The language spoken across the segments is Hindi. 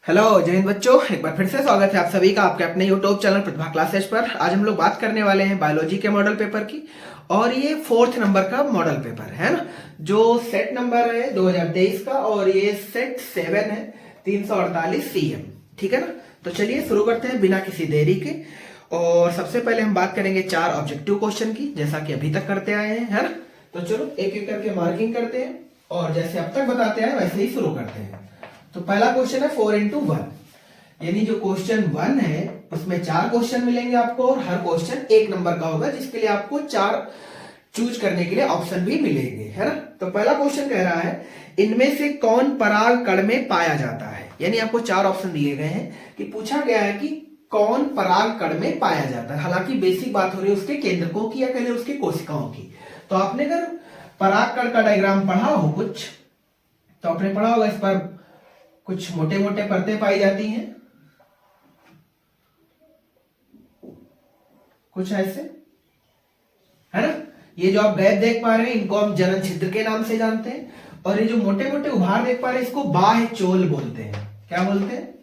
हेलो जय हिंद बच्चों, एक बार फिर से स्वागत है आप सभी का आपके अपने यूट्यूब चैनल प्रतिभा क्लासेस पर। आज हम लोग बात करने वाले हैं बायोलॉजी के मॉडल पेपर की, और ये 4th नंबर का मॉडल पेपर है ना, जो सेट नंबर है 2023 का, और ये सेट 7 है 348 CM। ठीक है ना, तो चलिए शुरू करते हैं बिना किसी देरी के। और सबसे पहले हम बात करेंगे 4 ऑब्जेक्टिव क्वेश्चन की, जैसा कि अभी तक करते आए हैं, है ना। तो चलो एक एक करके मार्किंग करते हैं, और जैसे अब तक बताते आए वैसे ही शुरू करते हैं। तो पहला क्वेश्चन है 4x1, यानी जो क्वेश्चन 1 है उसमें 4 क्वेश्चन मिलेंगे आपको, और हर क्वेश्चन 1 नंबर का होगा, जिसके लिए आपको 4 चूज करने के लिए ऑप्शन भी मिलेंगे, है ना। तो पहला क्वेश्चन कह रहा है इनमें से कौन पराग कण में पाया जाता है, यानी आपको 4 ऑप्शन दिए गए हैं कि पूछा गया है कि कौन पराग कण में पाया जाता है। हालांकि बेसिक बात हो रही है उसके केंद्रकों की या कह लें उसके कोशिकाओं की। तो आपने अगर पराग कण का डायग्राम पढ़ा हो कुछ, तो आपने पढ़ा होगा इस पर कुछ मोटे मोटे परतें पाई जाती हैं, कुछ ऐसे, है ना। ये जो आप गैप देख पा रहे हैं इनको हम जनन छिद्र के नाम से जानते हैं, और ये जो मोटे मोटे उभार देख पा रहे हैं इसको बाह्य चोल बोलते हैं। क्या बोलते हैं?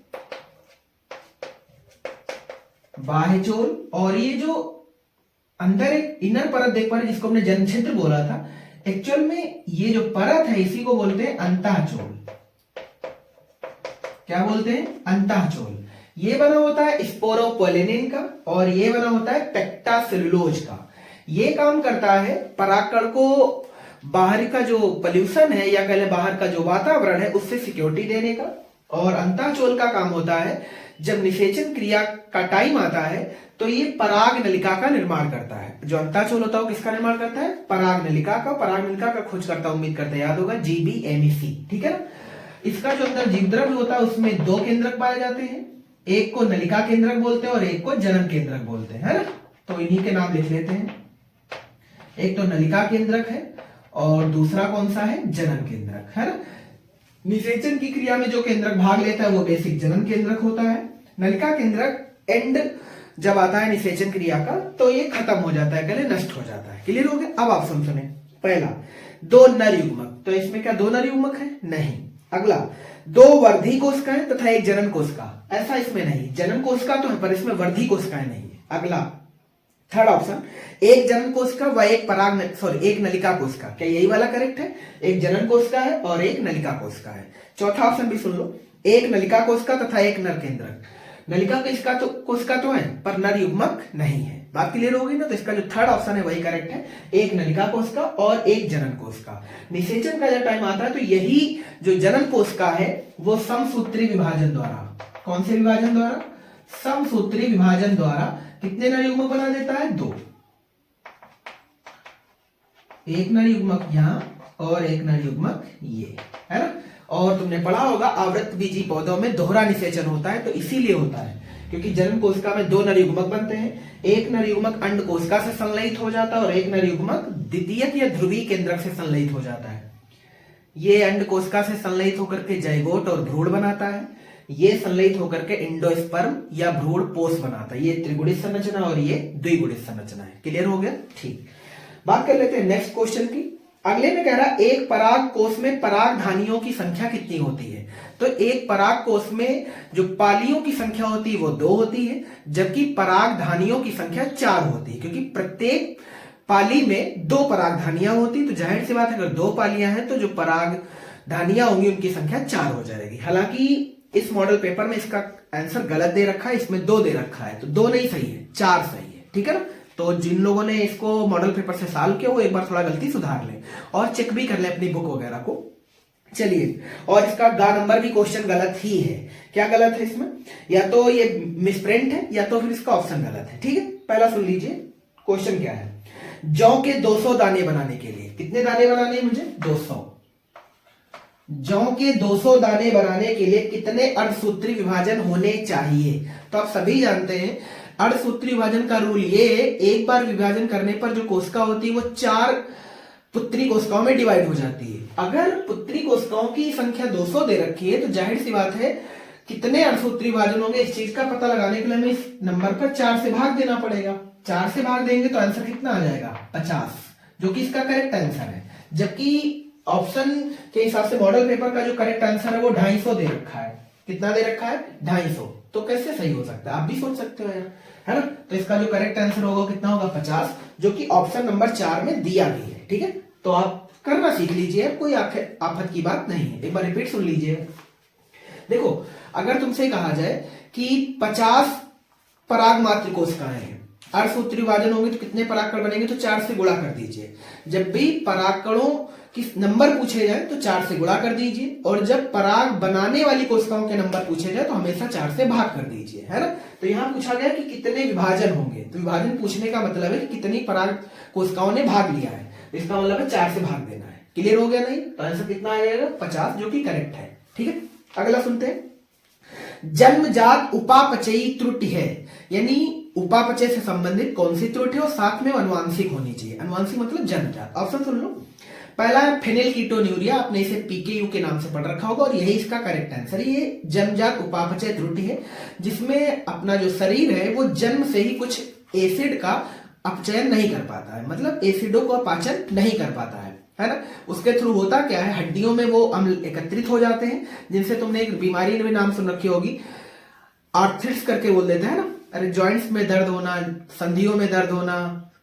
बाह्य चोल। और ये जो अंदर एक इनर परत देख पा रहे हैं जिसको हमने जनन छिद्र बोला था, एक्चुअल में ये जो परत है इसी को बोलते हैं अंतःचोल। क्या बोलते हैं? अंतःचोल। ये बना होता है स्पोरोपोलिनिन का, और ये बना होता है पेक्टासेलुलोज का। ये काम करता है परागकण को बाहर का जो पोल्यूशन है या कह लें बाहर का जो वातावरण है उससे सिक्योरिटी देने का। और अंतःचोल का काम होता है जब निषेचन क्रिया का टाइम आता है तो ये पराग नलिका का निर्माण करता है। जो अंतःचोल होता है वो किसका निर्माण करता है? पराग नलिका का। पराग नलिका का खोज करता, उम्मीद करते याद होगा, GBMEC। ठीक है ना। इसका जो अंदर जीवद्रव्य होता है उसमें 2 केंद्रक पाए जाते हैं, एक को नलिका केंद्रक बोलते हैं और एक को जनन केंद्रक बोलते हैं, है ना। तो इन्हीं के नाम लिख लेते हैं। एक तो नलिका केंद्रक है और दूसरा कौन सा है? जनन केंद्रक, है ना। निषेचन की क्रिया में जो केंद्रक भाग लेता है वो बेसिक जनन केंद्रक होता है। नलिका केंद्रक एंड जब आता है निषेचन क्रिया का तो ये खत्म हो जाता है, पहले नष्ट हो जाता है। क्लियर हो गया? अब आप सुने, पहला 2 नर युग्मक, तो इसमें क्या 2 नर युग्मक है? नहीं। अगला 2 वर्धी कोशिकाएं तथा 1 जनन कोशिका, ऐसा इसमें नहीं। जनन कोशिका तो है पर इसमें वर्धी कोशिकाएं नहीं है। अगला थर्ड ऑप्शन 1 जनन कोशिका व 1 नलिका कोशिका, क्या यही वाला करेक्ट है? 1 जनन कोशिका है और 1 नलिका कोशिका है। चौथा ऑप्शन भी सुन लो, 1 नलिका कोशिका तथा 1 नर केंद्रक। नलिका कोशिका तो है पर नर युग्मक नहीं है। बात क्लियर होगी ना। तो इसका जो थर्ड ऑप्शन है वही करेक्ट है, 1 नलिका कोशिका और 1 जनन कोशिका। निषेचन का जब टाइम आता है तो यही जो जनन कोशिका है वो समसूत्री विभाजन द्वारा, कौन से विभाजन द्वारा? समसूत्री विभाजन द्वारा कितने नर युग्मक बना देता है? 2। 1 नर युग्मक यहां और 1 नर युग्मक ये, है ना। और तुमने पढ़ा होगा आवृत्त बीजी पौधों में दोहरा निषेचन होता है, तो इसीलिए होता है क्योंकि जनन कोशिका में 2 नर युग्मक बनते हैं। 1 नर युग्मक अंड कोशिका से संलयित हो जाता है और 1 नर युग्मक द्वितीयक या ध्रुवीय केंद्रक से संलयित हो जाता है। ये अंड कोशिका से संलयित होकर के जाइगोट और भ्रूण बनाता है, ये संलयित होकर के इंडोस्पर्म या भ्रूण पोष बनाता है। ये त्रिगुणित संरचना और ये द्विगुणित संरचना है। क्लियर हो गया? ठीक। बात कर लेते हैं नेक्स्ट क्वेश्चन की। अगले में कह रहा है एक पराग कोष में परागधानियों की संख्या कितनी होती है? तो एक पराग कोष में जो पालियों की संख्या होती है वो 2 होती है, जबकि परागधानियों की संख्या 4 होती है, क्योंकि प्रत्येक पाली में 2 परागधानियां होती। तो जाहिर सी बात है अगर 2 पालियां हैं तो जो परागधानियां होंगी उनकी संख्या 4 हो जाएगी। हालांकि इस मॉडल पेपर में इसका आंसर गलत दे रखा है, इसमें 2 दे रखा है, तो 2 नहीं सही है, 4 सही है। ठीक है ना। तो जिन लोगों ने इसको मॉडल पेपर से सॉल्व किया वो एक बार थोड़ा गलती सुधार लें और चेक भी कर लें अपनी बुक वगैरह को। चलिए, और इसका गा नंबर भी क्वेश्चन गलत ही है। क्या गलत है इसमें? या तो ये मिसप्रिंट है या तो फिर इसका ऑप्शन गलत है। ठीक है, पहला सुन लीजिए क्वेश्चन क्या है। जौ के 200 दाने बनाने के लिए कितने दाने बनाने हैं मुझे? 200। जौ के 200 दाने बनाने के लिए कितने अर्धसूत्री विभाजन होने चाहिए? तो आप सभी जानते हैं अर्धसूत्री विभाजन का रूल ये है, एक बार विभाजन करने पर जो कोशिका होती है वो 4 पुत्री कोशिकाओं में डिवाइड हो जाती है। अगर पुत्री कोशिकाओं की संख्या 200 दे रखी है तो जाहिर सी बात है कितने अर्धसूत्री विभाजन होंगे इस चीज का पता लगाने के लिए हमें इस नंबर पर 4 से भाग देना पड़ेगा। 4 से भाग देंगे तो आंसर कितना आ जाएगा? 50, जो कि इसका करेक्ट आंसर है। जबकि ऑप्शन के हिसाब से मॉडल पेपर का जो करेक्ट आंसर है वो 250 दे रखा है। कितना दे रखा है 250, तो कैसे सही हो सकता है, आप भी सोच सकते हो यार, है ना। तो इसका जो करेक्ट आंसर होगा कितना होगा 50, जो कि ऑप्शन नंबर 4 में दिया भी है। ठीक है, तो आप करना सीख लीजिए, कोई आफत की बात नहीं है। एक बार रिपीट सुन लीजिए। देखो, अगर तुमसे कहा जाए कि 50 पराग मात्र कोशिकाएं हैं, अर्धसूत्री विभाजन होंगे तो कितने परागकण बनेंगे, तो 4 से गुणा कर दीजिए। जब भी परागकणों की नंबर पूछे जाए तो 4 से गुणा कर दीजिए, और जब पराग बनाने वाली कोशिकाओं के नंबर पूछे जाए तो हमेशा 4 से भाग कर दीजिए, है ना। तो यहां पूछा गया कि कितने विभाजन होंगे, तो विभाजन पूछने का मतलब है कि कितनी पराग कोशिकाओं ने भाग लिया है, इसका मतलब है 4 से भाग देना है। क्लियर हो गया नहीं, तो आंसर कितना आ जाएगा 50, जो कि करेक्ट है। ठीक है, अगला सुनते हैं। जन्मजात उपापचयी त्रुटि है, यानी उपापचय से संबंधित कौन सी त्रुटि और साथ में अनुवांशिक होनी चाहिए। अनुवांशिक मतलब जन्मजात। ऑप्शन सुन लो। पहला है फेनिलकीटोन्यूरिया, आपने इसे पीकेयू के नाम से पढ़ रखा होगा और यही इसका करेक्ट आंसर है। ये जन्मजात उपापचय त्रुटि है, जिसमें अपना जो शरीर है वो जन्म से ही कुछ एसिड का अपचयन नहीं कर पाता है, मतलब एसिडों का पाचन नहीं कर पाता है ना। उसके थ्रू होता क्या है, हड्डियों में वो अम्ल एकत्रित हो जाते हैं, जिनसे तुमने एक बीमारी में नाम सुन रखी होगी, आर्थ्रिटिस करके बोल देते हैं ना। अरे जॉइंट्स में दर्द होना, संधियों में दर्द होना,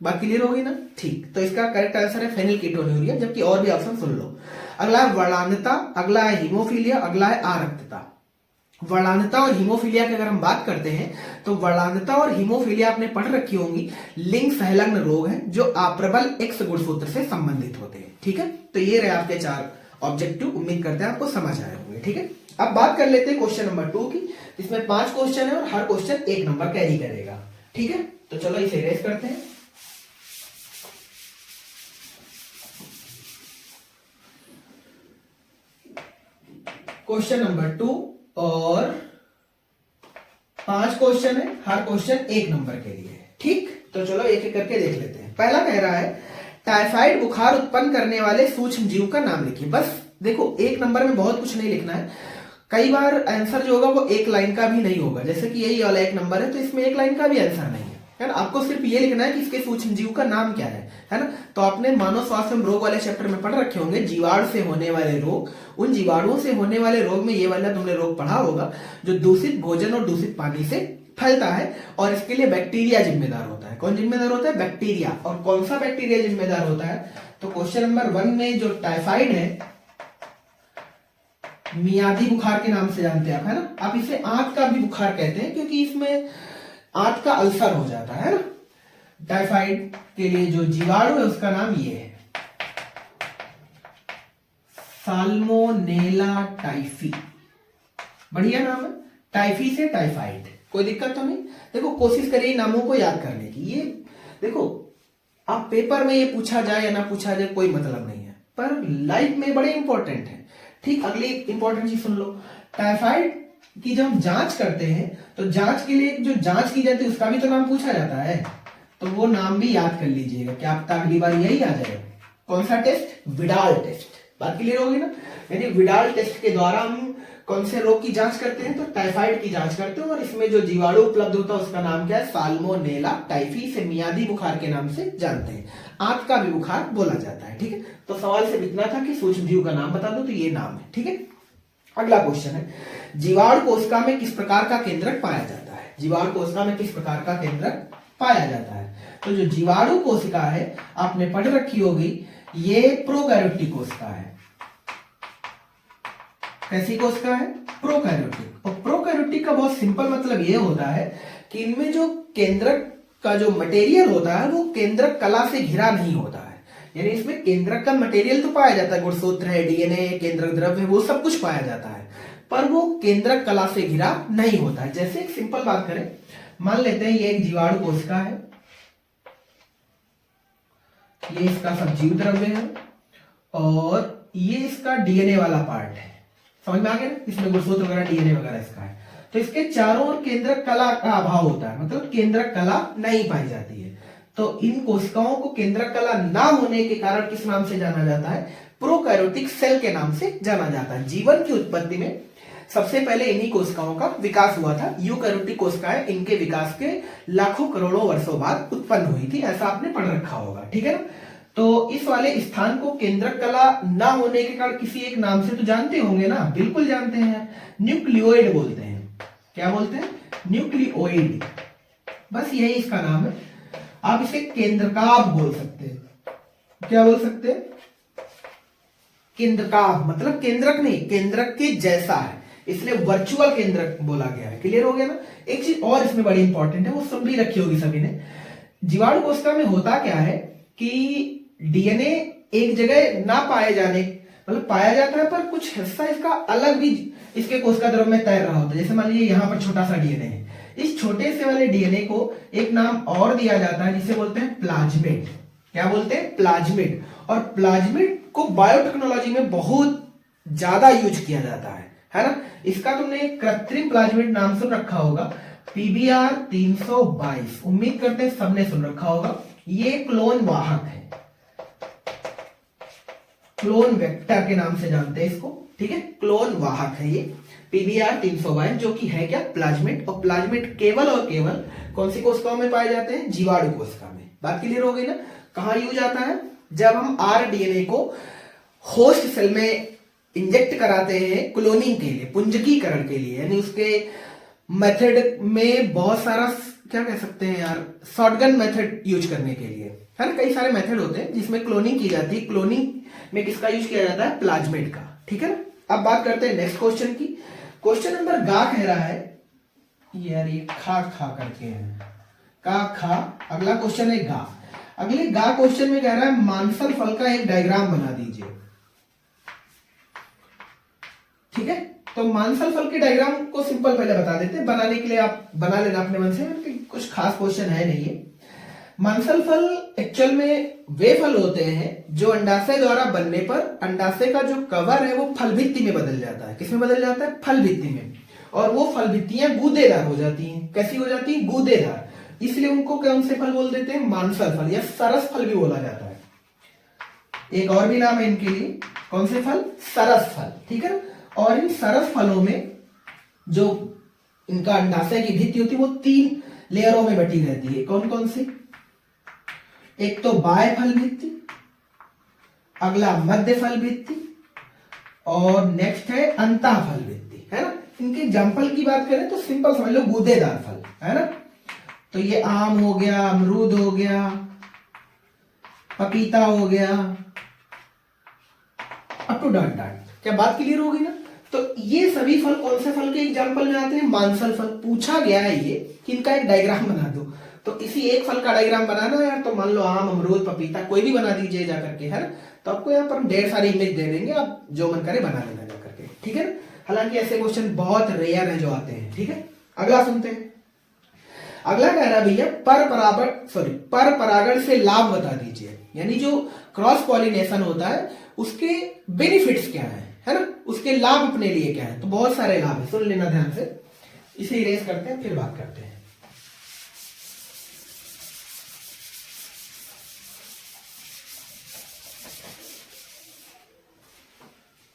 बात क्लियर होगी ना। ठीक, तो इसका करेक्ट आंसर है फेनिलकीटोन्यूरिया, जबकि और भी ऑप्शन सुन लो। अगला है वर्णांधता, अगला है हीमोफीलिया, अगला है आरक्तता। वर्णांधता और हीमोफीलिया की अगर हम बात करते हैं तो वर्णांधता और हीमोफीलिया आपने पढ़ रखी होंगी, लिंग संलग्न रोग है जो अप्रबल एक्स गुणसूत्र से संबंधित होते हैं। ठीक है, तो ये रहे आपके 4 ऑब्जेक्टिव, उम्मीद करते हैं आपको समझ आए होंगे। ठीक है, अब बात कर लेते हैं क्वेश्चन नंबर 2 की। इसमें 5 क्वेश्चन है और हर क्वेश्चन 1 नंबर कैरी करेगा। ठीक है, तो चलो इसे रेस करते हैं। क्वेश्चन नंबर 2 और 5 क्वेश्चन है, हर क्वेश्चन 1 नंबर के लिए। ठीक, तो चलो एक एक करके देख लेते हैं। पहला कह रहा है टाइफाइड बुखार उत्पन्न करने वाले सूक्ष्म जीव का नाम लिखिए। बस देखो, 1 नंबर में बहुत कुछ नहीं लिखना है। कई बार आंसर जो होगा वो 1 लाइन का भी नहीं होगा, जैसे कि यही वाला 1 नंबर है तो इसमें 1 लाइन का भी आंसर नहीं है ना। आपको सिर्फ ये लिखना है कि इसके सूक्ष्म जीव का नाम क्या है ना। तो आपने मानव स्वास्थ्य एवं रोग वाले चैप्टर में पढ़ रखे होंगे जीवाणु से होने वाले रोग। उन जीवाणुओं से होने वाले रोग में ये वाला तुमने रोग पढ़ा होगा जो दूषित भोजन और दूषित पानी से फैलता है, और इसके लिए बैक्टीरिया जिम्मेदार होता है। कौन जिम्मेदार होता है, बैक्टीरिया। और कौन सा बैक्टीरिया जिम्मेदार होता है, तो क्वेश्चन नंबर 1 में जो टाइफाइड है मियादी बुखार के नाम से जानते हैं आप, है ना। आप इसे आंत का भी बुखार कहते हैं क्योंकि इसमें आंत का अल्सर हो जाता है ना। टाइफाइड के लिए जो जीवाणु है उसका नाम ये है साल्मोनेला टाइफी, बढ़िया नाम है। टाइफी से टाइफाइड, कोई दिक्कत तो नहीं। देखो, कोशिश करिए नामों को याद करने की। ये देखो, आप पेपर में ये पूछा जाए या ना पूछा जाए कोई मतलब नहीं है, पर लाइफ में बड़े इंपॉर्टेंट है। ठीक, अगली इंपॉर्टेंट चीज सुन लो। टाइफाइड की जब हम जांच करते हैं तो जांच के लिए जो जांच की जाती है उसका भी तो नाम पूछा जाता है, तो वो नाम भी याद कर लीजिएगा, क्या आपका अगली बार यही आ जाएगा। कौन सा टेस्ट, विडाल टेस्ट। बात क्लियर होगी ना। यानी विडाल टेस्ट के द्वारा हम कौन से रोग की जांच करते हैं, तो टाइफाइड की जांच करते हैं, और इसमें जो जीवाणु उपलब्ध होता है उसका नाम क्या है, साल्मोनेला टाइफी, से मियादी बुखार के नाम से जानते हैं। आंत का भी बुखार बोला जाता है। ठीक है, तो सवाल से इतना था कि सूक्ष्म जीव का नाम बता दो, तो ये नाम है। ठीक है, अगला क्वेश्चन है जीवाणु कोशिका में किस प्रकार का केंद्रक पाया जाता है। जीवाणु कोशिका में किस प्रकार का केंद्रक पाया जाता है, तो जो जीवाणु कोशिका है आपने पढ़ रखी होगी, ये प्रोकैरियोटिक कोशिका है। कैसी कोशिका है, प्रोकैरियोटिक। और प्रोकैरियोटिक का बहुत सिंपल मतलब ये होता है कि इनमें जो केंद्रक का जो मटेरियल होता है वो केंद्रक कला से घिरा नहीं होता है। यानी इसमें केंद्रक का मटेरियल तो पाया जाता है, गुणसूत्र है, डीएनए, केंद्रक द्रव्य है, वो सब कुछ पाया जाता है, पर वो केंद्रक कला से घिरा नहीं होता है। जैसे एक सिंपल बात करें, मान लेते हैं ये एक जीवाणु कोशिका है, ये इसका सजीव द्रव्य है और ये इसका डीएनए वाला पार्ट है। समझ में आ गया, इसमें गुणसूत्र वगैरह डीएनए वगैरह इसका है। तो इसके चारों ओर केंद्रक कला का अभाव होता है, मतलब केंद्रक कला नहीं पाई जाती है। तो इन कोशिकाओं को केंद्रक कला ना होने के कारण किस नाम से जाना जाता है, प्रोकैरियोटिक सेल के नाम से जाना जाता है। जीवन की उत्पत्ति में सबसे पहले इन्हीं कोशिकाओं का विकास हुआ था। यूकैरियोटिक कोशिकाएं इनके विकास के लाखों करोड़ों वर्षों बाद उत्पन्न हुई थी, ऐसा आपने पढ़ रखा होगा। ठीक है ना। तो इस वाले स्थान को केंद्रक कला ना होने के कारण किसी एक नाम से तो जानते होंगे ना, बिल्कुल जानते हैं, न्यूक्लियोइड बोलते हैं। क्या बोलते हैं? न्यूक्लियोइड, बस यही इसका नाम है। आप इसे केंद्रकाभ बोल सकते हैं। क्या बोल सकते हैं? केंद्रकाभ, मतलब केंद्रक नहीं, केंद्रक के जैसा है, इसलिए वर्चुअल केंद्रक बोला गया है। क्लियर हो गया ना? एक चीज और इसमें बड़ी इंपॉर्टेंट है, वो सुन भी रखी होगी सभी ने। जीवाणु कोशिका में होता क्या है कि डीएनए एक जगह ना पाए जाने, मतलब पाया जाता है पर कुछ हिस्सा इसका अलग भी इसके कोशिका द्रव्य में तैर रहा होता है। जैसे मान लीजिए यहाँ पर छोटा सा डीएनए है, इस छोटे से वाले डीएनए को एक नाम और दिया जाता है जिसे बोलते हैं प्लाज्मिड। क्या बोलते हैं? प्लाज्मिड। और प्लाज्मिड को बायोटेक्नोलॉजी में बहुत ज्यादा यूज किया जाता है ना? इसका तुमने कृत्रिम प्लाज्मिड नाम सुन रखा होगा, PBR 322, उम्मीद करते हैं सबने सुन रखा होगा। ये क्लोन वाहक है, क्लोन वेक्टर के नाम से जानते हैं इसको, ठीक है? क्लोन वाहक है ये PBR 322, जो कि है क्या? प्लाज्मिड। और प्लाज्मिड केवल और केवल कौन सी कोशिकाओं में पाए जाते हैं? जीवाणु कोशिका में। बात क्लियर हो गई ना? कहां यूज आता है? जब हम RDNA को होस्ट सेल में इंजेक्ट कराते हैं क्लोनिंग के लिए, पुंजकीकरण के लिए, यानी उसके मेथड में बहुत सारा, क्या कह सकते हैं यार, शॉटगन मेथड यूज करने के लिए, है ना? कई सारे मेथड होते हैं जिसमें क्लोनिंग की जाती है। क्लोनिंग में किसका यूज किया जाता है? प्लाज्मिड का, ठीक है ना? अब बात करते हैं नेक्स्ट क्वेश्चन की। क्वेश्चन नंबर गा कह रहा है, यार ये खा खा करके है, का खा। अगला क्वेश्चन है गा। अगले गा क्वेश्चन में कह रहा है मांसल फल का एक डायग्राम बना दीजिए, ठीक है? तो मांसल फल के डायग्राम को सिंपल पहले बता देते हैं, बनाने के लिए आप बना लेना अपने मन से, कुछ खास क्वेश्चन है नहीं है। मांसल फल एक्चुअल में वे फल होते हैं जो अंडाशय द्वारा बनने पर अंडाशय का जो कवर है वो फल भित्ति में बदल जाता है। किसमें बदल जाता है? फल भित्ति में। और वो फल भित्तियां गूदेदार हो जाती हैं। कैसी हो जाती है? गूदेदार। इसलिए उनको कौन से फल बोल देते हैं? मांसल फल या सरस फल भी बोला जाता है। एक और भी नाम है इनके लिए, कौन से फल? सरस फल, ठीक है? और इन सरस फलों में जो इनका अंडाशय की भित्ति होती है वो 3 लेयरों में बटी रहती है। कौन कौन सी? एक तो बाह्य फल भित्ति, अगला मध्य फल भित्ति, और नेक्स्ट है अंतः फल भित्ति, है ना? इनके एग्जाम्पल की बात करें तो सिंपल समझ लो, गूदेदार फल, है ना? तो ये आम हो गया, अमरूद हो गया, पपीता हो गया, अप टू डॉट डॉट। क्या बात क्लियर होगी ना? तो ये सभी फल कौन से फल के एग्जाम्पल में आते हैं? मांसल फल। पूछा गया है ये कि इनका एक डायग्राम बना दो, तो इसी एक फल का डायग्राम बनाना है यार। तो मान लो आम, अमरूद, पपीता कोई भी बना दीजिए जा करके, है ना? तो आपको यहाँ पर ढेर सारी इमेज दे देंगे, आप जो मन करे बना लेना जा करके, ठीक है ना? हालांकि ऐसे क्वेश्चन बहुत रेयर है जो आते हैं, ठीक है? अगला सुनते हैं। अगला कह रहा है भैया पर परागण से लाभ बता दीजिए, यानी जो क्रॉस पॉलिनेशन होता है उसके बेनिफिट्स क्या है ना? उसके लाभ अपने लिए क्या है? तो बहुत सारे लाभ है, सुन लेना ध्यान से। इसे इरेज करते हैं, फिर बात करते हैं।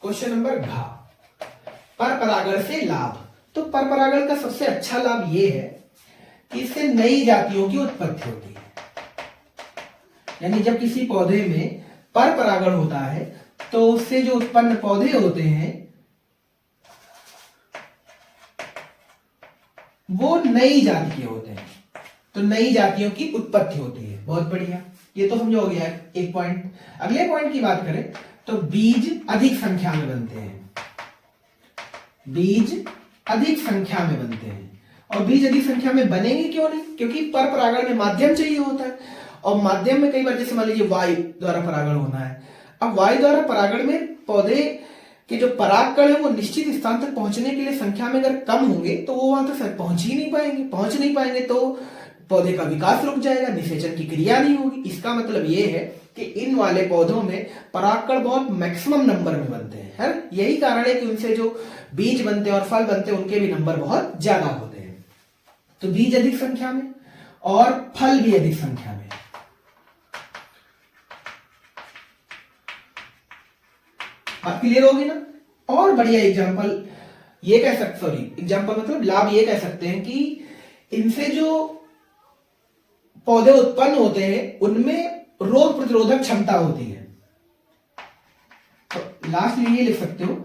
क्वेश्चन नंबर घ, पर परागण से लाभ। तो पर परागण का सबसे अच्छा लाभ यह है कि इससे नई जातियों की उत्पत्ति होती है। यानी जब किसी पौधे में पर परागण होता है तो उससे जो उत्पन्न पौधे होते हैं वो नई जाति के होते हैं, तो नई जातियों की उत्पत्ति होती है। बहुत बढ़िया, ये तो समझो हो गया एक पॉइंट। अगले पॉइंट की बात करें तो बीज अधिक संख्या में बनते हैं। बीज अधिक संख्या में बनते हैं। और बीज अधिक संख्या में बनेंगे क्यों नहीं? क्योंकि पर परागण में माध्यम चाहिए होता है, और माध्यम में कई बार जैसे मान लीजिए वायु द्वारा परागण होना है। अब वायु द्वारा परागण में पौधे के जो परागकण है वो निश्चित स्थान तक पहुंचने के लिए संख्या में अगर कम होंगे तो वो वहां तक पहुंच नहीं पाएंगे तो पौधे का विकास रुक जाएगा, निषेचन की क्रिया नहीं होगी। इसका मतलब ये है कि इन वाले पौधों में परागकण बहुत मैक्सिमम नंबर में बनते हैं, है ना? यही कारण है कि उनसे जो बीज बनते हैं और फल बनते हैं उनके भी नंबर बहुत ज्यादा होते हैं। तो बीज अधिक संख्या में और फल भी अधिक संख्या में। बात क्लियर होगी ना? और बढ़िया एग्जांपल ये कह सकते, एग्जांपल मतलब लाभ ये कह सकते हैं कि इनसे जो पौधे उत्पन्न होते हैं उनमें रोग प्रतिरोधक क्षमता होती है। तो लास्ट में ये लिख सकते हो,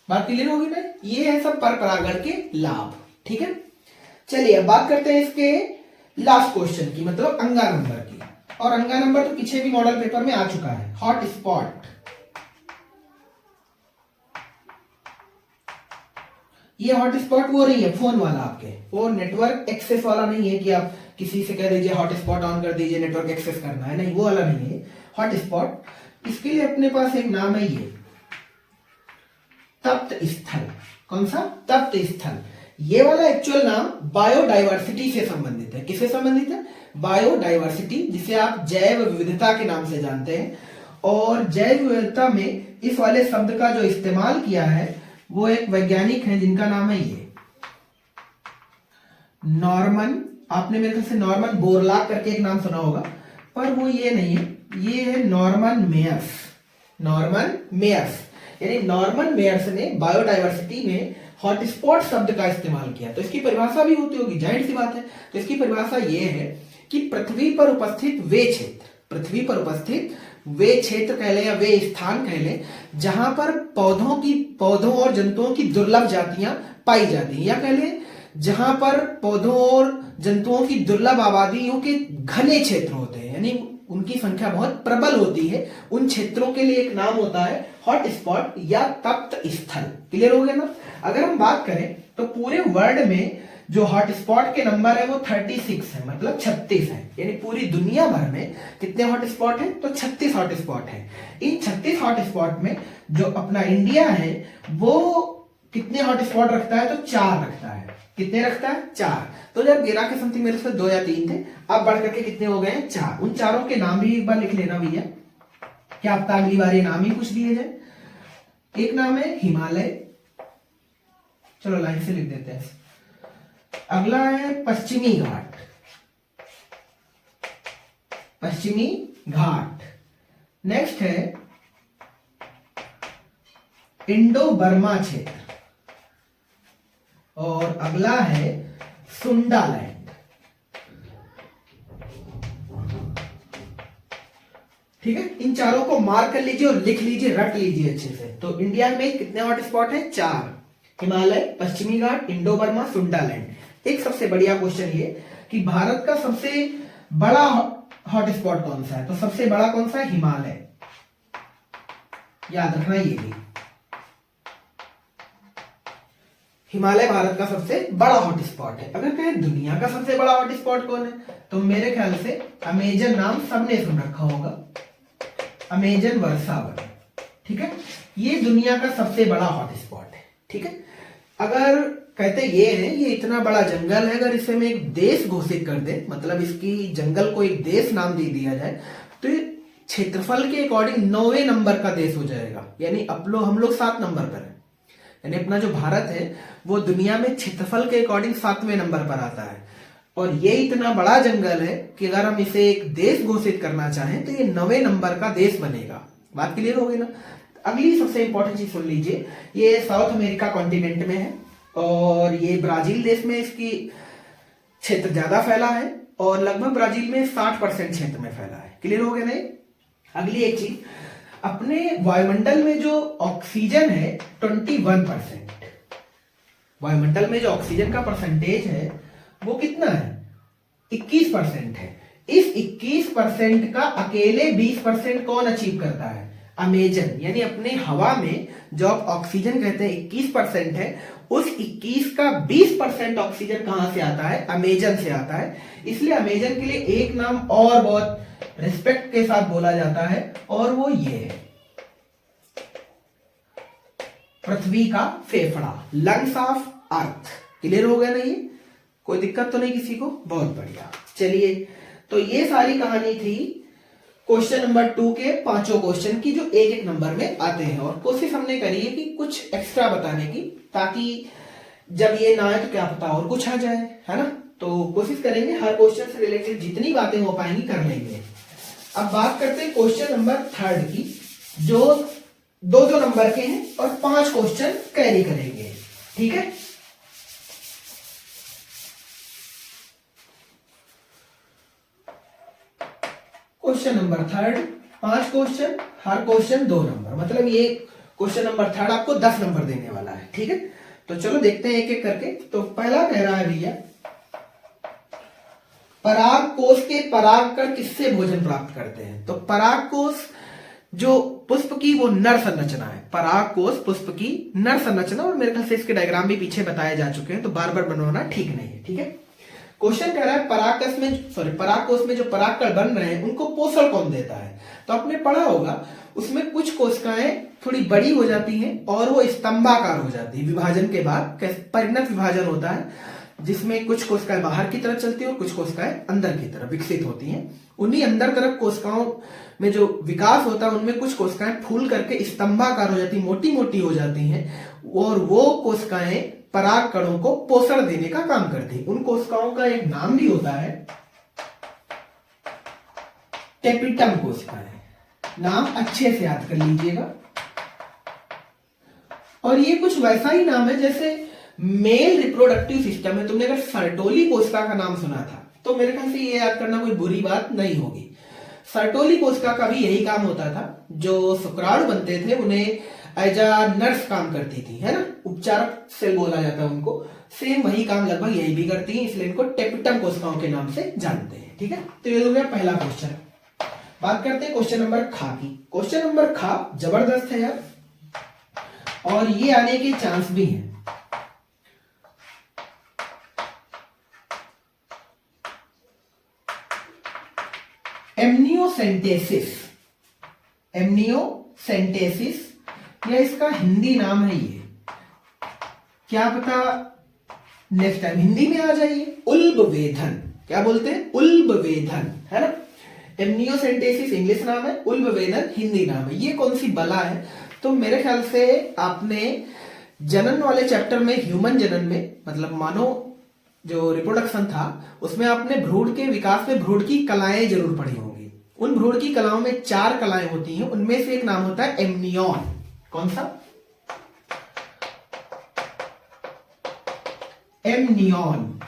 बात क्लियर होगी ना। ये है सब पर परागण के लाभ। ठीक है, चलिए अब बात करते हैं इसके लास्ट क्वेश्चन की, मतलब अंगा नंबर की। और अंगा नंबर तो पीछे भी मॉडल पेपर में आ चुका है, हॉट स्पॉट। ये हॉट स्पॉट वो नहीं है फोन वाला आपके, वो नेटवर्क एक्सेस वाला नहीं है कि आप किसी से कह दीजिए हॉट स्पॉट ऑन कर दीजिए नेटवर्क एक्सेस करना है, नहीं वो वाला नहीं है हॉट स्पॉट। इसके लिए अपने पास एक नाम है, ये तप्त स्थल। कौन सा? तप्त स्थल। ये वाला एक्चुअल नाम बायोडाइवर्सिटी से संबंधित है। किससे संबंधित है? बायोडाइवर्सिटी, जिसे आप जैव विविधता के नाम से जानते हैं। और जैव विविधता में इस वाले शब्द का जो इस्तेमाल किया है वो एक वैज्ञानिक है जिनका नाम है ये नॉर्मन, आपने मेरे ख्याल से नॉर्मन बोरलॉग करके एक नाम सुना होगा, पर वो ये नहीं है, ये है नॉर्मन मेयर्स। नॉर्मन मेयर्स, यानी नॉर्मन मेयर्स ने बायोडाइवर्सिटी में हॉटस्पॉट शब्द का इस्तेमाल किया। तो इसकी परिभाषा भी होती होगी, जाहिर सी बात है। तो इसकी परिभाषा ये है कि पृथ्वी पर उपस्थित वे क्षेत्र, पृथ्वी पर उपस्थित वे क्षेत्र कह लें या वे स्थान कह लें जहां पर पौधों और जंतुओं की दुर्लभ जातियां पाई जाती हैं, या कह लें जहां पर पौधों और जंतुओं की दुर्लभ आबादियों के घने क्षेत्र होते हैं, यानी उनकी संख्या बहुत प्रबल होती है, उन क्षेत्रों के लिए एक नाम होता है हॉट स्पॉट या तप्त स्थल। क्लियर हो गया ना। अगर हम बात करें तो पूरे वर्ल्ड में जो हॉट स्पॉट के नंबर है वो 36 है, मतलब 36 है। यानी पूरी दुनिया भर में कितने हॉट स्पॉट है? तो 36 हॉट स्पॉट है। इन 36 हॉट स्पॉट में जो अपना इंडिया है वो कितने हॉट स्पॉट रखता है? तो 4 रखता है। कितने रखता है? 4। तो जब 13 के समथिंग मेरे से 2 या 3 थे, अब बढ़ करके कितने हो गए? 4। उन चारों के नाम भी एक बार लिख लेना भैया, क्या आपका अगली बार ये नाम ही कुछ दिए जाए। एक नाम है हिमालय, चलो लाइन से लिख देते हैं। अगला है पश्चिमी घाट, पश्चिमी घाट। नेक्स्ट है इंडो बर्मा क्षेत्र, और अगला है सुंडालैंड। ठीक है, इन चारों को मार्क कर लीजिए और लिख लीजिए, रट लीजिए अच्छे से। तो इंडिया में कितने हॉट स्पॉट है? 4, हिमालय, पश्चिमी घाट, इंडो बर्मा, सुंडालैंड। एक सबसे बढ़िया क्वेश्चन ये कि भारत का सबसे बड़ा हॉट स्पॉट कौन सा है? तो सबसे बड़ा कौन सा है? हिमालय, याद रखना ये भी। हिमालय भारत का सबसे बड़ा हॉट स्पॉट है। अगर कहें दुनिया का सबसे बड़ा हॉट स्पॉट कौन है, तो मेरे ख्याल से अमेजन नाम सबने सुन रखा होगा, अमेजन वर्षावन। ठीक है, ये दुनिया का सबसे बड़ा हॉट स्पॉट है। ठीक है, अगर कहते ये है ये इतना बड़ा जंगल है, अगर इसे में एक देश घोषित कर दे, मतलब इसकी जंगल को एक देश नाम दे दिया जाए, तो ये क्षेत्रफल के अकॉर्डिंग 9वें नंबर का देश हो जाएगा। यानी हम लोग 7 नंबर पर है, यानी अपना जो भारत है वो दुनिया में क्षेत्रफल के अकॉर्डिंग 7वें नंबर पर आता है। और ये इतना बड़ा जंगल है कि अगर हम इसे एक देश घोषित करना चाहें तो ये 9वें नंबर का देश बनेगा। बात क्लियर हो गई ना। अगली सबसे इंपॉर्टेंट चीज सुन लीजिए, ये साउथ अमेरिका कॉन्टिनेंट में है और ये ब्राजील देश में इसकी क्षेत्र ज्यादा फैला है, और लगभग ब्राजील में 60% क्षेत्र में फैला है। क्लियर हो गया नहीं। अगली एक चीज, अपने वायुमंडल में जो ऑक्सीजन है 21%, वायुमंडल में जो ऑक्सीजन का परसेंटेज है वो कितना है? 21% है। इस 21% का अकेले 20% कौन अचीव करता है? अमेजन। यानी अपने हवा में जो आप ऑक्सीजन कहते हैं 21% है, उस 21 का 20% ऑक्सीजन कहां से आता है? अमेजन से आता है। इसलिए अमेजन के लिए एक नाम और बहुत रिस्पेक्ट के साथ बोला जाता है, और वो ये है पृथ्वी का फेफड़ा, लंग्स ऑफ अर्थ। क्लियर हो गया ना ये? कोई दिक्कत तो नहीं किसी को? बहुत बढ़िया। चलिए, तो ये सारी कहानी थी क्वेश्चन नंबर 2 के 5 क्वेश्चन की, जो एक एक नंबर में आते हैं। और कोशिश हमने करी है कि कुछ एक्स्ट्रा बताने की, ताकि जब ये ना आए तो क्या पता और कुछ आ जाए, है ना। तो कोशिश करेंगे हर क्वेश्चन से रिलेटेड जितनी बातें हो पाएंगी कर लेंगे। अब बात करते हैं क्वेश्चन नंबर 3 की, जो 2-2 नंबर के हैं और 5 क्वेश्चन कैरी करेंगे, ठीक है। क्वेश्चन नंबर 3, 5 क्वेश्चन, हर क्वेश्चन 2 नंबर, मतलब ये क्वेश्चन नंबर 3 आपको 10 नंबर देने वाला है, ठीक है। तो चलो देखते हैं एक एक करके। तो पहला कह रहा है भैया, पराग कोश के परागकण किससे भोजन प्राप्त करते हैं। तो पराग कोश जो पुष्प की वो नर संरचना है, पराग कोश पुष्प की नर संरचना, और मेरे ख्याल से इसके डायग्राम भी पीछे बताए जा चुके हैं, तो बार बार बनवाना ठीक नहीं है, ठीक है। क्वेश्चन कह रहा है पराग कोश में जो परागकण बन रहे हैं उनको पोषण कौन देता है। तो आपने पढ़ा होगा उसमें कुछ कोशिकाएं थोड़ी बड़ी हो जाती हैं और वो स्तंभाकार हो जाती है विभाजन के बाद, परिणत विभाजन होता है जिसमें कुछ कोशिकाएं बाहर की तरफ चलती है और कुछ कोशिकाएं अंदर की तरफ विकसित होती हैं। उन्हीं अंदर तरफ कोशिकाओं में जो विकास होता है उनमें कुछ कोशिकाएं फूल करके स्तंभाकार हो जाती, मोटी मोटी हो जाती हैं, और वो कोशिकाएं पराग कणों को पोषण देने का काम करती है। उन कोशिकाओं का एक नाम भी होता है टेपिटम कोशिकाएं, नाम अच्छे से याद कर लीजिएगा। और ये कुछ वैसा ही नाम है जैसे मेल रिप्रोडक्टिव सिस्टम है। तुमने अगर सर्टोली कोशिका का नाम सुना था तो मेरे ख्याल से ये याद करना कोई बुरी बात नहीं होगी। सर्टोली कोशिका का भी यही काम होता था, जो शुक्राणु बनते थे उन्हें एज अ नर्स काम करती थी, है ना, उपचारक सेल बोला जाता है उनको। सेम वही काम लगभग यही भी करती है, इसलिए इनको टेपिटम कोशिकाओं के नाम से जानते हैं, ठीक है। तो ये हो गया पहला क्वेश्चन। बात करते हैं क्वेश्चन नंबर खा की। क्वेश्चन नंबर खा जबरदस्त है यार, और ये आने के चांस भी हैं। एमनियोसेंटेसिस, एमनियोसेंटेसिस या इसका हिंदी नाम है ये, क्या पता नेक्स्ट टाइम हिंदी में आ जाइए, उल्बवेधन। क्या बोलते हैं? उल्बवेधन, है ना। एमनियोसेंटेसिस इंग्लिश नाम है, उल्बवेधन हिंदी नाम है। ये कौन सी बला है? तो मेरे ख्याल से आपने जनन वाले चैप्टर में, ह्यूमन जनन में, मतलब मानव जो रिप्रोडक्शन था उसमें आपने भ्रूण के विकास में भ्रूण की कलाएं जरूर पढ़ी होंगी। उन भ्रूण की कलाओं में 4 कलाएं होती हैं, उनमें से एक नाम होता है एमनियॉन। कौन सा? एमनियॉन,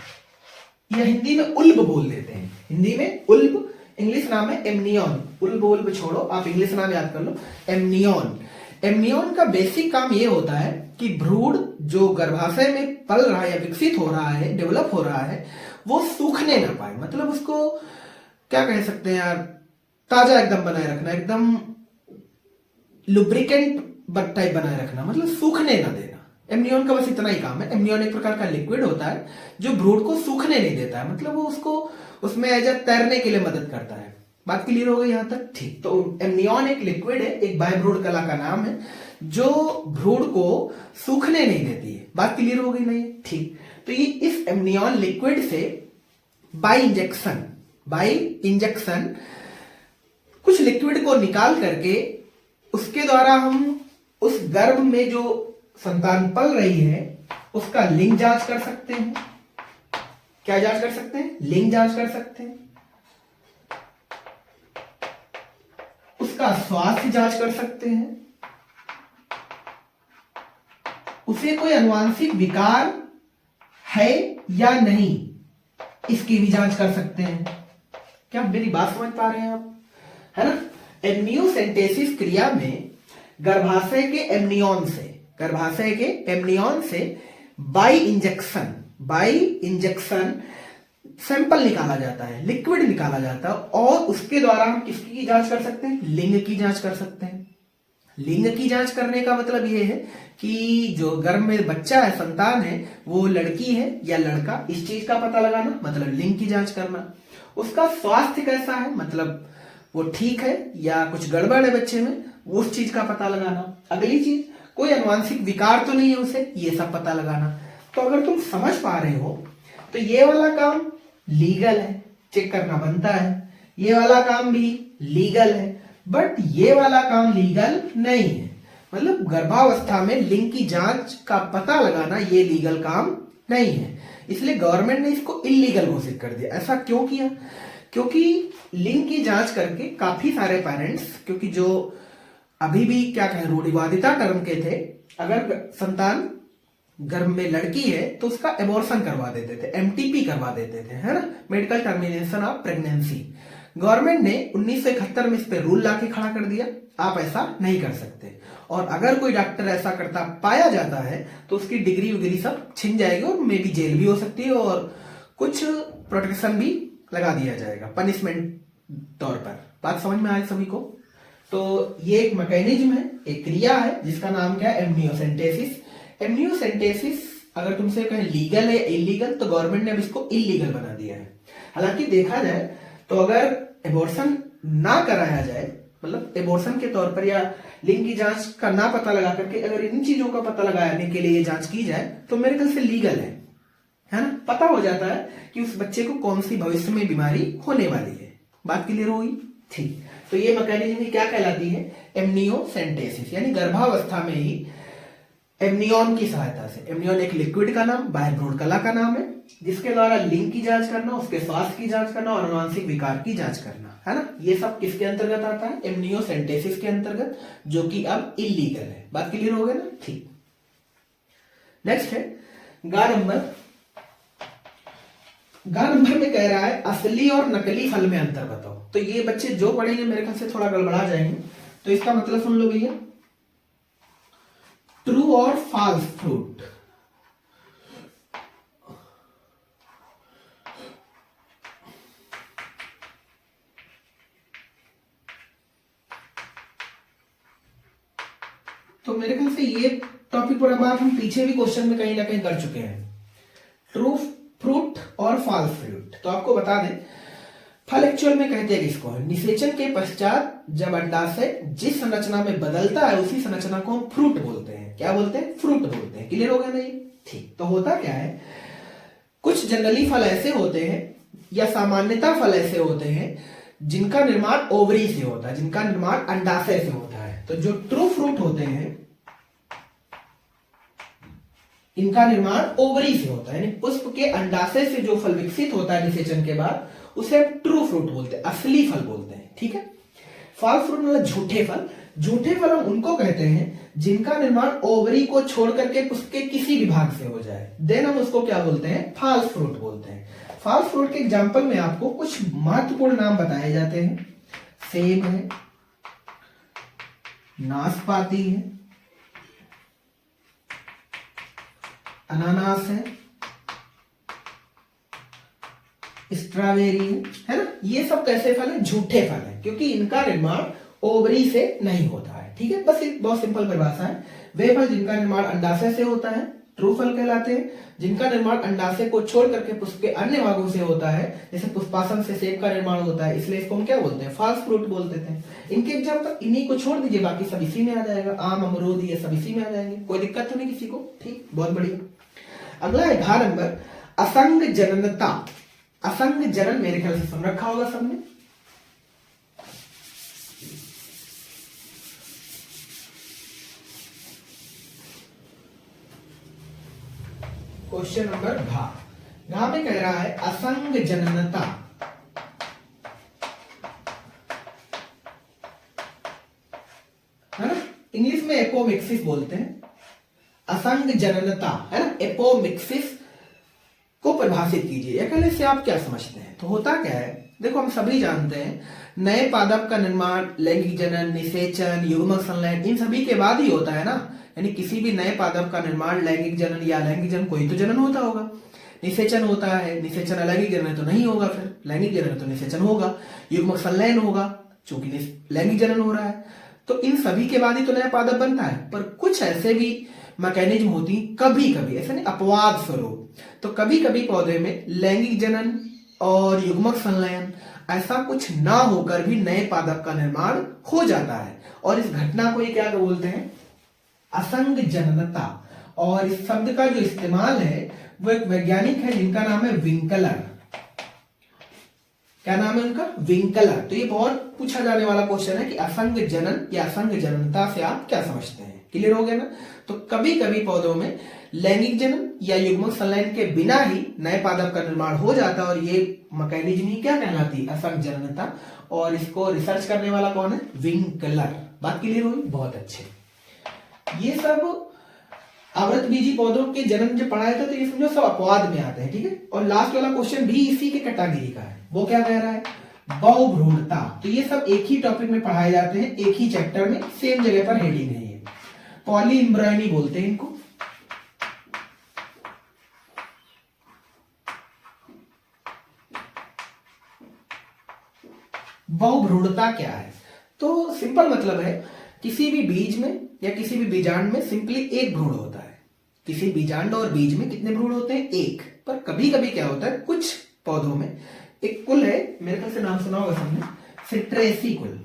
या हिंदी में उल्ब बोल देते हैं, हिंदी में उल्ब, इंग्लिश नाम है एमनियॉन। उल्ब उल्ब छोड़ो, आप इंग्लिश नाम याद कर लो, एमनियॉन। एमनियॉन का बेसिक काम यह होता है कि भ्रूण जो गर्भाशय में पल रहा है या विकसित हो रहा है, डेवलप हो रहा है, वो सूखने ना पाए, मतलब उसको क्या कह सकते हैं यार, ताजा एकदम बनाए रखना, एकदम लुब्रिकेंट टाइप बनाए रखना, मतलब सूखने ना देना। एमनियॉन का बस इतना ही काम है। एमनियॉन एक प्रकार का लिक्विड होता है जो भ्रूण को सूखने नहीं देता है, मतलब वो उसको उसमें एज तैरने के लिए मदद करता है। बात क्लियर हो गई यहां तक? ठीक। तो एमनियॉन एक लिक्विड है, एक बाह्यभ्रूण कला का नाम है, जो भ्रूण को सूखने नहीं देती है। बात क्लियर हो गई नहीं? ठीक। तो ये इस एमनियॉन लिक्विड से बाय इंजेक्शन कुछ लिक्विड को निकाल करके उसके द्वारा हम उस गर्भ में जो संतान पल रही है उसका लिंग जांच कर सकते हैं। क्या जांच कर सकते हैं? लिंग जांच कर सकते हैं। उसका स्वास्थ्य जांच कर सकते हैं। उसे कोई अनुवांशिक विकार है या नहीं इसकी भी जांच कर सकते हैं। क्या मेरी बात समझ पा रहे हैं आप? है ना। एमनियोसेंटेसिस क्रिया में गर्भाशय के एमनियॉन से बाय इंजेक्शन सैंपल निकाला जाता है, लिक्विड निकाला जाता है, और उसके द्वारा हम किसकी जांच कर सकते हैं? लिंग की जांच कर सकते हैं। लिंग की जांच करने का मतलब यह है कि जो गर्भ में बच्चा है, संतान है, वो लड़की है या लड़का, इस चीज का पता लगाना, मतलब लिंग की जांच करना। उसका स्वास्थ्य कैसा है, मतलब वो ठीक है या कुछ गड़बड़ है बच्चे में, वो उस चीज का पता लगाना। अगली चीज, कोई अनुवांशिक विकार तो नहीं है उसे, ये सब पता लगाना। तो अगर तुम समझ पा रहे हो तो ये वाला काम लीगल है, चेक करना बनता है। ये वाला काम भी लीगल है, बट ये वाला काम लीगल नहीं है। मतलब गर्भावस्था में लिंग की जांच का पता लगाना ये लीगल काम नहीं है, इसलिए गवर्नमेंट ने इसको इलीगल घोषित कर दिया। ऐसा क्यों किया? क्योंकि लिंग की जांच करके काफी सारे पेरेंट्स, क्योंकि जो अभी भी क्या कहें रूढ़िवादिता टर्म के थे, अगर संतान गर्भ में लड़की है तो उसका एबॉर्शन करवा देते थे, एमटीपी करवा देते थे, है ना, medical termination of pregnancy. Government ने 1971 में इस पे रूल लाके खड़ा कर दिया, आप ऐसा नहीं कर सकते, और अगर कोई डॉक्टर ऐसा करता पाया जाता है तो उसकी डिग्री वगैरह सब छिन जाएगी और मे बी जेल भी हो सकती है और कुछ प्रोटेक्शन भी लगा दिया जाएगा पनिशमेंट तौर पर। बात समझ में आए सभी को? तो ये एक मैकेनिज्म है, एक क्रिया है जिसका नाम क्या है? एमनियोसेंटेसिस। एमनियोसेंटेसिस अगर तुमसे कहें लीगल है इलीगल, तो गवर्नमेंट ने अब इसको इलीगल बना दिया है। हालांकि देखा जाए तो अगर एबॉर्शन ना कराया जाए, मतलब एबॉर्शन के तौर पर या लिंग की जांच का ना पता लगा करके अगर इन चीजों का पता लगाने के लिए ये जांच की जाए तो मेरे ख्याल से लीगल है ना, पता हो जाता है कि उस बच्चे को कौन सी भविष्य में बीमारी होने वाली है। बात क्लियर होगी? ठीक। तो ये मैकेनिज्म क्या कहलाती है? एमनियोसेंटेसिस, यानी गर्भावस्था में ही एमनियन की सहायता से, एमनियन एक लिक्विड का नाम, बाह्य कला का नाम है, जिसके द्वारा लिंग की जांच करना, उसके स्वास्थ्य की जांच करना और अनुवांशिक विकार की जांच करना, है ना, ये सब किसके अंतर्गत आता है? एमनियोसेंटेसिस के अंतर्गत, जो कि अब इलीगल है। बात क्लियर हो गया ना? ठीक। नेक्स्ट है गा नंबर में कह रहा है असली और नकली फल में अंतर बताओ। तो ये बच्चे जो पढ़ेंगे मेरे ख्याल से थोड़ा गड़बड़ा जाएंगे, तो इसका मतलब सुन लो भैया, ट्रू और फॉल्स फ्रूट। तो मेरे ख्याल से ये टॉपिक पर बात हम पीछे भी क्वेश्चन में कहीं ना कहीं कर चुके हैं। ट्रू फ्रूट और फॉल्स फ्रूट। तो आपको बता दें फल एक्चुअल में कहते हैं किसको? निषेचन के पश्चात जब अंडाशय जिस संरचना में बदलता है उसी संरचना को हम फ्रूट बोलते हैं। क्या बोलते हैं? फ्रूट बोलते हैं। क्लियर हो गया ना ये? ठीक। तो होता क्या है, कुछ जनरली फल ऐसे होते हैं या सामान्यता फल ऐसे होते हैं जिनका निर्माण ओवरी से होता है, जिनका निर्माण अंडाशय से होता है। तो जो ट्रू फ्रूट होते हैं इनका निर्माण ओवरी से होता है, यानी पुष्प के अंडाशय से जो फल विकसित होता है निषेचन के बाद उसे ट्रू फ्रूट बोलते हैं, असली फल बोलते हैं। ठीक है। फॉल्स फ्रूट मतलब झूठे फल। झूठे फल हम उनको कहते हैं जिनका निर्माण ओवरी को छोड़ करके पुष्प के किसी भी भाग से हो जाए, देन हम उसको क्या बोलते हैं? फॉल्स फ्रूट बोलते हैं। फॉल्स फ्रूट के एग्जाम्पल में आपको कुछ महत्वपूर्ण नाम बताए जाते हैं। सेब है, नाशपाती है, अनानास है, स्ट्रॉबेरी है ना। ये सब कैसे फल है? झूठे फल है, क्योंकि इनका निर्माण ओवरी से नहीं होता है। ठीक है, बस एक बहुत सिंपल परिभाषा है। वे फल जिनका निर्माण अंडाशय से होता है ट्रू फल कहलाते हैं। जिनका निर्माण अंडाशय को छोड़ करके पुष्प के अन्य भागों से होता है, जैसे पुष्पासन से सेब का निर्माण होता है, इसलिए इसको हम क्या बोलते हैं? फॉल्स फ्रूट बोलते थे। इनके एग्जाम्पल इन्हीं को छोड़ दीजिए, बाकी सब इसी में आ जाएगा। आम, अमरूद, ये सब इसी में आ जाएंगे, कोई दिक्कत तो नहीं किसी को। ठीक, बहुत बढ़िया। अगला है घ नंबर, असंग जननता। असंग जनन मेरे ख्याल से सुन रखा होगा सबने। क्वेश्चन नंबर घ में कह रहा है असंग जननता। है ना, इंग्लिश में एपोमिक्सिस बोलते हैं। असंग जननता है ना, एपोमिक्सिस को परिभाषित कीजिए। अकेले से आप क्या समझते हैं? तो होता क्या है, देखो हम सभी जानते हैं नए पादप का निर्माण लैंगिक जनन, निषेचन, युग्मक संलयन इन सभी के बाद ही होता है ना। यानी किसी भी नए पादप का निर्माण लैंगिक जनन या लैंगिक जनन, कोई तो जनन होता होगा, निषेचन होता है। निषेचन अलैंगिक जनन तो नहीं होगा, फिर लैंगिक जनन तो निषेचन होगा, युग्मक संलयन होगा चूंकि लैंगिक जनन हो रहा है। तो इन सभी के बाद ही तो नया पादप बनता है। पर कुछ ऐसे भी मैकेनिज्म होती कभी कभी, ऐसे नहीं अपवाद स्वरूप, तो कभी कभी पौधे में लैंगिक जनन और युग्मक संलयन ऐसा कुछ ना होकर भी नए पादप का निर्माण हो जाता है, और इस घटना को ये क्या बोलते हैं? असंग जननता। और इस शब्द का जो इस्तेमाल है वो एक वैज्ञानिक है जिनका नाम है विंकलर। क्या नाम है उनका? विंकलर। तो ये बहुत पूछा जाने वाला क्वेश्चन है कि असंग जनन या असंग जननता से आप क्या समझते हैं। क्लियर हो गया ना? तो कभी कभी पौधों में लैंगिक जनन या युग्मक संलयन के बिना ही नए पादप का निर्माण हो जाता है, और ये मैकेनिज्म ही क्या कहलाती है? असंग जननता। और इसको रिसर्च करने वाला कौन है? विंकलर। बात क्लियर हुई? बहुत अच्छे। ये सब आवृतबीजी पौधों के जन्म जो पढ़ाया था, तो ये समझो सब अपवाद में आते हैं, ठीक है। और लास्ट वाला क्वेश्चन भी इसी के कैटेगरी का है। वो क्या कह रहा है? बहुभ्रूणता। तो ये सब एक ही टॉपिक में पढ़ाए जाते हैं, एक ही चैप्टर में, सेम जगह पर हेडिंग है ये। पॉलीइम्ब्रायोनी बोलते हैं इनको। बहुभ्रूणता क्या है? तो सिंपल मतलब है, किसी भी बीज में या किसी भी बीजांड में सिंपली एक भ्रूण होता है। किसी बीजांड और बीज में कितने भ्रूण होते हैं? एक। पर कभी कभी क्या होता है, कुछ पौधों में एक कुल है, मेरे ख्याल से नाम सुना होगा सबने, सिट्रेसी कुल।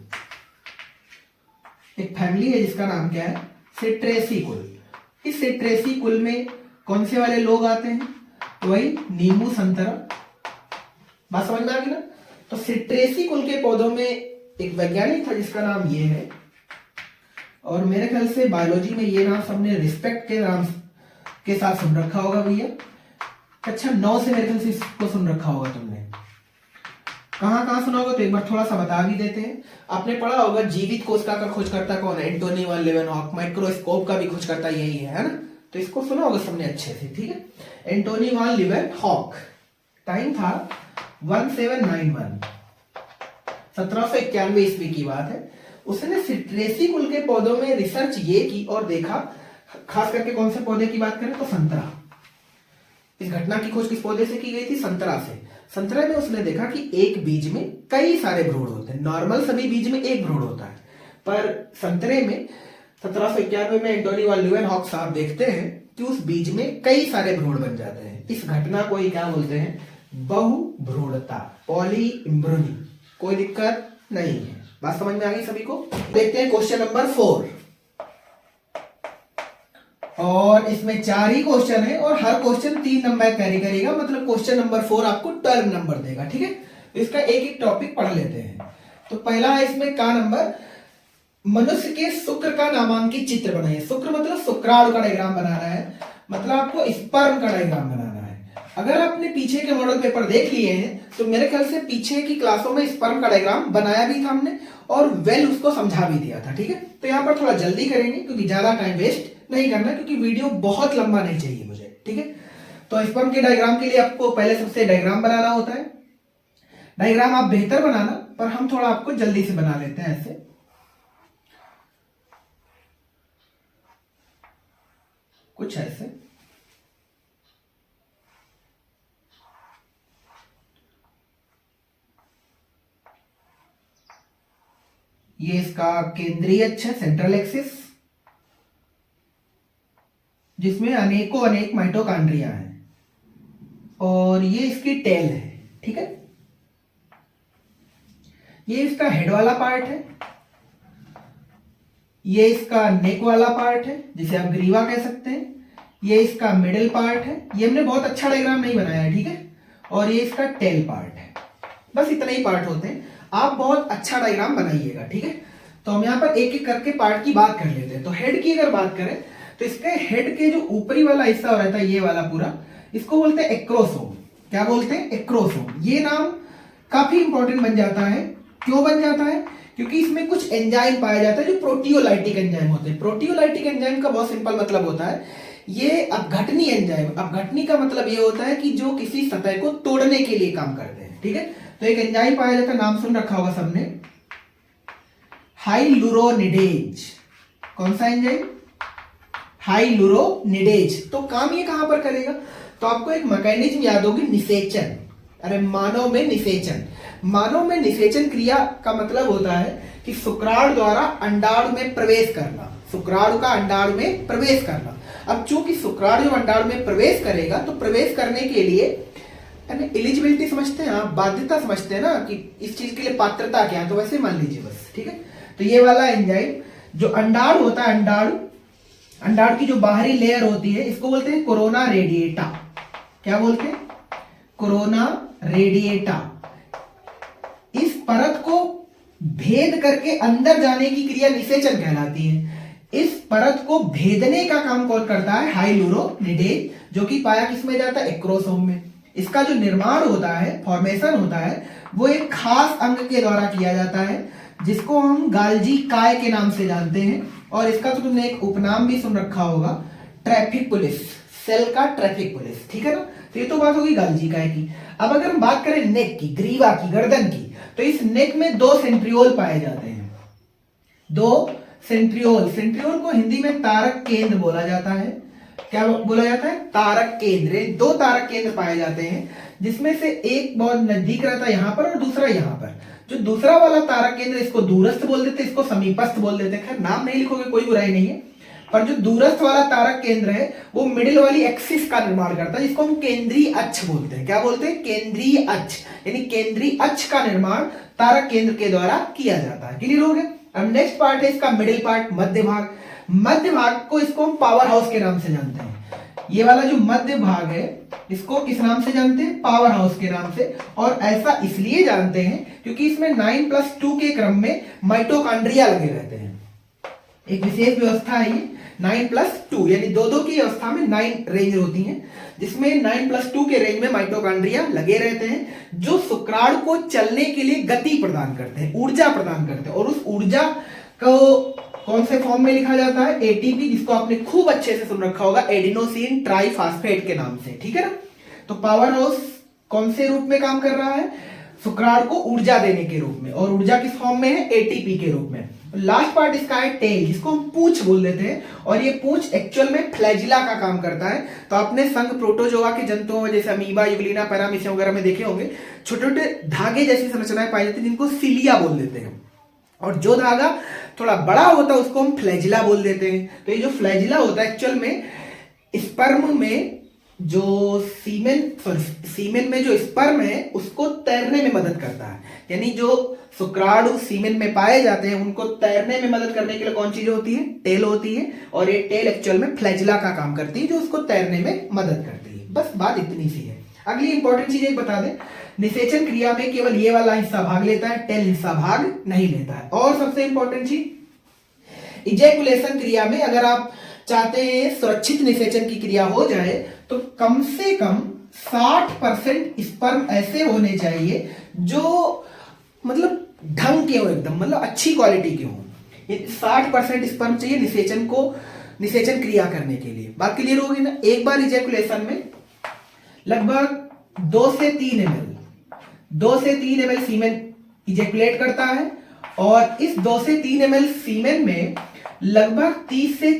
एक फैमिली है जिसका नाम क्या है? सिट्रेसी कुल। इस सिट्रेसी कुल में कौन से वाले लोग आते हैं? वही नींबू, संतरा। बात समझ में आ गई ना? तो सिट्रेसी कुल के पौधों में एक वैज्ञानिक था जिसका नाम ये है, और मेरे ख्याल से बायोलॉजी में ये नाम सबने रिस्पेक्ट के नाम के साथ सुन रखा होगा भैया। अच्छा 9 से मेरे ख्याल से इसको सुन रखा होगा तुमने। कहाँ कहाँ सुना होगा तो एक बार थोड़ा सा बता भी देते हैं। आपने पढ़ा होगा जीवित कोशिका का खोजकर्ता कौन है? एंटोनी वैन लीeuwenhoek। माइक्रोस्कोप का भी खोजकर्ता यही है ना? तो इसको सुना होगा सबने अच्छे से, ठीक है। एंटोनी वैन लीeuwenhoek। टाइम था 1791, 1791 ईस्वी की बात है। उसने सिट्रेसी कुल के पौधों में रिसर्च ये की और देखा, खास करके कौन से पौधे की बात करें तो संतरा। इस घटना की खोज किस पौधे से की गई थी? संतरा से। संतरा में उसने देखा कि एक बीज में कई सारे भ्रूण होते हैं। नॉर्मल सभी बीज में एक भ्रूण होता है, पर संतरे में 1791 में एंटोनी वैन लीeuwenhoek साहब देखते हैं कि उस बीज में कई सारे भ्रूण बन जाते हैं। इस घटना को ही क्या बोलते हैं? बहुभ्रूणता, पॉलीइम्ब्रोनी। कोई दिक्कत नहीं है। बात समझ में आ गई सभी को? देखते हैं क्वेश्चन नंबर 4। और इसमें 4 ही क्वेश्चन है और हर क्वेश्चन 3 नंबर कैरी करेगा, मतलब क्वेश्चन नंबर 4 आपको 12 नंबर देगा, ठीक है। इसका एक एक टॉपिक पढ़ लेते हैं। तो पहला है इसमें का नंबर, मनुष्य के शुक्र का नामांकित चित्र बनाइए। शुक्र मतलब शुक्राणु का डायग्राम बनाना है, मतलब आपको स्पर्म का डायग्राम बनाना है। अगर आपने पीछे के मॉडल पेपर देख लिए हैं तो मेरे ख्याल से पीछे की क्लासों में स्पर्म का डायग्राम बनाया भी था हमने और वेल उसको समझा भी दिया था, ठीक है। तो यहाँ पर थोड़ा जल्दी करेंगे क्योंकि ज्यादा टाइम वेस्ट नहीं करना, क्योंकि वीडियो बहुत लंबा नहीं चाहिए मुझे, ठीक है। तो स्पर्म के डायग्राम के लिए आपको पहले सबसे डायग्राम बनाना होता है। डायग्राम आप बेहतर बनाना, पर हम थोड़ा आपको जल्दी से बना लेते हैं ऐसे। कुछ ऐसे। ये इसका केंद्रीय अक्ष है, सेंट्रल एक्सिस, जिसमें अनेकों अनेक माइटोकॉन्ड्रिया हैं, और ये इसकी टेल है, ठीक है। ये इसका हेड वाला पार्ट है, ये इसका नेक वाला पार्ट है जिसे आप ग्रीवा कह सकते हैं, ये इसका मिडिल पार्ट है। ये हमने बहुत अच्छा डायग्राम नहीं बनाया है, ठीक है। और ये इसका टेल पार्ट है। बस इतने ही पार्ट होते हैं। आप बहुत अच्छा डायग्राम बनाइएगा, ठीक है। तो हम यहाँ पर एक एक करके पार्ट की बात कर लेते हैं। तो हेड की अगर बात करें तो इसके हेड के जो ऊपरी वाला हिस्सा रहता है, ये वाला पूरा, इसको बोलते हैं एक्रोसोम। क्या बोलते हैं? एक्रोसोम। ये नाम काफी इंपॉर्टेंट बन जाता है। क्यों बन जाता है? क्योंकि इसमें कुछ एंजाइम पाया जाता है जो प्रोटियोलाइटिक एंजाइम होते हैं। प्रोटियोलाइटिक एंजाइम का बहुत सिंपल मतलब होता है, ये अपघटनी एंजाइम। अपघटनी का मतलब ये होता है कि जो किसी सतह को तोड़ने के लिए काम करते हैं, ठीक है। तो एक एंजाइम पाया जाता है, नाम सुन रखा होगा सबने, हाइलुरोनिडेज। कौन सा एंजाइम? हाइलुरोनिडेज। तो काम ये कहां पर करेगा? तो आपको एक मैकेनिज्म याद होगी, निषेचन। अरे मानव में निषेचन। मानव में निषेचन क्रिया का मतलब होता है कि शुक्राणु द्वारा अंडाणु में प्रवेश करना। शुक्राणु का अंडाणु में प्रवेश करना। अब चूंकि शुक्राणु अंडाणु में प्रवेश करेगा तो प्रवेश करने के लिए एलिजिबिलिटी समझते हैं आप, बाध्यता समझते हैं ना कि इस चीज के लिए पात्रता क्या है, तो वैसे मान लीजिए बस, ठीक है। तो ये वाला एंजाइम जो अंडाणु होता है, अंडाणु की जो बाहरी लेयर होती है, इसको बोलते हैं कोरोना रेडिएटा। क्या बोलते हैं? Corona radiata. परत को भेद करके अंदर जाने की क्रिया निषेचन कहलाती है। इस परत को भेदने का काम कौन करता है? हाइलुरोनिडेज, जो कि पाया किसमें जाता है? एक्रोसोम में। इसका जो निर्माण होता है, फॉर्मेशन होता है, वो एक खास अंग के द्वारा किया जाता है जिसको हम गाल्जी काय के नाम से जानते हैं। और इसका तो तुमने एक उपनाम भी सुन रखा होगा, ट्रैफिक पुलिस, सेल का ट्रैफिक पुलिस, ठीक है ना। तो ये तो बात होगी गाल्जी काय की। अब अगर हम बात करें नेक की, ग्रीवा की, गर्दन की, तो इस नेक में 2 सेंट्रियोल पाए जाते हैं। 2 सेंट्रियोल। सेंट्रियोल को हिंदी में तारक केंद्र बोला जाता है। क्या बोला जाता है? तारक केंद्र। 2 तारक केंद्र पाए जाते हैं जिसमें से एक बहुत नजदीक रहता है यहां पर और दूसरा यहां पर। जो दूसरा वाला तारक केंद्र, इसको दूरस्थ बोल देते हैं, इसको समीपस्थ बोल देते हैं। खैर नाम नहीं लिखोगे कोई बुराई नहीं है, पर जो दूरस्थ वाला तारक केंद्र है वो मिडिल वाली एक्सिस का निर्माण करता है, जिसको हम केंद्रीय अक्ष बोलते हैं। क्या बोलते हैं? केंद्रीय अक्ष। यानी केंद्रीय अक्ष का निर्माण तारक केंद्र के द्वारा किया जाता है। क्लियर हो गया? अब नेक्स्ट पार्ट है इसका मिडिल पार्ट, मध्य भाग। मध्य भाग को इसको हम पावर हाउस के नाम से जानते हैं। ये वाला जो मध्य भाग है इसको किस नाम से जानते हैं? पावर हाउस के नाम से। और ऐसा इसलिए जानते हैं क्योंकि इसमें 9+2 के क्रम में माइटोकॉन्ड्रिया लगे रहते हैं। एक विशेष व्यवस्था है ये 9+2, यानी 2-2 की अवस्था में 9 रेंज होती हैं, जिसमें 9+2 के रेंज में माइटोकॉन्ड्रिया लगे रहते हैं, जो शुक्राणु को चलने के लिए गति प्रदान करते हैं, ऊर्जा प्रदान करते हैं। और उस ऊर्जा को कौन से फॉर्म में लिखा जाता है? एटीपी, जिसको आपने खूब अच्छे से सुन रखा होगा, एडिनोसिन ट्राइफॉस्फेट के नाम से, ठीक है ना। तो पावर हाउस कौन से रूप में काम कर रहा है? शुक्राणु को ऊर्जा देने के रूप में। और ऊर्जा किस फॉर्म में है? एटीपी के रूप में। लास्ट पार्ट इसका है टेल, जिसको हम पूंछ बोल देते हैं। और ये पूंछ एक्चुअल में फ्लैजिला का काम करता है। तो आपने संघ प्रोटोजोआ के जंतुओं में जैसे अमीबा, यूग्लिना, पैरामीशियम वगैरह में देखे होंगे, छोटे छोटे धागे जैसी संरचनाएं पाई जाती है जिनको सिलिया बोल देते हैं। और जो धागा थोड़ा बड़ा होता है उसको हम फ्लैजिला बोल देते हैं। तो ये जो फ्लैजिला होता है एक्चुअल में स्पर्म में जो सीमेन में जो स्पर्म है उसको तैरने में मदद करता है। यानी जो शुक्राणु सीमेन में पाए जाते हैं उनको तैरने में मदद करने के लिए कौन चीज होती है? टेल होती है। और ये टेल एक्चुअल में फ्लैजिला का काम करती है जो उसको तैरने में मदद करती है। बस बात इतनी सी है। अगली इंपॉर्टेंट चीज एक बता दें, निषेचन क्रिया में केवल ये वाला हिस्सा भाग लेता है, टेल हिस्सा भाग नहीं लेता है। और सबसे इंपॉर्टेंट चीज, इजैकुलेशन क्रिया में अगर आप चाहते हैं सुरक्षित निषेचन की क्रिया हो जाए तो कम से कम 60% स्पर्म ऐसे होने चाहिए जो मतलब ढंग के हो, एकदम मतलब अच्छी क्वालिटी के हो। 60% स्पर्म चाहिए निषेचन क्रिया करने के लिए। बात क्लियर होगी ना? एक बार इजैकुलेशन में लगभग 2 से 3 ml सीमेन इजैकुलेट करता है। और इस 2 से 3 ml सीमेन में लगभग 30 से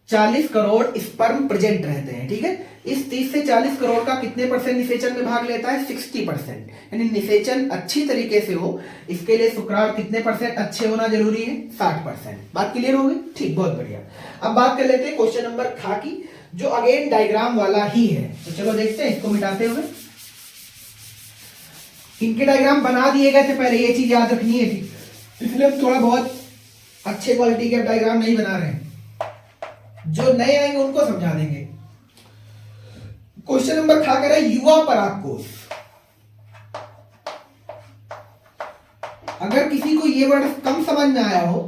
40 करोड़ स्पर्म प्रेजेंट रहते हैं, ठीक है। इस 30 से 40 करोड़ का कितने % निषेचन में भाग लेता है? 60%। यानी निषेचन अच्छी तरीके से हो इसके लिए शुक्राणु कितने % अच्छे होना जरूरी है? 60%। बात क्लियर हो गई? ठीक, बहुत बढ़िया। अब बात कर लेते हैं क्वेश्चन नंबर खा की, जो अगेन डायग्राम वाला ही है। तो चलो देखते हैं इसको मिटाते हुए। इनके डायग्राम बना दिए गए थे पहले, ये चीज याद रखनी है थी, इसलिए हम थोड़ा बहुत अच्छे क्वालिटी के डायग्राम नहीं बना रहे हैं। जो नए आएंगे उनको समझा देंगे। क्वेश्चन नंबर खा कर है युवा परागकोश। अगर किसी को ये वर्ड कम समझ में आया हो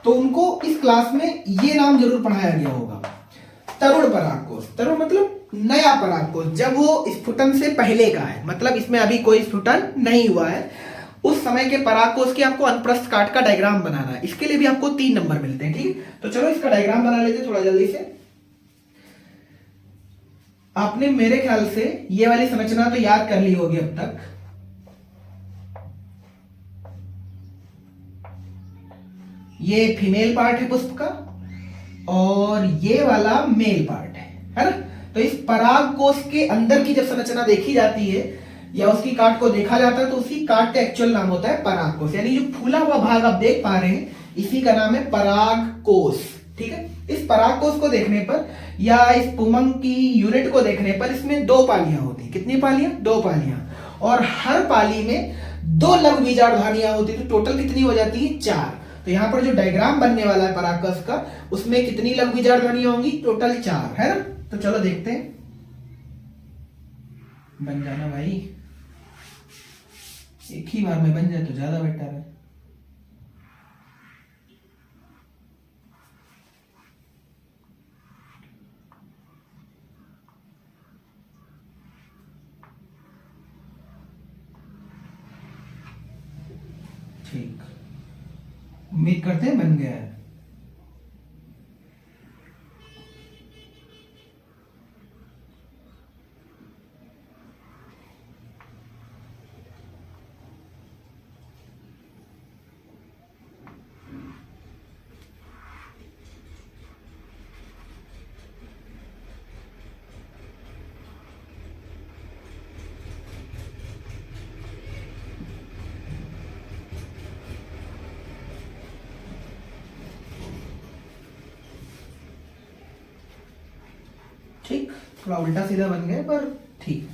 तो उनको इस क्लास में ये नाम जरूर पढ़ाया गया होगा, तरुण परागकोश। तरुण मतलब नया परागकोश, जब वो स्फुटन से पहले का है, मतलब इसमें अभी कोई स्फुटन नहीं हुआ है, उस समय के परागकोश की आपको अनुप्रस्थ काट का डायग्राम बनाना है। इसके लिए भी आपको 3 नंबर मिलते हैं, ठीक। तो चलो इसका डायग्राम बना लेते थोड़ा जल्दी से। आपने मेरे ख्याल से ये वाली संरचना तो याद कर ली होगी अब तक। ये फीमेल पार्ट है पुष्प का और ये वाला मेल पार्ट है ना। तो इस परागकोश के अंदर की जब संरचना देखी जाती है या उसकी काट को देखा जाता है तो उसी काट का एक्चुअल नाम होता है परागकोश। यानी जो फूला हुआ भाग आप देख पा रहे हैं इसी का नाम है परागकोश, ठीक है। इस परागकोश को देखने पर या इस पुमंग की यूनिट को देखने पर इसमें 2 पालियां होती हैं। कितनी पालियां? 2 पालियां। और हर पाली में 2 लघु बीजाणुधानियां होती है, तो टोटल कितनी हो जाती है? 4। तो यहां पर जो डायग्राम बनने वाला है परागकोश का, उसमें कितनी लघु बीजाणुधानियां होंगी? टोटल 4, है ना। तो चलो देखते हैं। बन जाना भाई, एक ही बार में बन जाए तो ज्यादा बेटर है। ठीक, उम्मीद करते हैं बन गया है। ठीक, थोड़ा उल्टा सीधा बन गया पर ठीक।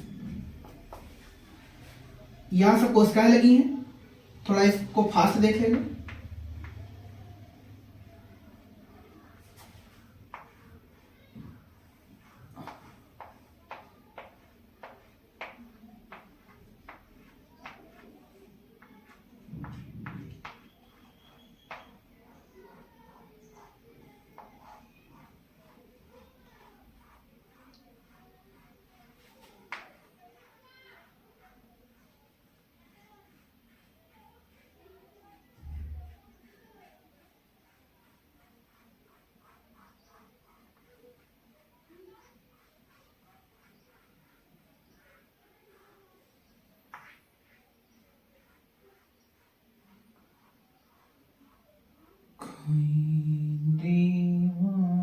यहां सब कोशिकाएं लगी हैं, थोड़ा इसको फास्ट देख लेना। दीवाना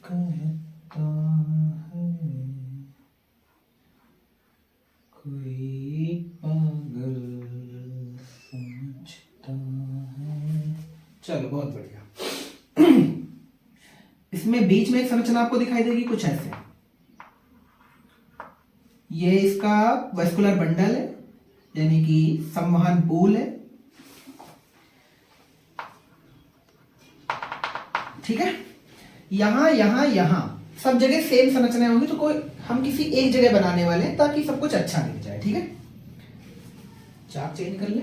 कहता है, कोई पागल समझता है। चलो बहुत बढ़िया। इसमें बीच में एक संरचना आपको दिखाई देगी कुछ ऐसे, ये इसका वेस्कुलर बंडल है, यानी कि संवहन पूल है। ठीक है, यहां यहां यहां सब जगह सेम संरचनाएं होंगी, तो कोई हम किसी एक जगह बनाने वाले हैं ताकि सब कुछ अच्छा दिख जाए। ठीक है, चार्ट चेंज कर ले।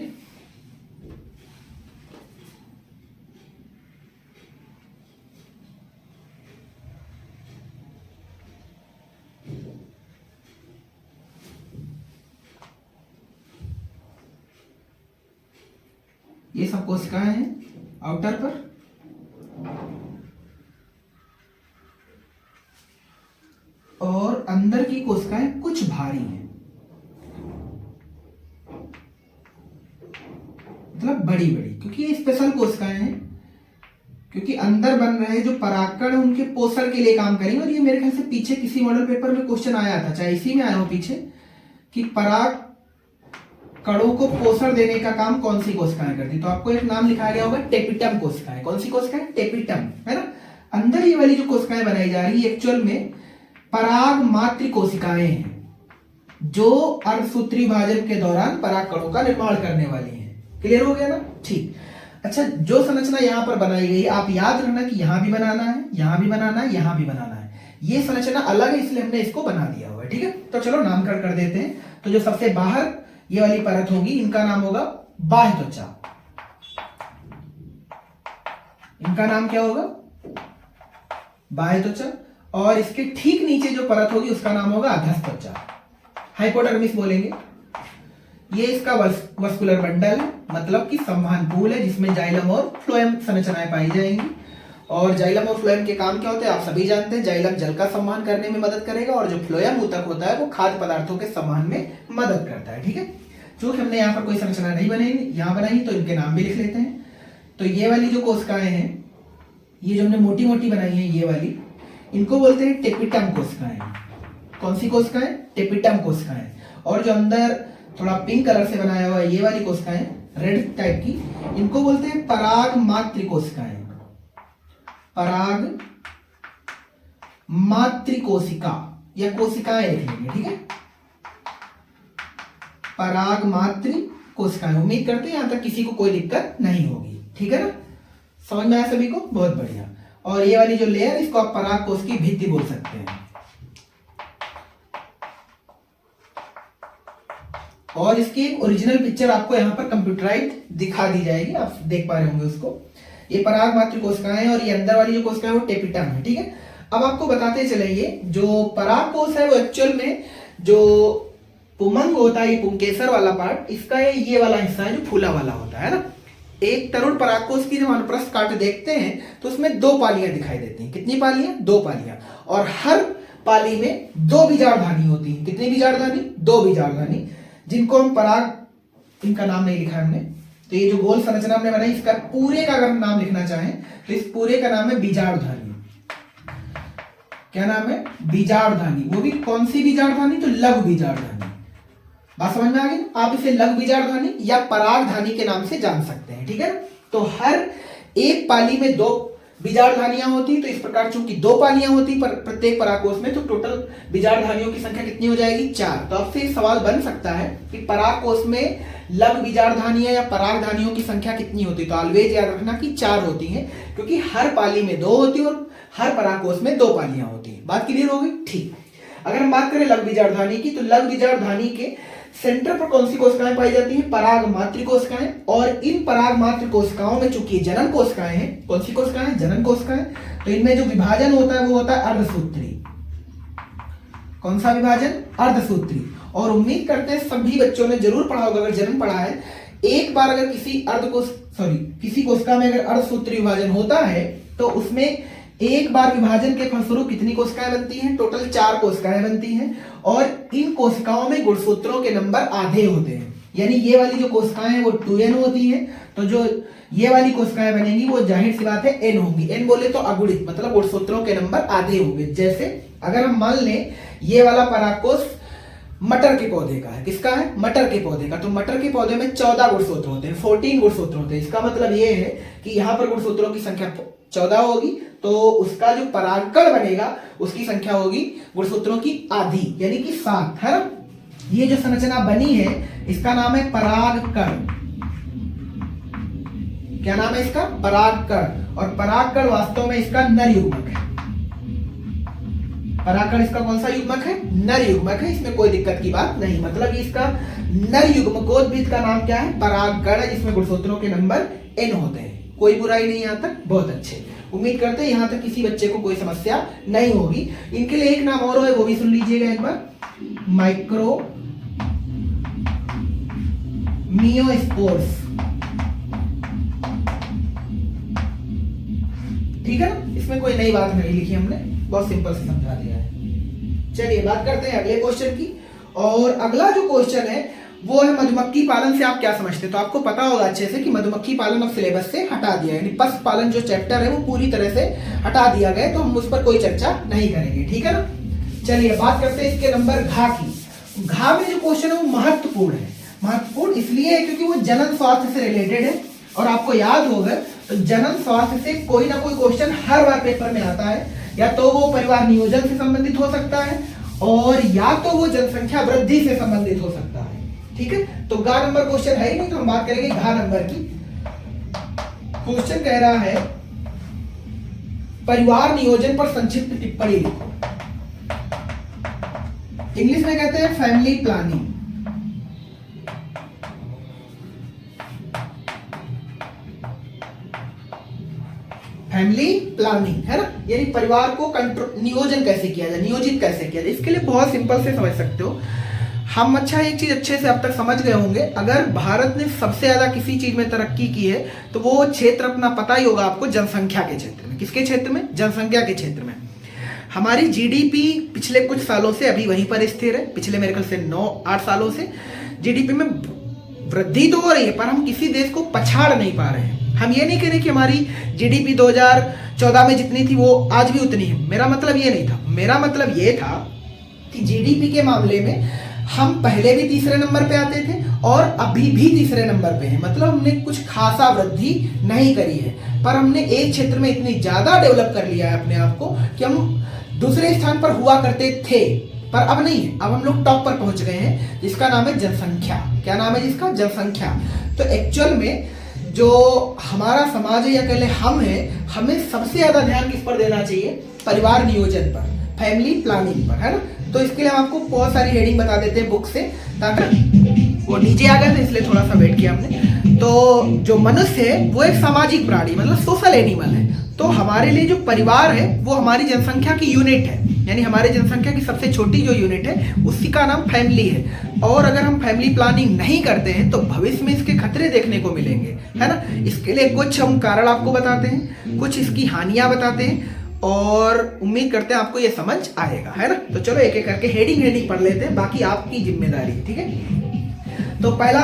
ये सब कोशिकाएं हैं आउटर पर, और अंदर की कोशिकाएं कुछ भारी हैं, मतलब बड़ी बड़ी, क्योंकि ये स्पेशल कोशिकाएं हैं, क्योंकि अंदर बन रहे जो परागकण उनके पोषण के लिए काम करेंगे। और ये मेरे ख्याल से पीछे किसी मॉडल पेपर में क्वेश्चन आया था, चाहे इसी में आया हो पीछे, कि पराग कणों को पोषण देने का काम कौन सी कोशिकाएं करती। तो आपको एक नाम लिखा गया होगा, टेपिटम कोशिकाएं। कौन सी कोशिकाएं? टेपिटम, है ना। अंदर ये वाली जो कोशिकाएं बनाई जा रही है एक्चुअल में पराग मातृ कोशिकाएं हैं, जो अर्धसूत्री विभाजन के दौरान पराग कणों का निर्माण करने वाली हैं। क्लियर हो गया ना? ठीक। अच्छा, जो संरचना यहां पर बनाई गई, आप याद रखना कि यहां भी बनाना है, यहां भी बनाना है, यहां भी बनाना है। ये संरचना अलग है, इसलिए हमने इसको बना दिया हुआ है। ठीक है, तो चलो नामकरण कर देते हैं। तो जो सबसे बाहर ये वाली परत होगी, इनका नाम होगा बाह्य त्वचा। इनका नाम क्या होगा? बाह्य त्वचा। और इसके ठीक नीचे जो परत होगी उसका नाम होगा अधस्थ त्वचा, हाइपोडर्मिस बोलेंगे। ये इसका वस्कुलर बंडल है, मतलब कि संवहन पूल है, जिसमें जाइलम और फ्लोएम संरचनाएं पाई जाएंगी। और जाइलम और फ्लोएम के काम क्या होते हैं आप सभी जानते हैं। जाइलम जल का संवहन करने में मदद करेगा, और जो फ्लोएम ऊतक होता है वो खाद्य पदार्थों के संवहन में मदद करता है। ठीक है, चूंकि हमने यहाँ पर कोई संरचना नहीं बनाई, यहाँ बनाई, तो इनके नाम भी लिख लेते हैं। तो ये वाली जो कोशिकाएं हैं, ये जो हमने मोटी मोटी बनाई है, ये वाली, इनको बोलते हैं टेपिटम कोशिकाएं। कौन सी कोशिकाएं? टेपिटम कोशिकाएं। और जो अंदर थोड़ा पिंक कलर से बनाया हुआ है, ये वाली कोशिकाएं रेड टाइप की, इनको बोलते हैं पराग मातृ कोशिकाएं। पराग मातृ कोशिका या कोशिकाएं लिख लेंगे। ठीक है, पराग मातृ कोशिकाएं। उम्मीद करते हैं यहां तक किसी को कोई दिक्कत नहीं होगी। ठीक है ना, समझ में आया सभी को? बहुत बढ़िया। और ये वाली जो लेयर, इसको आप पराग कोश की भित्ति बोल सकते हैं। और इसकी एक ओरिजिनल पिक्चर आपको यहाँ पर कंप्यूटराइज दिखा दी जाएगी, आप देख पा रहे होंगे उसको। ये पराग मात्र कोशिकाएं और ये अंदर वाली जो कोशिकाएं वो टेपिटम है, ठीक है। अब आपको बताते चलेंगे जो पराग कोश है वो एक्चुअल में जो पुमंग होता है, ये पुंकेसर वाला पार्ट, इसका ये वाला हिस्सा है जो फूला वाला होता है ना। एक तरुण परागकोश की जब अनुप्रस्थ काट देखते हैं तो उसमें 2 पालियां दिखाई देती हैं। कितनी पालियां? 2 पालियां। और हर पाली में 2 बीजाणुधानी होती हैं। कितनी बीजाणुधानी? 2 बीजाणुधानी, जिनको हम पराग, इनका नाम नहीं लिखा हमने, तो ये जो गोल संरचना हमने बनाई इसका पूरे का अगर हम नाम लिखना चाहें तो इस पूरे का नाम है बीजाणुधानी। क्या नाम है? बीजाणुधानी। वो भी कौन सी बीजाणुधानी? तो लघु बीजाणुधानी। बात समझ में आ गई? आप इसे लघु बीजाणुधानी या परागधानी के नाम से जान सकते हैं, ठीक है। तो हर एक पाली में 2 बीजाणुधानियां होती, तो इस प्रकार चूंकि 2 पालियां होती पर प्रत्येक परागकोश में, तो टोटल बीजाणुधानियों की संख्या कितनी हो जाएगी? 4। तो आपसे सवाल बन सकता है कि परागकोश में लघु बीजाणुधानियां या परागधानियों की संख्या कितनी होती? तो ऑलवेज याद रखना कि 4 होती हैं, क्योंकि हर पाली में 2 होती है और हर परागकोश में 2 पालियां होती है। बात क्लियर हो गई? ठीक। अगर हम बात करें लघु बीजाणुधानी की, तो लघु बीजाणुधानी के सेंटर पर कौन सी कोशिकाएं पाई जाती हैं? पराग मात्र कोशिकाएं। और इन पराग मात्र कोशिकाओं में चूंकि जनन कोशिकाएं हैं, कौन सी कोशिकाएं? जनन कोशिकाएं। तो इनमें जो विभाजन होता है वो होता है अर्धसूत्री। कौन सा विभाजन? अर्धसूत्री। और उम्मीद करते हैं सभी बच्चों ने जरूर पढ़ा होगा, अगर जनन पढ़ा है, एक बार अगर किसी कोशिका में अगर अर्धसूत्री विभाजन होता है तो उसमें एक बार विभाजन के फलस्वरूप कितनी कोशिकाएं बनती हैं? टोटल 4 कोशिकाएं बनती हैं। और इन कोशिकाओं में गुणसूत्रों के नंबर आधे होते हैं, यानी ये वाली जो कोशिकाएं हैं वो 2n होती हैं, तो जो ये वाली कोशिकाएं बनेंगी वो जाहिर सी बात है n होंगी। n बोले तो अगुणित, मतलब गुणसूत्रों के नंबर आधे होंगे। जैसे अगर हम मान लें ये वाला परागकोश मटर के पौधे का है। किसका है? मटर के पौधे का। तो मटर के पौधे में 14 गुणसूत्र होते हैं, 14 गुणसूत्र होते हैं। इसका मतलब ये है कि यहाँ पर गुणसूत्रों की संख्या 14 होगी, तो उसका जो परागकण बनेगा उसकी संख्या होगी गुणसूत्रों की आधी, यानी कि 7, है ना। ये जो संरचना बनी है इसका नाम है परागकण। क्या नाम है इसका? परागकण। और परागकण वास्तव में इसका नर युग्मक है। परागकण इसका कौन सा युग्मक है? नर युग्मक है। इसमें कोई दिक्कत की बात नहीं, मतलब इसका नर युग्मकोद्भिद का नाम क्या है? परागकण, जिसमें गुणसूत्रों के नंबर n होते हैं। कोई बुराई नहीं यहाँ तक, बहुत अच्छे। उम्मीद करते हैं यहाँ तक किसी बच्चे को कोई समस्या नहीं होगी। इनके लिए एक नाम और है, वो भी सुन लीजिएगा एक बार, माइक्रो मियोस्पोर्स, ठीक है ना। इसमें कोई नई बात नहीं लिखी हमने, बहुत सिंपल से समझा दिया है। चलिए बात करते हैं अगले क्वेश्चन की। और अगला जो क्वेश्चन है वो है मधुमक्खी पालन से आप क्या समझते हैं। तो आपको पता होगा अच्छे से कि मधुमक्खी पालन अब सिलेबस से हटा दिया है, यानी पशु पालन जो चैप्टर है वो पूरी तरह से हटा दिया गया, तो हम उस पर कोई चर्चा नहीं करेंगे, ठीक है ना। चलिए बात करते हैं इसके नंबर घ की। घ में जो क्वेश्चन है वो महत्वपूर्ण है। महत्वपूर्ण इसलिए है क्योंकि वो जनन स्वास्थ्य से रिलेटेड है, और आपको याद होगा तो जनन स्वास्थ्य से कोई ना कोई क्वेश्चन हर बार पेपर में आता है, या तो वो परिवार नियोजन से संबंधित हो सकता है और या तो वो जनसंख्या वृद्धि से संबंधित हो सकता है, ठीक है। तो गा नंबर क्वेश्चन है ही नहीं, तो हम बात करेंगे घा नंबर की। क्वेश्चन कह रहा है परिवार नियोजन पर संक्षिप्त टिप्पणी लिखो। इंग्लिश में कहते हैं फैमिली प्लानिंग। फैमिली प्लानिंग है ना, यानी परिवार को कंट्रोल नियोजन कैसे किया जाए, नियोजित कैसे किया जाए। इसके लिए बहुत सिंपल से समझ सकते हो हम। अच्छा एक चीज अच्छे से अब तक समझ गए होंगे, अगर भारत ने सबसे ज्यादा किसी चीज में तरक्की की है तो वो क्षेत्र अपना पता ही होगा आपको, जनसंख्या के क्षेत्र में। किसके क्षेत्र में? जनसंख्या के क्षेत्र में। हमारी जीडीपी पिछले कुछ सालों से अभी वहीं पर स्थिर है, पिछले मेरे ख्याल से 9-8 सालों से जीडीपी में वृद्धि तो हो रही है, पर हम किसी देश को पछाड़ नहीं पा रहे हैं। हम ये नहीं कह रहे कि हमारी जीडीपी 2014 में जितनी थी वो आज भी उतनी है, मेरा मतलब ये नहीं था। मेरा मतलब ये था कि जीडीपी के मामले में हम पहले भी तीसरे नंबर पे आते थे और अभी भी तीसरे नंबर पे हैं, मतलब हमने कुछ खासा वृद्धि नहीं करी है, पर हमने एक क्षेत्र में इतनी ज्यादा डेवलप कर लिया है अपने आप को कि हम दूसरे स्थान पर हुआ करते थे, पर अब नहीं है। अब हम लोग टॉप पर पहुंच गए हैं, जिसका नाम है जनसंख्या। क्या नाम है जिसका? जनसंख्या। तो एक्चुअल में जो हमारा समाज है या कह ले हम हैं, हमें सबसे ज्यादा ध्यान किस पर देना चाहिए? परिवार नियोजन पर, फैमिली प्लानिंग पर, है ना। तो इसके लिए हम आपको बहुत सारी हेडिंग बता देते हैं बुक से, ताकि वो नीचे आ गए थे इसलिए थोड़ा सा वेट किया हमने। तो जो मनुष्य है वो एक सामाजिक प्राणी मतलब सोशल एनिमल है। तो हमारे लिए जो परिवार है वो हमारी जनसंख्या की यूनिट है, यानी हमारी जनसंख्या की सबसे छोटी जो यूनिट है उसी का नाम फैमिली है। और अगर हम फैमिली प्लानिंग नहीं करते हैं तो भविष्य में इसके खतरे देखने को मिलेंगे, है ना। इसके लिए कुछ हम कारण आपको बताते हैं, कुछ इसकी हानियां बताते हैं और उम्मीद करते हैं आपको ये समझ आएगा, है ना। तो चलो एक एक करके हेडिंग पढ़ लेते हैं, बाकी आपकी जिम्मेदारी है, ठीक है। तो पहला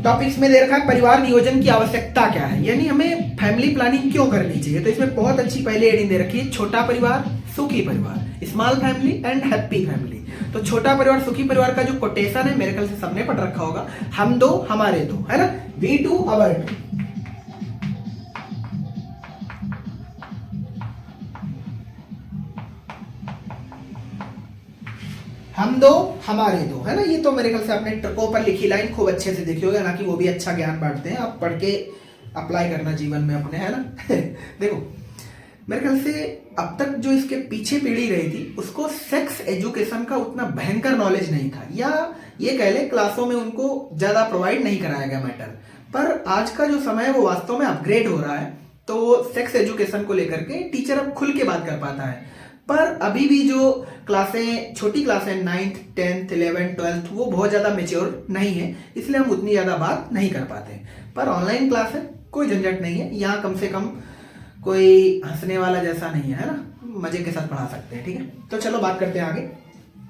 टॉपिक्स में दे रखा है परिवार नियोजन की आवश्यकता क्या है, यानी हमें फैमिली प्लानिंग क्यों करनी चाहिए। तो इसमें बहुत अच्छी पहले हेडिंग दे रखी है, छोटा परिवार सुखी परिवार, small family and happy family. तो छोटा परिवार सुखी परिवार का जो कोटेशन है मेरे ख्याल से सबने पढ़ रखा होगा, हम दो हमारे दो, है ना, वी टू अवर टू। हम दो हमारे दो, है ना। ये तो मेरे ख्याल से आपने ट्रकों पर लिखी लाइन खूब अच्छे से देखी होगी, हालांकि वो भी अच्छा ज्ञान बांटते हैं, आप पढ़ के अप्लाई करना जीवन में अपने, है ना। देखो मेरे ख्याल से अब तक जो इसके पीछे पीढ़ी रही थी उसको सेक्स एजुकेशन का उतना भयंकर नॉलेज नहीं था, या ये कह ले क्लासों में उनको ज्यादा प्रोवाइड नहीं कराया गया मैटर। पर आज का जो समय है वो वास्तव में अपग्रेड हो रहा है, तो सेक्स एजुकेशन को लेकर के टीचर अब खुल के बात कर पाता है। पर अभी भी जो क्लासें छोटी क्लासें 9th 10th 11th 12th वो बहुत ज़्यादा मेच्योर नहीं है, इसलिए हम उतनी ज़्यादा बात नहीं कर पाते। पर ऑनलाइन क्लास है, कोई झंझट नहीं है, यहाँ कम से कम कोई हंसने वाला जैसा नहीं है ना, मजे के साथ पढ़ा सकते हैं, ठीक है। तो चलो बात करते हैं आगे।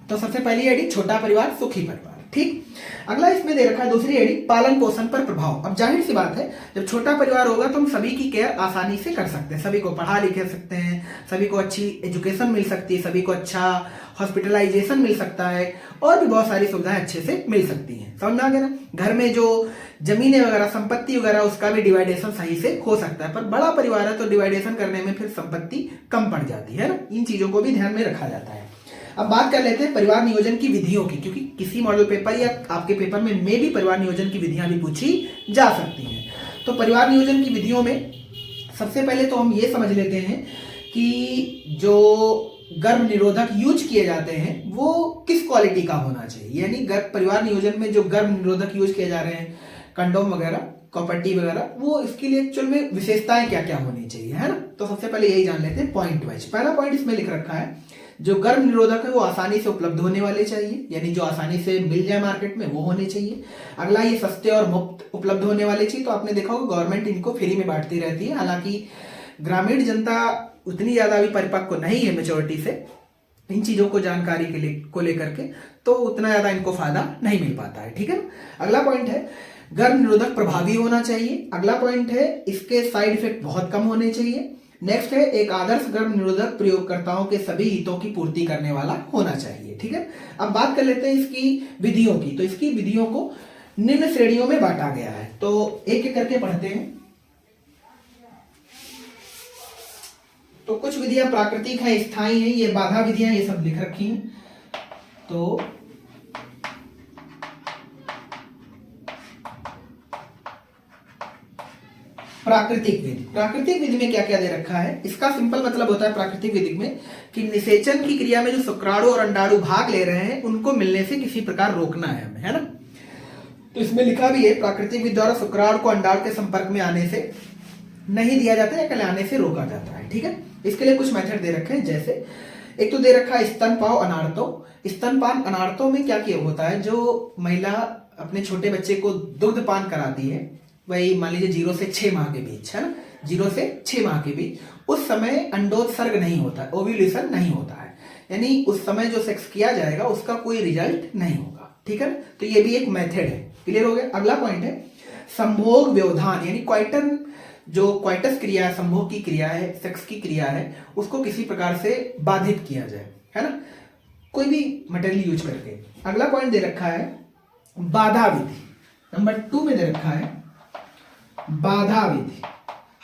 तो सबसे पहली हेडिंग छोटा परिवार सुखी परिवार, ठीक। अगला इसमें दे रखा है दूसरी हेडिंग पालन पोषण पर प्रभाव। अब जाहिर सी बात है जब छोटा परिवार होगा तो हम सभी की केयर आसानी से कर सकते हैं, सभी को पढ़ा लिख सकते हैं, सभी को अच्छी एजुकेशन मिल सकती है, सभी को अच्छा हॉस्पिटलाइजेशन मिल सकता है और भी बहुत सारी सुविधाएं अच्छे से मिल सकती हैं, समझ आ गया ना। घर में जो जमीनें वगैरह संपत्ति वगैरह उसका भी डिवाइडेशन सही से हो सकता है। पर बड़ा परिवार है तो डिवाइडेशन करने में फिर संपत्ति कम पड़ जाती है ना, इन चीजों को भी ध्यान में रखा जाता है। अब बात कर लेते हैं परिवार नियोजन की विधियों की, क्योंकि किसी मॉडल पेपर या आपके पेपर में भी परिवार नियोजन की विधियां भी पूछी जा सकती हैं। तो परिवार नियोजन की विधियों में सबसे पहले तो हम ये समझ लेते हैं कि जो गर्भ निरोधक यूज किए जाते हैं वो किस क्वालिटी का होना चाहिए, यानी परिवार नियोजन में जो गर्भ निरोधक यूज किए जा रहे हैं कंडोम वगैरह कॉपर्टी वगैरह, वो इसके लिए एक्चुअल में विशेषताएं क्या क्या होनी चाहिए, है ना। तो सबसे पहले यही जान लेते हैं पॉइंट वाइज। पहला पॉइंट इसमें लिख रखा है जो गर्भ निरोधक है वो आसानी से उपलब्ध होने वाले चाहिए, यानी जो आसानी से मिल जाए मार्केट में वो होने चाहिए। अगला ये सस्ते और मुफ्त उपलब्ध होने वाले चाहिए। तो आपने देखा होगा गवर्नमेंट इनको फ्री में बांटती रहती है, हालांकि ग्रामीण जनता उतनी ज्यादा अभी परिपक्व नहीं है मेच्योरिटी से इन चीजों को जानकारी के लिए को लेकर के, तो उतना ज्यादा इनको फायदा नहीं मिल पाता है, ठीक है। अगला पॉइंट है गर्भ निरोधक प्रभावी होना चाहिए। अगला पॉइंट है इसके साइड इफेक्ट बहुत कम होने चाहिए। नेक्स्ट है एक आदर्श गर्भ निरोधक प्रयोगकर्ताओं के सभी हितों की पूर्ति करने वाला होना चाहिए, ठीक है। अब बात कर लेते हैं इसकी विधियों की। तो इसकी विधियों को निम्न श्रेणियों में बांटा गया है, तो एक एक करके पढ़ते हैं। तो कुछ विधियां प्राकृतिक हैं, स्थायी हैं, ये बाधा विधियां ये सब लिख रखी हैं। तो प्राकृतिक विधि में क्या क्या दे रखा है, इसका सिंपल मतलब होता है प्राकृतिक विधि में कि निषेचन की क्रिया में जो शुक्राणु और अंडाणु भाग ले रहे हैं उनको मिलने से किसी प्रकार रोकना है हमें, है ना। तो इसमें लिखा भी है प्राकृतिक विधि द्वारा शुक्राणु को अंडाणु के संपर्क में आने से नहीं दिया जाता है, आने से रोका जाता है, ठीक है। इसके लिए कुछ मेथड दे रखे हैं, जैसे एक तो दे रखा है स्तनपान अनार्थों। स्तनपान अनार्थों में क्या किया होता है, जो महिला अपने छोटे बच्चे को दुग्धपान कराती है, वही मान लीजिए 0 से 6 माह के बीच, है ना, 0 से 6 माह के बीच, उस समय अंडोत्सर्ग नहीं होता है, ओव्यूलेशन नहीं होता है, यानी उस समय जो सेक्स किया जाएगा उसका कोई रिजल्ट नहीं होगा, ठीक है। तो ये भी एक मेथड है, क्लियर हो गया। अगला पॉइंट है संभोग व्यवधान, यानी क्वाइटन जो क्वाइटस क्रिया है, संभोग की क्रिया है, सेक्स की क्रिया है, उसको किसी प्रकार से बाधित किया जाए, है ना, कोई भी मटेरियल यूज करके। अगला पॉइंट दे रखा है बाधा विधि, नंबर 2 में दे रखा है बाधा विधि।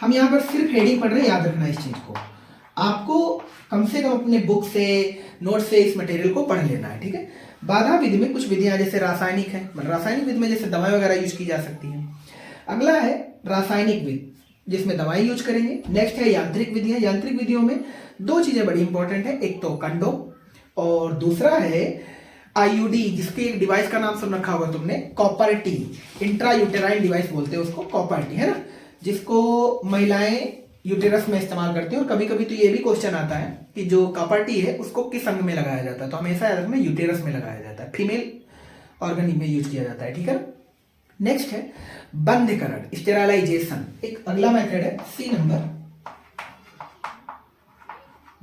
हम यहां पर सिर्फ हेडिंग पढ़ रहे हैं, याद रखना इस चीज को, आपको कम से कम अपने बुक से नोट से इस मटेरियल को पढ़ लेना है, ठीक है। बाधा विधि में कुछ विधियां जैसे रासायनिक है, मतलब रासायनिक विधि में जैसे दवाई वगैरह यूज की जा सकती है। अगला है रासायनिक विधि जिसमें दवाई यूज करेंगे। नेक्स्ट है यांत्रिक विधियां। यांत्रिक विधियों में 2 चीजें बड़ी इंपॉर्टेंट है, एक तो कंडोम और दूसरा है आईयूडी, जिसकी एक डिवाइस का नाम सुन रखा होगा तुमने, copper T, intra uterine device बोलते हैं उसको, कॉपर टी, है ना, जिसको महिलाएं यूटेरस में इस्तेमाल करती हैं। और कभी कभी तो ये भी क्वेश्चन आता है कि जो कॉपर टी है उसको किस अंग में लगाया जाता है, तो हमेशा याद रखना यूटेरस में लगाया जाता है, फीमेल ऑर्गन में यूज किया जाता है, ठीक है। नेक्स्ट है बंधकरण, स्टेरलाइजेशन। एक अगला मेथड है सी नंबर,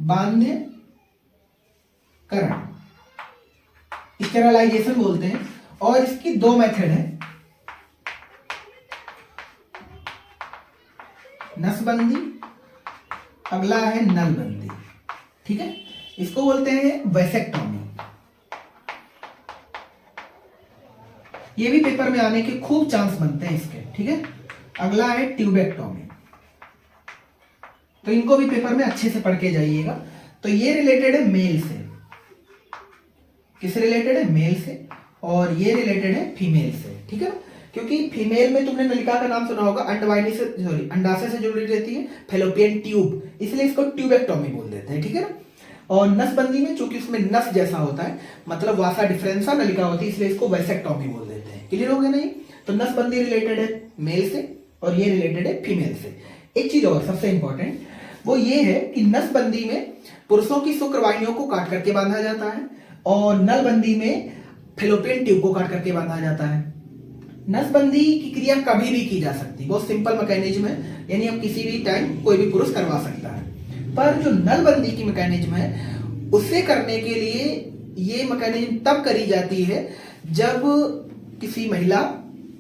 बांध्यकरण, स्टेरलाइजेशन बोलते हैं। और इसकी दो मेथड है, नसबंदी, अगला है नलबंदी, ठीक है। इसको बोलते हैं वैसेक्टोमी। ये भी पेपर में आने के खूब चांस बनते हैं इसके, ठीक है। अगला है ट्यूबेक्टोमी। तो इनको भी पेपर में अच्छे से पढ़ के जाइएगा। तो ये रिलेटेड है मेल से, किससे रिलेटेड है, मेल से, और ये रिलेटेड है फीमेल से, ठीक है। क्योंकि फीमेल में तुमने नलिका का नाम सुना होगा, अंडवाहिनी से, सॉरी, अंडाशय से जुड़ी रहती है, फेलोपियन ट्यूब, इसलिए इसको ट्यूबेक्टोमी बोल देते हैं, ठीक है ना। और नसबंदी में चूंकि उसमें नस जैसा होता है, मतलब वासा डिफरेंसा नलिका होती है, इसलिए इसको वैसेक्टोमी बोल देते हैं। क्लियर हो गया नहीं। तो नसबंदी रिलेटेड है मेल से और ये रिलेटेड है फीमेल से। एक चीज और सबसे इंपॉर्टेंट वो ये है कि नसबंदी में पुरुषों की शुक्रवाहिनियों को काट करके बांधा जाता है और नलबंदी में फेलोपियन ट्यूब को काट करके बांधा जाता है। नसबंदी की क्रिया कभी भी की जा सकती है, बहुत सिंपल मैकेनिज्म है, यानी अब किसी भी टाइम कोई भी पुरुष करवा सकता है। पर जो नलबंदी की मैकेनिज्म है उसे करने के लिए ये मैकेनिज्म तब करी जाती है जब किसी महिला,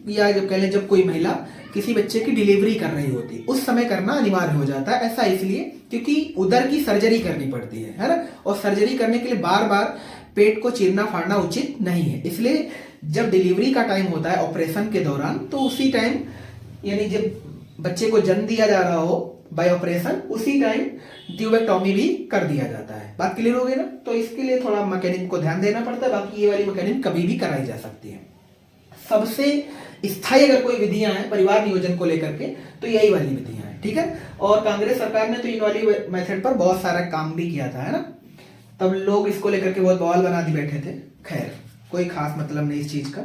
या जब कह लें जब कोई महिला किसी बच्चे की डिलीवरी कर रही होती है, उस समय करना अनिवार्य हो जाता है। ऐसा इसलिए क्योंकि उदर की सर्जरी करनी पड़ती है ना, और सर्जरी करने के लिए बार बार पेट को चीरना फाड़ना उचित नहीं है। इसलिए जब डिलीवरी का टाइम होता है ऑपरेशन के दौरान, तो उसी टाइम, यानी जब बच्चे को जन्म दिया जा रहा हो बाय ऑपरेशन, उसी टाइम ट्यूबेक्टोमी भी कर दिया जाता है। बात क्लियर हो गई ना। तो इसके लिए थोड़ा मैकेनिज्म को ध्यान देना पड़ता है, बाकी ये वाली मैकेनिज्म कभी भी कराई जा सकती है। सबसे स्थायी अगर कोई विधियां हैं परिवार नियोजन को लेकर के, तो यही वाली विधियां हैं, ठीक है। और कांग्रेस सरकार ने तो इन वाली मेथड पर बहुत सारा काम भी किया था, है ना। तब लोग इसको लेकर के बहुत बवाल बना दी बैठे थे। खैर, कोई खास मतलब नहीं इस चीज का,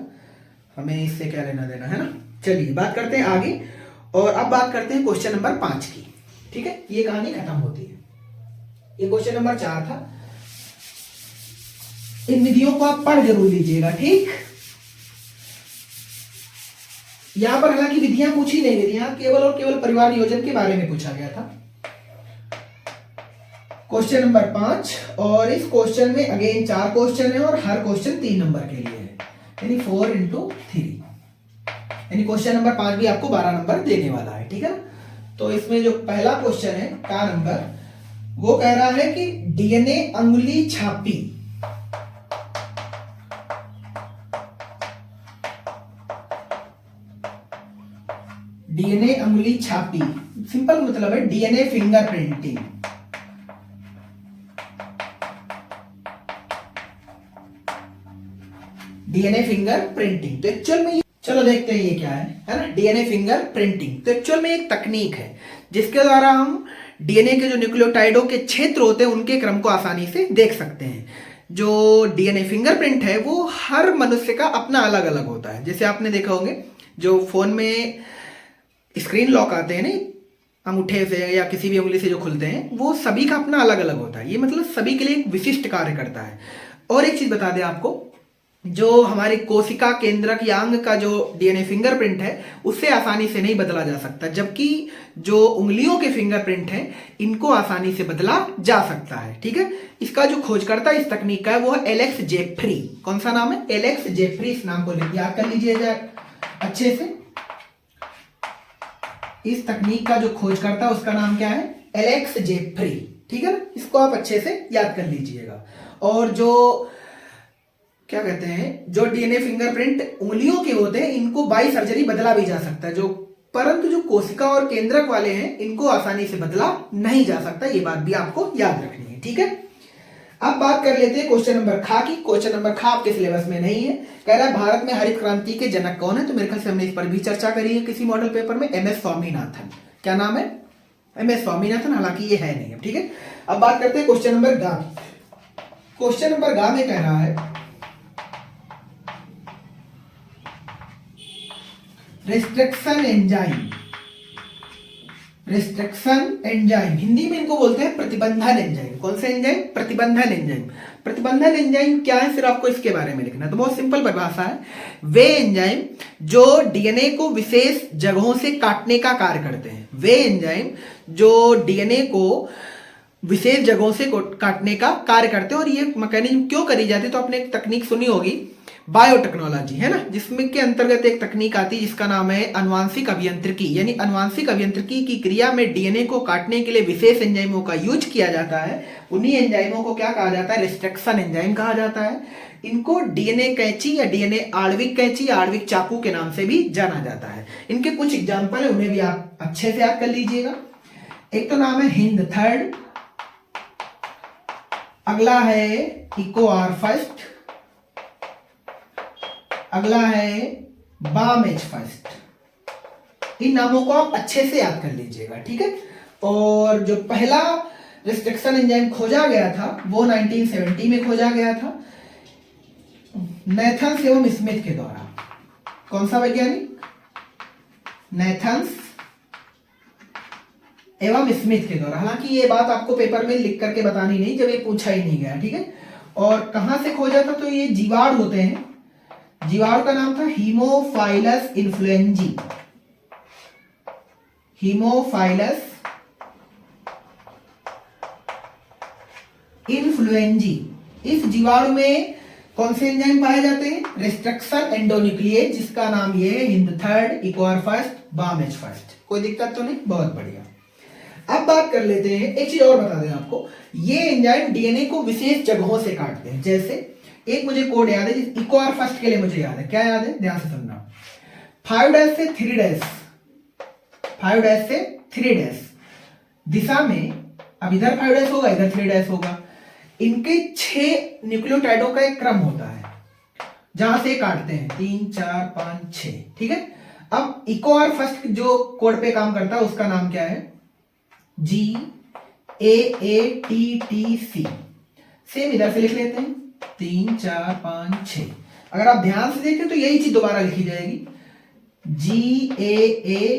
हमें इससे क्या लेना देना, है ना। चलिए बात करते हैं आगे, और अब बात करते हैं क्वेश्चन नंबर 5 की, ठीक है। ये कहानी खत्म होती है। ये क्वेश्चन नंबर 4 था। इन विधियों को आप पढ़ जरूर लीजिएगा, ठीक। यहां पर हालांकि विधियां पूछी नहीं, विधियां केवल और केवल परिवार नियोजन के बारे में पूछा गया था। क्वेश्चन नंबर 5, और इस क्वेश्चन में अगेन 4 क्वेश्चन है और हर क्वेश्चन 3 नंबर के लिए है, यानी 4 into 3, यानी क्वेश्चन नंबर 5 भी आपको 12 नंबर देने वाला है, ठीक है ना। तो इसमें जो पहला क्वेश्चन है का नंबर, वो कह रहा है कि डीएनए अंगुली छापी डीएनए अंगुली छापी, सिंपल मतलब है DNA fingerprinting. DNA finger printing, तो एक्चुअल में चलो देखते हैं ये क्या है ना। डीएनए फिंगर प्रिंटिंग तो एक्चुअल में एक तकनीक है जिसके द्वारा हम डीएनए के जो न्यूक्लियोटाइडों के क्षेत्र होते हैं उनके क्रम को आसानी से देख सकते हैं। जो डीएनए फिंगरप्रिंट है वो हर मनुष्य का अपना अलग अलग होता है। जैसे आपने देखा होंगे जो फोन में स्क्रीन लॉक आते हैं नहीं, अंगूठे से या किसी भी उंगली से जो खुलते हैं, वो सभी का अपना अलग अलग होता है। ये मतलब सभी के लिए एक विशिष्ट कार्य करता है। और एक चीज बता दें आपको, जो हमारी कोशिका केंद्रक या अंग का जो डीएनए फिंगरप्रिंट है उससे आसानी से नहीं बदला जा सकता, जबकि जो उंगलियों के फिंगरप्रिंट हैं इनको आसानी से बदला जा सकता है, ठीक है। इसका जो खोजकर्ता इस तकनीक का है वो है एलेक्स जेफ्री। कौन सा नाम है? Alex Jeffrey. इस नाम को याद कर लीजिएगा अच्छे से। इस तकनीक का जो खोजकर्ता उसका नाम क्या है? एलेक्स जेफ्री, ठीक है ना। इसको आप अच्छे से याद कर लीजिएगा। और जो क्या कहते हैं, जो डीएनए फिंगरप्रिंट उंगलियों के होते हैं इनको बाई सर्जरी बदला भी जा सकता है, जो परंतु जो कोशिका और केंद्रक वाले हैं इनको आसानी से बदला नहीं जा सकता। ये बात भी आपको याद रखनी है, ठीक है। अब बात कर लेते हैं क्वेश्चन नंबर खा की। क्वेश्चन नंबर खा आपके सिलेबस में नहीं है। कह रहा है भारत में हरित क्रांति के जनक कौन है? तो मेरे ख्याल से हमने इस पर भी चर्चा करी है किसी मॉडल पेपर में, एम एस स्वामीनाथन। क्या नाम है? M S Swaminathan. हालांकि ये है नहीं, ठीक है। अब बात करते हैं क्वेश्चन नंबर गा। क्वेश्चन नंबर गा में कह रहा है restriction enzyme, restriction enzyme, Hindi में इनको बोलते हैं प्रतिबंधन एंजाइम। कौन से एंजाइम? प्रतिबंधन एंजाइम। प्रतिबंधन एंजाइम क्या है, सिर्फ आपको इसके बारे में लिखना है। तो बहुत सिंपल परिभाषा है, वे एंजाइम जो डीएनए को विशेष जगहों से काटने का कार्य करते हैं। वे एंजाइम जो डीएनए को विशेष जगहों से काटने का कार्य करते हैं। और ये मैकेनिज्म क्यों करी जाती है, तो आपने एक तकनीक सुनी होगी बायोटेक्नोलॉजी, है ना, जिसमें के अंतर्गत एक तकनीक आती है जिसका नाम है अनुवांशिक अभियांत्रिकी। यानी अनुवांशिक अभियांत्रिकी की क्रिया में डीएनए को काटने के लिए विशेष एंजाइमों का यूज किया जाता है। उन्हीं एंजाइमों को क्या कहा जाता है? रिस्ट्रिक्शन एंजाइम कहा जाता है। इनको डीएनए कैंची या डीएनए आणविक कैंची या आणविक चाकू के नाम से भी जाना जाता है। इनके कुछ एग्जाम्पल है, उन्हें भी आप अच्छे से याद कर लीजिएगा। एक तो नाम है हिंदथर्ड, अगला है इकोआर फर्स्ट, अगला है बामेज फर्स्ट। इन नामों को आप अच्छे से याद कर लीजिएगा, ठीक है। और जो पहला रिस्ट्रिक्शन एंजाइम खोजा गया था वो 1970 में खोजा गया था नेथन्स एवं स्मिथ के द्वारा। कौन सा वैज्ञानिक? नेथन्स एवं स्मिथ के द्वारा। हालांकि ये बात आपको पेपर में लिख करके बतानी नहीं, जब ये पूछा ही नहीं गया, ठीक है। और कहां से खोजा था? तो ये जीवाणु होते हैं, जीवाणु का नाम था हीमोफाइलस इन्फ्लुएंजी, हीमोफाइलस इन्फ्लुएंजी। इस जीवाणु में कौन से एंजाइम पाए जाते हैं? रिस्ट्रिक्शन एंडोन्यूक्लिएज, जिसका नाम ये है हिंदथर्ड, इकोआर फर्स्ट, बामेज फर्स्ट। कोई दिक्कत तो नहीं? बहुत बढ़िया। अब बात कर लेते हैं, एक चीज और बता दें आपको, ये एंजाइम डीएनए को विशेष जगहों से काटते हैं। जैसे एक मुझे कोड याद है, इकोआर फर्स्ट के लिए मुझे याद है, क्या याद है? ध्यान से सुनना। 5' से 3' 5' से 3' दिशा में, अब इधर 5' होगा, इधर 3' होगा। इनके 6 न्यूक्लियोटाइडों का एक क्रम होता है जहां से काटते हैं, 3, 4, 5, 6, ठीक है। अब इकोआर फर्स्ट जो कोड पे काम करता है उसका नाम क्या है? GAATTC। सेम इधर से लिख लेते हैं, 3, 4, 5, 6। अगर आप ध्यान से देखें तो यही चीज दोबारा लिखी जाएगी, GAATTC।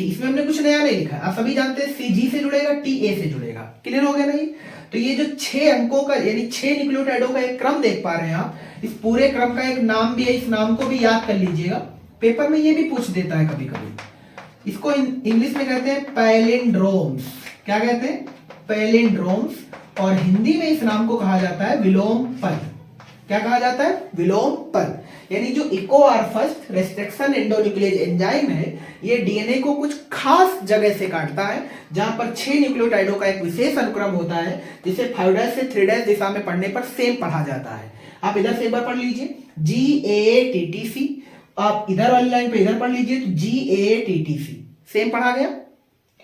इसमें हमने कुछ नया नहीं लिखा, आप सभी जानते हैं CG से जुड़ेगा, TA से जुड़ेगा। क्लियर हो गया नहीं? तो ये जो 6 अंकों का यानी 6 न्यूक्लियोटाइडों का एक क्रम देख पा रहे हैं आप, इस पूरे क्रम का एक नाम भी है, इस नाम को भी याद कर लीजिएगा। पेपर में ये भी पूछ देता है कभी कभी। इसको इंग्लिश में कहते हैं पैलिंड्रोम्स। क्या कहते हैं? पैलिंड्रोम्स। और हिंदी में इस नाम को कहा जाता है विलोम पद। क्या कहा जाता है? विलोम पद। यानी जो इकोआर फर्स्ट रिस्ट्रिक्शन एंडोन्यूक्लिएज एंजाइम है, ये डीएनए को कुछ खास जगह से काटता है जहां पर 6 न्यूक्लियोटाइडों का एक विशेष अनुक्रम होता है, जिसे 5' से 3' दिशा में पढ़ने पर सेम पढ़ा जाता है। आप इधर से एक बार पढ़ लीजिए, GAATTC। आप इधर वाली लाइन पे इधर पढ़ लीजिए तो GAATTC, सेम पढ़ा गया।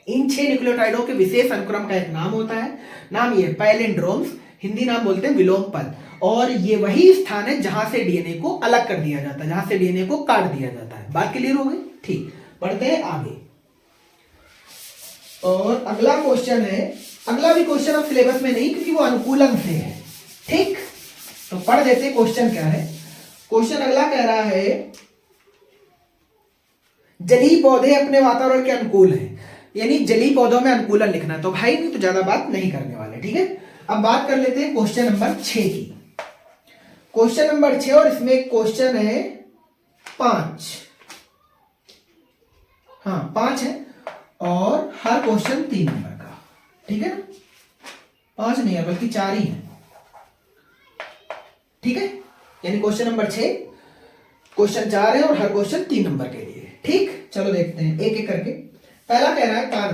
इन 6 न्यूक्लियोटाइडों के विशेष अनुक्रम का एक नाम होता है, नाम ये पैलिंड्रोम्स, हिंदी नाम बोलते हैं विलोम पद। और ये वही स्थान है जहां से डीएनए को अलग कर दिया जाता है, जहां से डीएनए को काट दिया जाता है। बात क्लियर हो गई? ठीक, बढ़ते हैं आगे। और अगला क्वेश्चन है, अगला भी क्वेश्चन अब सिलेबस में नहीं क्योंकि वो अनुकूलन से है, ठीक। तो पढ़ देते हैं क्वेश्चन क्या है। क्वेश्चन अगला कह रहा है, जलीय पौधे अपने वातावरण के अनुकूल हैं, यानी जलीय पौधों में अनुकूलन लिखना। तो भाई नहीं तो ज्यादा बात नहीं करने वाले, ठीक है। अब बात कर लेते हैं क्वेश्चन नंबर 6 की। क्वेश्चन नंबर 6, और इसमें क्वेश्चन है 5। हाँ 5 है, और हर क्वेश्चन 3 नंबर का, ठीक है ना। 5 नहीं है बल्कि 4 ही है, ठीक है। यानी क्वेश्चन नंबर 6, क्वेश्चन 4 है और हर क्वेश्चन 3 नंबर के लिए, ठीक। चलो देखते हैं एक एक करके। पहला कह रहा है का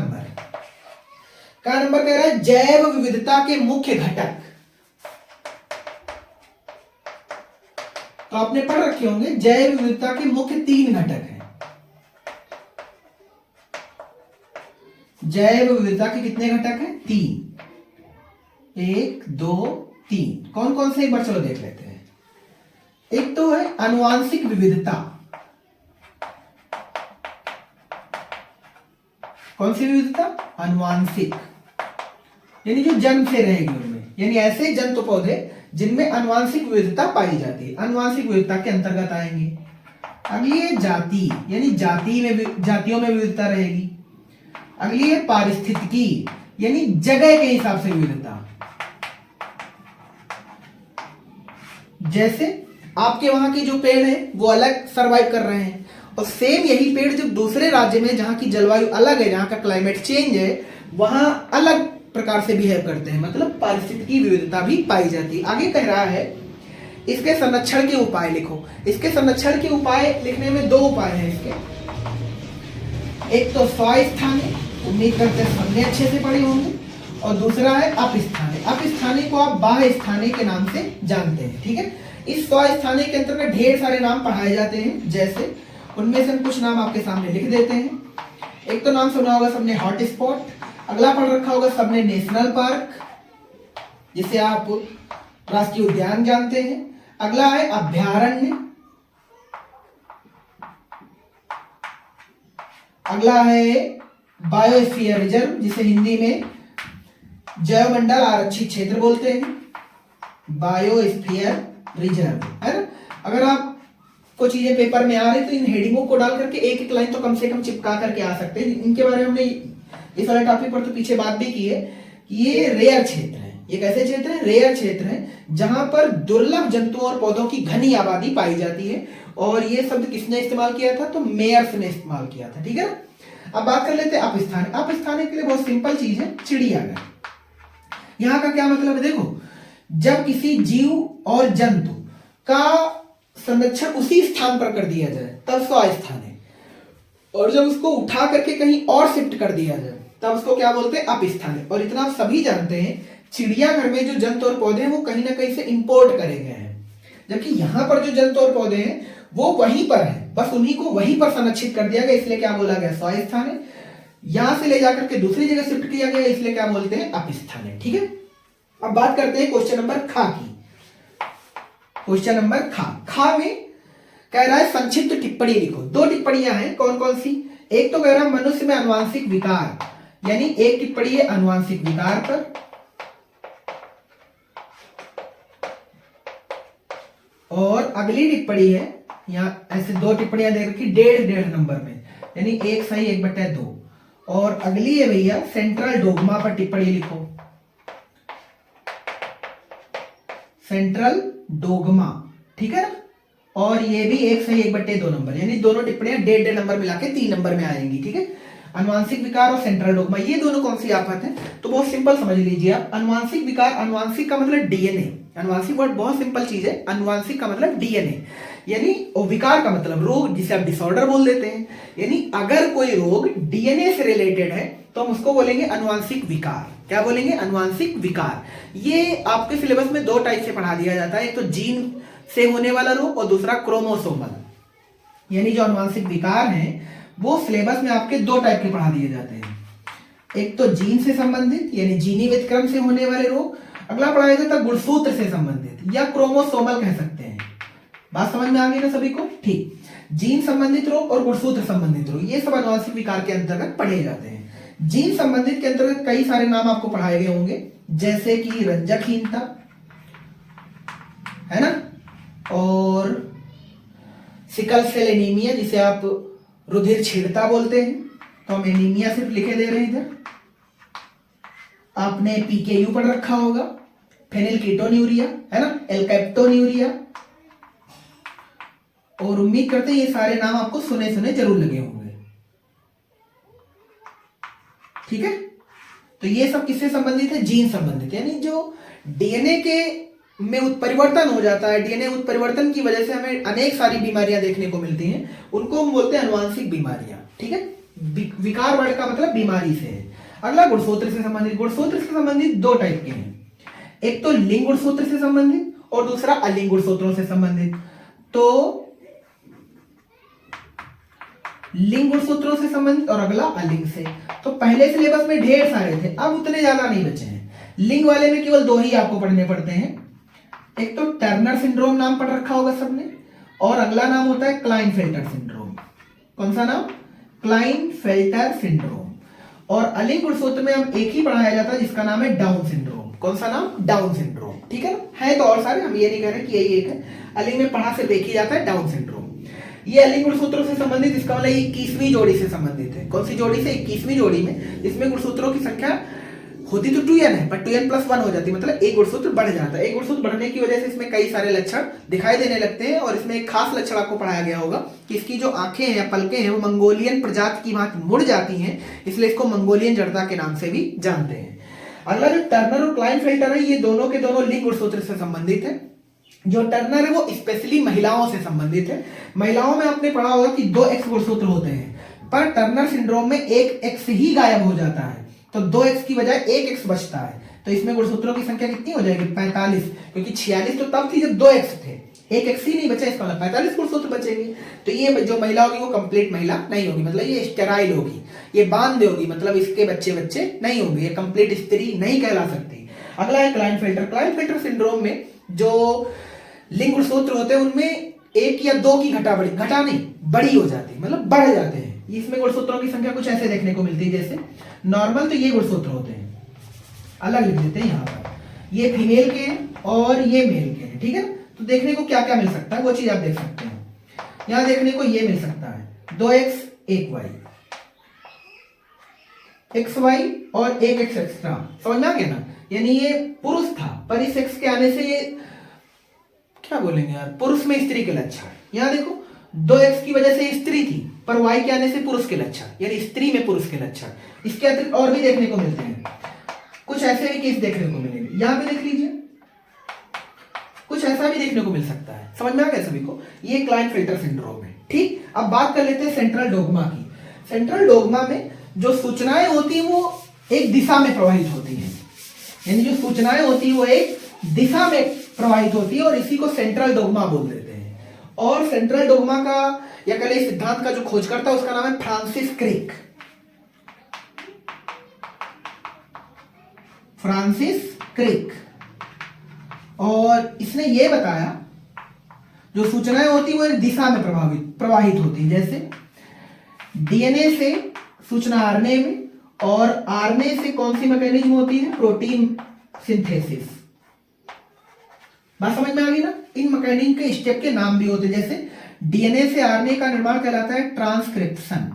नंबर कह रहा है जैव विविधता के मुख्य घटक। तो आपने पढ़ रखे होंगे जैव विविधता के मुख्य 3 घटक हैं। जैव विविधता के कितने घटक हैं? 3। 1, 2, 3। कौन कौन से एक बार चलो देख लेते हैं। एक तो है आनुवांशिक विविधता। कौन सी विविधता? आनुवांशिक, यानी जो जन्म से रहेगी उनमें, यानी ऐसे जंतु पौधे जिनमें आनुवांशिक विविधता पाई जाती है, आनुवांशिक विविधता के अंतर्गत आएंगे। अगली है जाति, यानी जातियों में विविधता रहेगी। अगली है पारिस्थितिकी, यानी जगह के हिसाब से विविधता। जैसे आपके वहां के जो पेड़ हैं वो अलग सरवाइव कर रहे हैं, और सेम यही पेड़ जब दूसरे राज्य में जहां की जलवायु अलग है, जहां का क्लाइमेट चेंज है, वहां अलग प्रकार से बिहेव करते हैं, मतलब पारिस्थितिकी विविधता भी पाई जाती है। आगे कह रहा है इसके संरक्षण के उपाय लिखो। इसके संरक्षण के उपाय लिखने में दो उपाय हैं इसके। एक तो स्वस्थाने, उम्मीद करते हैं सबने अच्छे से पढ़े होंगे, और दूसरा है अपस्थाने। अपस्थाने को आप बाह्य स्थाने के नाम से जानते हैं, ठीक है। इस स्वस्थाने के अंतर्गत ढेर सारे नाम पढ़ाए जाते हैं, जैसे उनमें से हम कुछ नाम आपके सामने लिख देते हैं। एक तो नाम सुना होगा सबने हॉट स्पॉट, अगला पढ़ रखा होगा सबने नेशनल पार्क, जिसे आप राष्ट्रीय उद्यान जानते हैं। अगला है अभयारण्य, अगला है बायोस्फीयर रिजर्व, जिसे हिंदी में जैवमंडल आरक्षित क्षेत्र बोलते हैं, बायोस्फीयर रिजर्व, है ना। अगर आप को चीजें पेपर में आ रही तो इन हेडिंगों को डाल करके एक एक लाइन तो कम से कम चिपका करके आ सकते हैं। इनके बारे में हमने इस वाले टॉपिक पर तो पीछे बात भी की है कि ये रेयर क्षेत्र है। ये कैसे क्षेत्र है? रेयर क्षेत्र है, जहां पर दुर्लभ जंतुओं और पौधों की घनी आबादी पाई जाती है। और ये शब्द किसने इस्तेमाल किया था? तो मेयर्स ने इस्तेमाल किया था, ठीक है ना। अब बात कर लेते हैं अपस्थाने। अपस्थाने के लिए बहुत सिंपल चीज है, चिड़ियाघर। यहाँ का क्या मतलब है? देखो, जब किसी जीव और जंतु का संरक्षण उसी स्थान पर कर दिया जाए तब स्वस्थान है, और जब उसको उठा करके कहीं और शिफ्ट कर दिया जाए तब उसको क्या बोलते हैं? अपस्थान है। और इतना आप सभी जानते हैं, चिड़ियाघर में जो जंतु और पौधे हैं वो कहीं ना कहीं से इंपोर्ट करे गए हैं, जबकि यहाँ पर जो जंतु और पौधे हैं वो वहीं पर है, बस उन्हीं को वहीं पर संरक्षित कर दिया गया, इसलिए क्या बोला गया? स्वस्थान है। यहां से ले जाकर के दूसरी जगह शिफ्ट किया गया, इसलिए क्या बोलते हैं? अपस्थान है, ठीक है। अब बात करते हैं क्वेश्चन नंबर खा की। क्वेश्चन नंबर खा में कह रहा है संक्षिप्त टिप्पणी लिखो। दो टिप्पणियां हैं, कौन कौन सी? एक तो कह रहा है मनुष्य में आनुवांशिक विकार, यानी एक टिप्पणी है आनुवांशिक विकार पर, और अगली टिप्पणी है, यहाँ ऐसे दो टिप्पणियां दे रखी 1.5 नंबर में, यानी एक सही 1/2। और अगली है भैया सेंट्रल डोगमा पर टिप्पणी लिखो। सेंट्रल डोगमा, ठीक है ना। और ये भी एक सही 1/2 नंबर, यानी दोनों टिप्पणियां 1.5 नंबर मिला के 3 नंबर में आएंगी, ठीक है। अनुवांशिक विकार और सेंट्रल डोगमा, ये दोनों कौन सी आफत है? तो बहुत सिंपल समझ लीजिए आप। अनुवांशिक विकार, अनुवांशिक का मतलब डीएनए, अनुवांशिक वर्ड बहुत सिंपल चीज है। अनुवांशिक का मतलब डीएनए, यानी और विकार का मतलब रोग, जिसे आप डिसऑर्डर बोल देते हैं। यानी अगर कोई रोग डीएनए से रिलेटेड है तो हम उसको बोलेंगे अनुवांशिक विकार। क्या बोलेंगे? अनुवांशिक विकार। ये आपके सिलेबस में दो टाइप से पढ़ा दिया जाता है, एक तो जीन से होने वाला रोग और दूसरा क्रोमोसोमल। यानी जो अनुवांशिक विकार हैं वो सिलेबस में आपके दो टाइप के पढ़ा दिए जाते हैं, एक तो जीन से संबंधित यानी जीनी व्यतिक्रम से होने वाले रोग, अगला पढ़ाया जाता है गुणसूत्र से संबंधित या क्रोमोसोमल कह सकते हैं। बात समझ में आ गई ना सभी को? ठीक। जीन संबंधित रोग और गुणसूत्र संबंधित रोग, ये सब अनुवांशिक विकार के अंतर्गत पढ़े जाते हैं। जीन संबंधित के अंतर्गत कई सारे नाम आपको पढ़ाए गए होंगे, जैसे कि रंजकहीनता, है ना, और सिकल सेल एनीमिया, जिसे आप रुधिर छीड़ता बोलते हैं, तो हम एनीमिया सिर्फ लिखे दे रहे हैं इधर। आपने पीकेयू पढ़ रखा होगा, फेनिलकीटोन्यूरिया, है ना, एल्केप्टोन्यूरिया, और उम्मीद करते हैं ये सारे नाम आपको सुने सुने जरूर लगे होंगे, ठीक है। तो ये सब किससे संबंधित है? जीन संबंधित, यानी जो डीएनए के में उत्परिवर्तन हो जाता है, डीएनए उत्परिवर्तन की वजह से हमें अनेक सारी बीमारियां देखने को मिलती हैं, उनको हम बोलते हैं अनुवांशिक बीमारियां, ठीक है। विकार वर्ड का मतलब बीमारी से है। अगला गुणसूत्र से संबंधित। गुणसूत्र से संबंधित दो टाइप के हैं, एक तो लिंग गुणसूत्र से संबंधित और दूसरा अलिंग गुणसूत्रों से संबंधित। तो लिंग गुणसूत्रों से संबंधित और अगला अलिंग से। तो पहले सिलेबस में ढेर सारे थे, अब उतने ज्यादा नहीं बचे हैं। लिंग वाले में केवल दो ही आपको पढ़ने पड़ते हैं, एक तो टर्नर सिंड्रोम नाम पढ़ रखा होगा सबने, और अगला नाम होता है क्लाइनफेल्टर सिंड्रोम। कौन सा नाम? Klinefelter syndrome. और अलिंग गुणसूत्र में हम एक ही पढ़ाया जाता है जिसका नाम है डाउन सिंड्रोम। कौन सा नाम? डाउन सिंड्रोम, ठीक है ना। है तो और सारे, हम ये नहीं कह रहे कि यही एक है। अलिंग में पढ़ा सिर्फ एक ही जाता है, डाउन सिंड्रोम। ये लिंग गुणसूत्रों से संबंधित, इसका मतलब 21वीं जोड़ी से संबंधित है। कौन सी जोड़ी से? 21वीं जोड़ी में, जिसमें गुणसूत्रों की संख्या होती तो 2n है, पर 2n+1 हो जाती है, मतलब एक गुणसूत्र बढ़ जाता है। एक गुणसूत्र बढ़ने की वजह से इसमें कई सारे लक्षण दिखाई देने लगते हैं, और इसमें एक खास लक्षण आपको पढ़ाया गया होगा कि इसकी जो आंखें हैं या पलकें हैं वो मंगोलियन प्रजाति की भांति मुड़ जाती हैं, इसलिए इसको मंगोलियन जड़ता के नाम से भी जानते हैं। अगला जो टर्नर और क्लाइनफेल्टर है, ये दोनों के दोनों लिंग गुणसूत्र से संबंधित है। जो टर्नर है वो स्पेशली महिलाओं से संबंधित है। महिलाओं में आपने पढ़ा होगा कि 2x गुणसूत्र होते हैं, पर टर्नर सिंड्रोम में 1x ही गायब हो जाता है, तो 2x की बजाय 1x बचता है। तो इसमें गुणसूत्रों की संख्या कितनी हो जाएगी? 45, क्योंकि 46 तो तब थी जब 2x थे, 1x ही नहीं बचा, इसका मतलब 45 गुणसूत्र बचेंगे। तो ये जो महिला होगी वो कंप्लीट महिला नहीं होगी, मतलब ये स्टेराइल होगी, ये बांध होगी, मतलब इसके बच्चे नहीं होंगे, ये कंप्लीट स्त्री नहीं कहला सकती। अगला है क्लाइनफेल्टर। क्लाइनफेल्टर सिंड्रोम में जो लिंग गुणसूत्र होते हैं उनमें 1 या 2 की घटा नहीं बड़ी हो जाती है, मतलब बढ़ जाते हैं। इसमें गुणसूत्रों की संख्या कुछ ऐसे देखने को मिलती है, जैसे नॉर्मल तो ये गुणसूत्र होते हैं, अलग लिख देते हैं यहाँ पर, ये फीमेल के हैं और ये मेल के हैं, ठीक है। तो देखने को क्या क्या मिल सकता है वो चीज आप देख सकते हैं। यहाँ देखने को ये मिल सकता है 2x 1y, xy और 1x एक्स्ट्रा, समझ में आ गया ना। यानी ये पुरुष था, पर इस x के आने से ये क्या बोलेंगे यार, पुरुष में स्त्री के लक्षण। यहाँ देखो 2x की वजह से स्त्री थी, पर y के आने से पुरुष के लक्षण, यानी स्त्री में पुरुष के लक्षण। इसके अतिरिक्त और भी देखने को मिलते हैं, कुछ ऐसे भी केस देखने को मिलेंगे। यहाँ पे देख लीजिए, कुछ ऐसा भी देखने को मिल सकता है। समझ में आ गया सभी को? ये क्लाइनफेल्टर सिंड्रोम है, ठीक। अब बात कर लेते हैं सेंट्रल डोग्मा की। सेंट्रल डोग्मा में जो सूचनाएं होती है वो एक दिशा में प्रवाहित होती है, यानी जो सूचनाएं होती है वो एक दिशा में प्रवाहित होती है, और इसी को सेंट्रल डोग्मा बोल देते हैं। और सेंट्रल डोग्मा का या कह लें सिद्धांत का जो खोजकर्ता है उसका नाम है फ्रांसिस क्रिक। Francis Crick. और इसने ये बताया जो सूचनाएं होती है वो एक दिशा में प्रवाहित होती है, जैसे डीएनए से सूचना आरएनए में, और आरएनए से कौन सी मैकेनिज्म होती है? Protein synthesis. बात समझ में आ गई ना? इन मैकेनिज्म के स्टेप के नाम भी होते हैं, जैसे डीएनए से आरएनए का निर्माण कहलाता है ट्रांसक्रिप्शन,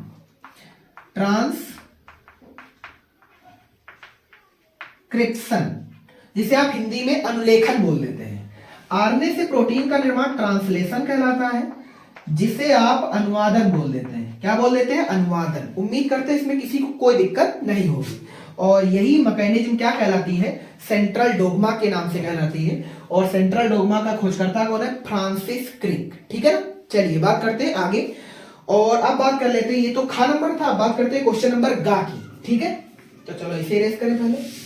जिसे आप हिंदी में अनुलेखन बोल देते हैं। आरएनए से प्रोटीन का निर्माण ट्रांसलेशन कहलाता है, जिसे आप अनुवादन बोल देते हैं। क्या बोल देते हैं? अनुवादन। उम्मीद करते हैं इसमें किसी को कोई दिक्कत नहीं होगी। और यही मैकेनिज्म क्या कहलाती है? सेंट्रल डोग्मा के नाम से कहलाती है। और सेंट्रल डोग्मा का खोजकर्ता कौन है? फ्रांसिस क्रिक, ठीक है ना। चलिए बात करते हैं आगे, और अब बात कर लेते हैं, ये तो खा नंबर था, बात करते हैं क्वेश्चन नंबर गा की, ठीक है। तो चलो इसे रेस करें पहले।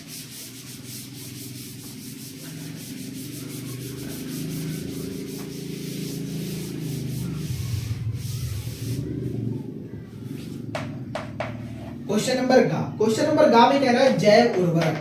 क्वेश्चन नंबर गा में कह रहा है जैव उर्वरक,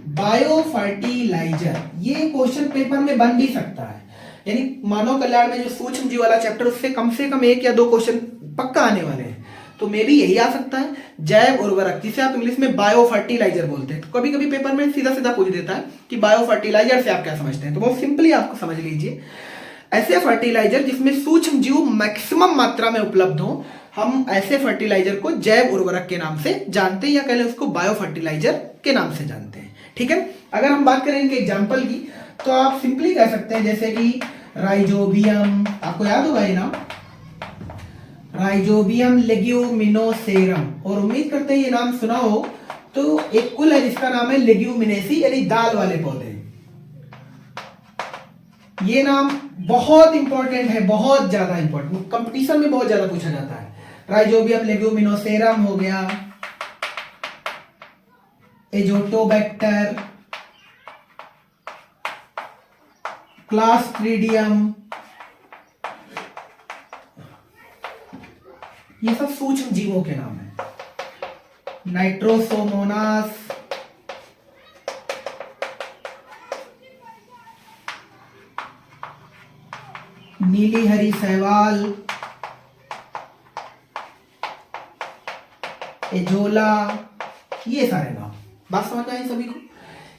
बायो फर्टिलाइजर। ये क्वेश्चन पेपर में बन भी सकता है, यानी मानव कल्याण में जो सूक्ष्म जीव वाला चैप्टर उससे कम 1 या 2 क्वेश्चन पक्का आने वाले हैं। तो मे भी यही आ सकता है, जैव उर्वरक, जिसे आप इंग्लिश में बायो फर्टिलाइजर बोलते हैं। तो कभी कभी पेपर में सीधा सीधा पूछ देता है कि बायो फर्टिलाइजर से आप क्या समझते हैं, तो बहुत सिंपली आपको समझ लीजिए, ऐसे फर्टिलाइजर जिसमें सूक्ष्म जीव मैक्सिमम मात्रा में उपलब्ध हो, हम ऐसे फर्टिलाइजर को जैव उर्वरक के नाम से जानते हैं, या कह लें उसको बायो फर्टिलाइजर के नाम से जानते हैं, ठीक है। अगर हम बात करें इनके एग्जाम्पल की, तो आप सिंपली कह सकते हैं जैसे कि राइजोबियम, आपको याद होगा ये नाम, राइजोबियम लेग्यूमिनोसेरम। और उम्मीद करते हैं ये नाम सुना हो। तो एक कुल है जिसका नाम है लेग्यूमिनेसी, यानी दाल वाले पौधे। ये नाम बहुत इंपॉर्टेंट है, बहुत ज्यादा इंपॉर्टेंट, कंपटीशन में बहुत ज्यादा पूछा जाता है। राइजोबियम लेग्यूमिनोसेरम हो गया, एजोटोबैक्टर, क्लास्ट्रीडियम, ये सब सूक्ष्म जीवों के नाम है। नाइट्रोसोमोनास, नीली हरी शैवाल, एजोला, ये सारे नाम बात समझ में आई सभी को।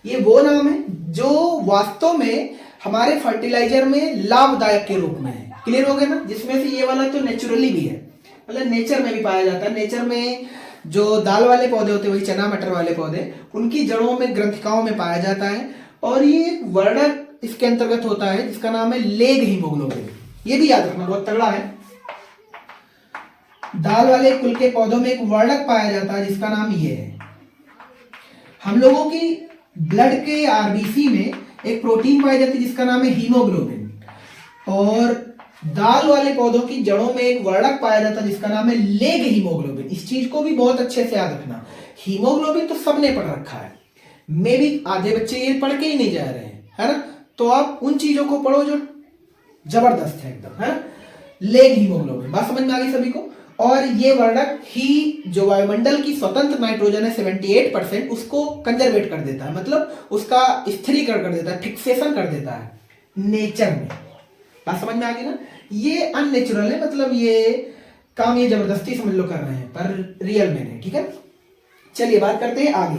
ये वो नाम है जो वास्तव में हमारे फर्टिलाइजर में लाभदायक के रूप में है। क्लियर हो गया ना। जिसमें से ये वाला तो नेचुरली भी है, मतलब नेचर में भी पाया जाता है। नेचर में जो दाल वाले पौधे होते हैं, वही चना मटर वाले पौधे, उनकी जड़ों में ग्रंथिकाओं में पाया जाता है। और ये एक वर्णक इसके अंतर्गत होता है जिसका नाम है लेग हीमोग्लोबिन। ये भी याद रखना, बहुत तगड़ा है। दाल वाले कुल के पौधों में एक वर्णक पाया जाता है जिसका नाम ये है। हम लोगों की ब्लड के आरबीसी में एक प्रोटीन पाई जाती है जिसका नाम है हीमोग्लोबिन। और दाल वाले पौधों की जड़ों में एक वर्णक पाया जाता है जिसका नाम है लेग हीमोग्लोबिन। इस चीज को भी बहुत अच्छे से याद रखना। हीमोग्लोबिन तो सबने पढ़ रखा है, मे भी आधे बच्चे ये पढ़ के ही नहीं जा रहे हैं, है ना। तो आप उन चीजों को पढ़ो जो जबरदस्त है एकदम, है ना। लेग हीमोग्लोबिन, बात समझ में आ गई सभी को। और ये वर्णक ही जो वायुमंडल की स्वतंत्र नाइट्रोजन है 78%, उसको कंजर्वेट कर देता है, मतलब उसका स्थिरीकरण कर देता है, फिक्सेशन कर देता है नेचर में। बात समझ में आ गई ना। ये अननेचुरल है, मतलब ये काम ये जबरदस्ती समझ लो कर रहे हैं, पर रियल में नहीं, ठीक है। चलिए बात करते हैं आगे।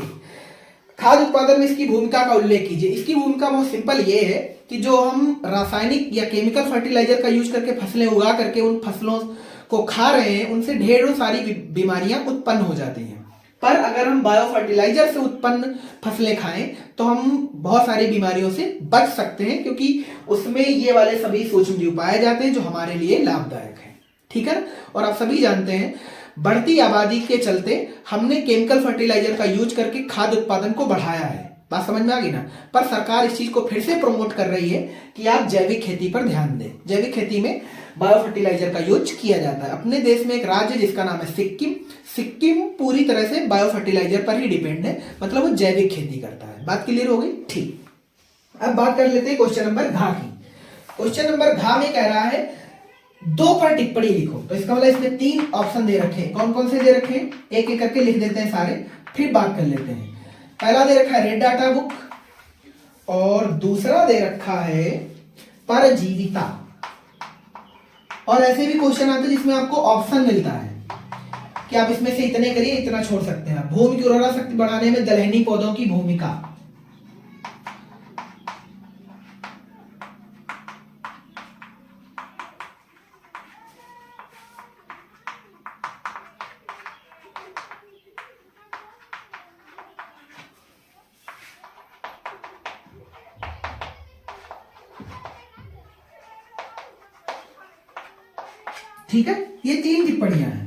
खाद्य उत्पादन में इसकी भूमिका का उल्लेख कीजिए। इसकी भूमिका बहुत सिंपल ये है कि जो हम रासायनिक या केमिकल फर्टिलाइजर का यूज करके फसलें उगा करके उन फसलों को खा रहे हैं, उनसे ढेरों सारी बीमारियां उत्पन्न हो जाती हैं। पर अगर हम बायो फर्टिलाइजर से उत्पन्न फसलें खाएं तो हम बहुत सारी बीमारियों से बच सकते हैं, क्योंकि उसमें ये वाले सभी सूक्ष्म जीव पाए जाते हैं जो हमारे लिए लाभदायक है, ठीक है। और आप सभी जानते हैं बढ़ती आबादी के चलते हमने केमिकल फर्टिलाइजर का यूज करके खाद्य उत्पादन को बढ़ाया है। बात समझ में आ गई ना। पर सरकार इस चीज को फिर से प्रमोट कर रही है कि आप जैविक खेती पर ध्यान दें। जैविक खेती में बायो फर्टिलाइजर का यूज किया जाता है। अपने देश में एक राज्य जिसका नाम है सिक्किम, सिक्किम पूरी तरह से बायो फर्टिलाइजर पर ही डिपेंड है, मतलब वो जैविक खेती करता है। बात क्लियर हो गई, ठीक। अब बात कर लेते हैं क्वेश्चन नंबर घ की। क्वेश्चन नंबर घ में कह रहा है 2 पर टिप्पणी लिखो। तो इसका मतलब इसमें 3 ऑप्शन दे रखे हैं। कौन कौन से दे रखे हैं, एक एक करके लिख देते हैं सारे, फिर बात कर लेते हैं। पहला दे रखा है रेड डाटा बुक, और दूसरा दे रखा है परजीविता। और ऐसे भी क्वेश्चन आते हैं जिसमें आपको ऑप्शन मिलता है कि आप इसमें से इतने करिए, इतना छोड़ सकते हैं। भूमि की उर्वरा शक्ति बढ़ाने में दलहनी पौधों की भूमिका। ठीक है, ये 3 टिप्पणियां हैं।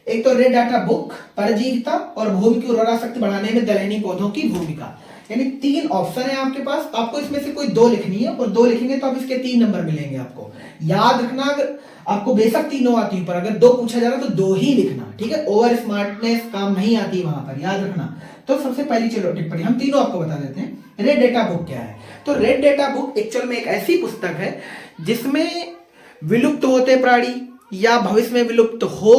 एक तो रेड डाटा बुक, परजीविता और भूमि की उर्वरा शक्ति बढ़ाने में दलहनी पौधों की भूमिका। यानी 3 ऑप्शन है आपके पास। आपको इसमें से कोई 2 लिखनी है, और 2 लिखेंगे तो आप इसके 3 नंबर मिलेंगे आपको। याद रखना, अगर आपको बेशक तीनों आती है, पर अगर 2 पूछा जा रहा है तो 2 ही लिखना, ठीक है। ओवर स्मार्टनेस काम नहीं आती वहां पर, याद रखना। तो सबसे पहली चलो टिप्पणी हम तीनों आपको बता देते हैं। रेड डेटा बुक क्या है। तो रेड डेटा बुक एक्चुअल में एक ऐसी पुस्तक है जिसमें विलुप्त होते प्राणी या भविष्य में विलुप्त हो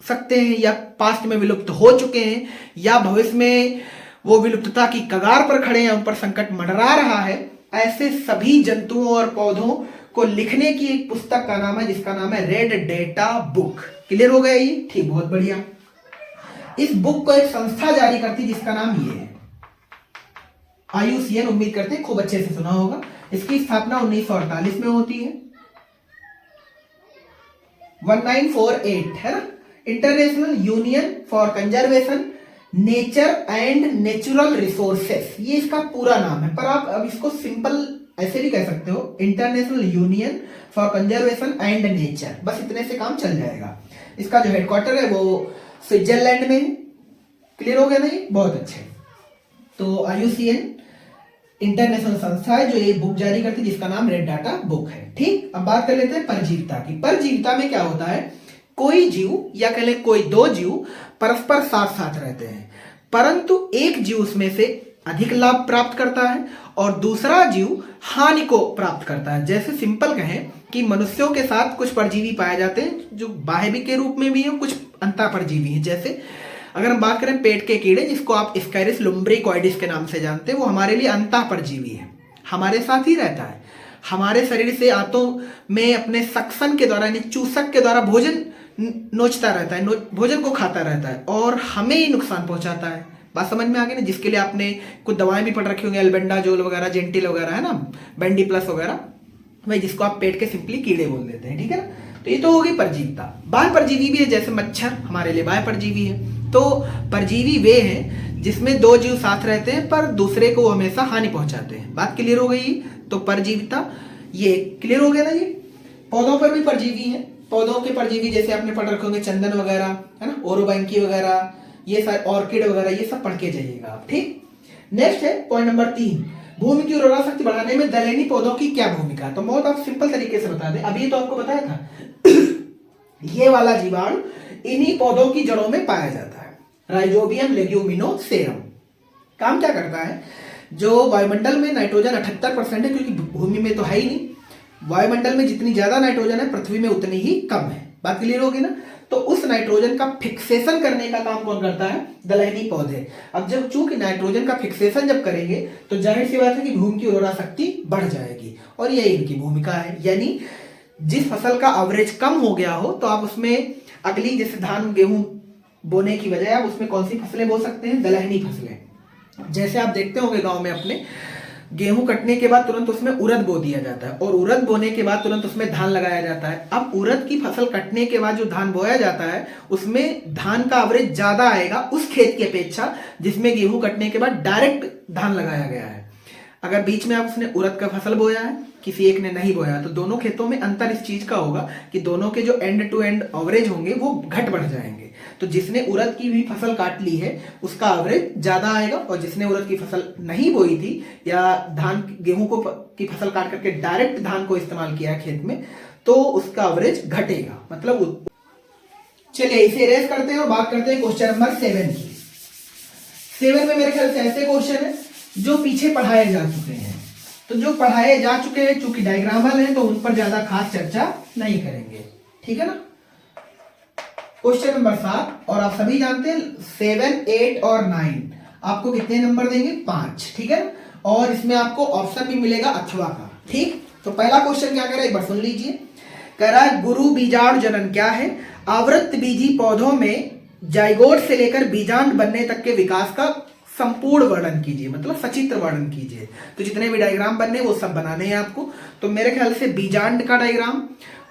सकते हैं, या पास्ट में विलुप्त हो चुके हैं, या भविष्य में वो विलुप्तता की कगार पर खड़े हैं, उन पर संकट मंडरा रहा है, ऐसे सभी जंतुओं और पौधों को लिखने की एक पुस्तक का नाम है जिसका नाम है रेड डेटा बुक। क्लियर हो गया ये, ठीक, बहुत बढ़िया। इस बुक को एक संस्था जारी करती जिसका नाम ये है IUCN। उम्मीद करते हैं खूब अच्छे से सुना होगा। इसकी स्थापना 1948 में होती है, 1948, है ना। International union for conservation nature and natural resources, ये इसका पूरा नाम है। पर आप अब इसको सिंपल ऐसे भी कह सकते हो, international union for conservation and nature, बस इतने से काम चल जाएगा। इसका जो हेडक्वार्टर है वो स्विट्जरलैंड में है। क्लियर हो गया ना, ये बहुत अच्छे। तो IUCN इंटरनेशनल संस्था है जो ये बुक जारी करती है जिसका नाम रेड डाटा बुक है, ठीक। अब बात कर लेते हैं परजीविता की। परजीविता में क्या होता है, कोई जीव या कह ले कोई 2 जीव परस्पर साथ साथ रहते हैं, परंतु एक जीव उसमें से अधिक लाभ प्राप्त करता है और दूसरा जीव हानि को प्राप्त करता है। जैसे सिंपल कहें कि मनुष्यों के साथ कुछ परजीवी पाए जाते हैं जो बाह्य के रूप में भी हैं, कुछ अंतःपरजीवी हैं। जैसे अगर हम बात करें पेट के कीड़े जिसको आप स्कैरिस लुम्ब्रिकॉइडिस के नाम से जानते हैं, वो हमारे लिए अंतःपरजीवी है, हमारे साथ ही रहता है, हमारे शरीर से आंतों में अपने सक्शन के द्वारा यानी चूसक के द्वारा भोजन नोचता रहता है, भोजन को खाता रहता है और हमें ही नुकसान पहुंचाता है। बात समझ में आ गई ना। जिसके लिए आपने कुछ दवाएं भी पढ़ रखी होंगी, एल्बेंडाजोल वगैरह, जेंटिल वगैरह, है ना, बेंडी प्लस वगैरह। भाई जिसको आप पेट के सिंपली कीड़े बोल देते हैं, ठीक है ना। तो ये तो होगी परजीविता। बाह्य परजीवी भी है, जैसे मच्छर हमारे लिए बाह्य परजीवी है। तो परजीवी वे हैं जिसमें दो जीव साथ रहते हैं पर दूसरे को हमेशा हानि पहुंचाते हैं। बात क्लियर हो गई। तो परजीविता ये क्लियर हो गया ना जी। पौधों पर भी परजीवी हैं। पौधों के परजीवी जैसे आपने पढ़ रखे होंगे, चंदन वगैरह है ना, ओरोबैंकी वगैरह, ये सारे ऑर्किड वगैरह, ये सब पढ़ के जाइएगा आप, ठीक। नेक्स्ट है पॉइंट नंबर 3, भूमि की उर्वरा शक्ति बढ़ाने में दलहनी पौधों की क्या भूमिका है। तो बहुत आप सिंपल तरीके से बता दें, अभी तो आपको बताया था ये वाला जीवाणु इन्हीं पौधों की जड़ों में पाया जाता है, राइजोबियम लेग्यूमिनोसेरम। काम क्या करता है, जो वायुमंडल में नाइट्रोजन 78% है, क्योंकि भूमि में तो है ही नहीं, वायुमंडल में जितनी ज्यादा नाइट्रोजन है पृथ्वी में उतनी ही कम है। बात क्लियर होगी ना। तो उस नाइट्रोजन का फिक्सेशन करने का काम कौन करता है, दलहनी पौधे। अब जब चूंकि नाइट्रोजन का फिक्सेशन जब करेंगे तो जाहिर सी बात है कि भूमि की उर्वरा शक्ति बढ़ जाएगी, और यही इनकी भूमिका है। यानी जिस फसल का एवरेज कम हो गया हो तो आप उसमें अगली, जैसे धान गेहूं बोने की बजाय आप उसमें कौन सी फसलें बो सकते हैं, दलहनी फसलें। जैसे आप देखते होंगे गांव में अपने, गेहूं कटने के बाद तुरंत उसमें उड़द बो दिया जाता है, और उड़द बोने के बाद तुरंत उसमें धान लगाया जाता है। अब उड़द की फसल कटने के बाद जो धान बोया जाता है उसमें धान का एवरेज ज्यादा आएगा उस खेत की अपेक्षा जिसमें गेहूं कटने के बाद डायरेक्ट धान लगाया गया है। अगर बीच में आप उसने उड़द का फसल बोया है, किसी एक ने नहीं बोया, तो दोनों खेतों में अंतर इस चीज का होगा कि दोनों के जो एंड टू एंड एवरेज होंगे वो घट बढ़ जाएंगे। तो जिसने उड़द की भी फसल काट ली है उसका एवरेज ज्यादा आएगा, और जिसने उड़द की फसल नहीं बोई थी या धान गेहूं को की फसल काट करके डायरेक्ट धान को इस्तेमाल किया खेत में, तो उसका एवरेज घटेगा। मतलब चलिए इसे इरेज करते हैं और बात करते हैं क्वेश्चन नंबर 7 की। 7 में मेरे ख्याल से ऐसे क्वेश्चन है जो पीछे पढ़ाए जा चुके हैं। तो जो पढ़ाए जा चुके हैं चूंकि डायग्रामल है तो उन पर ज्यादा खास चर्चा नहीं करेंगे, ठीक है ना। क्वेश्चन नंबर 7, और आप सभी जानते हैं 7, 8 और 9 आपको कितने नंबर देंगे, 5, ठीक है। और इसमें आपको ऑप्शन भी मिलेगा अथवा का, ठीक। तो पहला क्वेश्चन क्या कह रहा है, एक बार सुन लीजिए। कह रहा है गुरु बीजाणु जनन क्या है, आवृत्त बीजी पौधों में जाइगोट से लेकर बीजांड बनने तक के विकास का संपूर्ण वर्णन कीजिए, मतलब सचित्र वर्णन कीजिए। तो जितने भी डायग्राम बनने वो सब बनाने हैं आपको। तो मेरे ख्याल से बीजांड का डायग्राम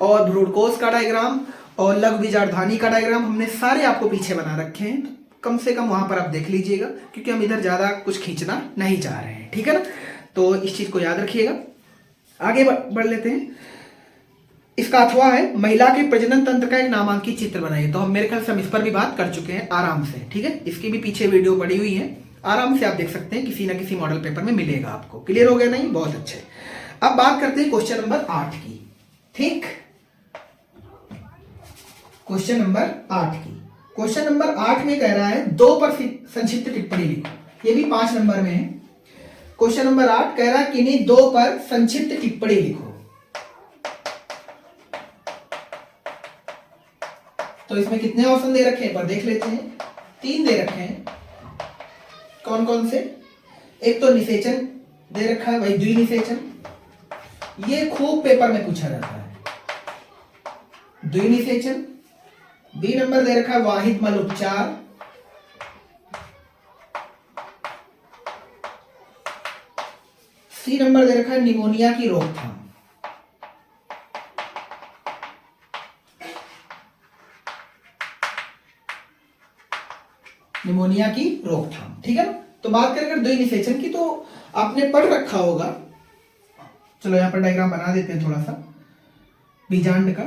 और भ्रूणकोश का डायग्राम और लघु बीजांडधानी का डायग्राम हमने सारे आपको पीछे बना रखे हैं। तो कम से कम वहां पर आप देख लीजिएगा, क्योंकि हम इधर ज्यादा कुछ खींचना नहीं चाह रहे हैं, ठीक है ना। तो इस चीज को याद रखिएगा। आगे बढ़ लेते हैं। इसका अथवा है महिला के प्रजनन तंत्र का एक नामांकित चित्र बनाइए। तो हम मेरे ख्याल से हम इस पर भी बात कर चुके हैं आराम से, ठीक है। इसकी भी पीछे वीडियो पड़ी हुई है, आराम से आप देख सकते हैं, किसी ना किसी मॉडल पेपर में मिलेगा आपको। क्लियर हो गया नहीं, बहुत अच्छे। अब बात करते हैं क्वेश्चन नंबर 8 की, ठीक। क्वेश्चन नंबर 8 की। क्वेश्चन नंबर 8 में कह रहा है 2 पर संक्षिप्त टिप्पणी लिखो। ये भी 5 नंबर में है। क्वेश्चन नंबर 8 कह रहा है किन्हीं 2 पर संक्षिप्त टिप्पणी लिखो। तो इसमें कितने ऑप्शन दे रखे हैं पर देख लेते हैं। 3 दे रखे हैं। कौन कौन से, एक तो निषेचन दे रखा है भाई, द्विनिषेचन, ये खूब पेपर में पूछा जाता है, द्विनिषेचन। बी नंबर दे रखा है वाहित मल उपचार, सी नंबर दे रखा है निमोनिया की रोकथाम, निमोनिया की रोकथाम, ठीक है ना। तो बात करें अगर द्विनिषेचन की, तो आपने पढ़ रखा होगा। चलो यहां पर डायग्राम बना देते हैं थोड़ा सा बीजांड का।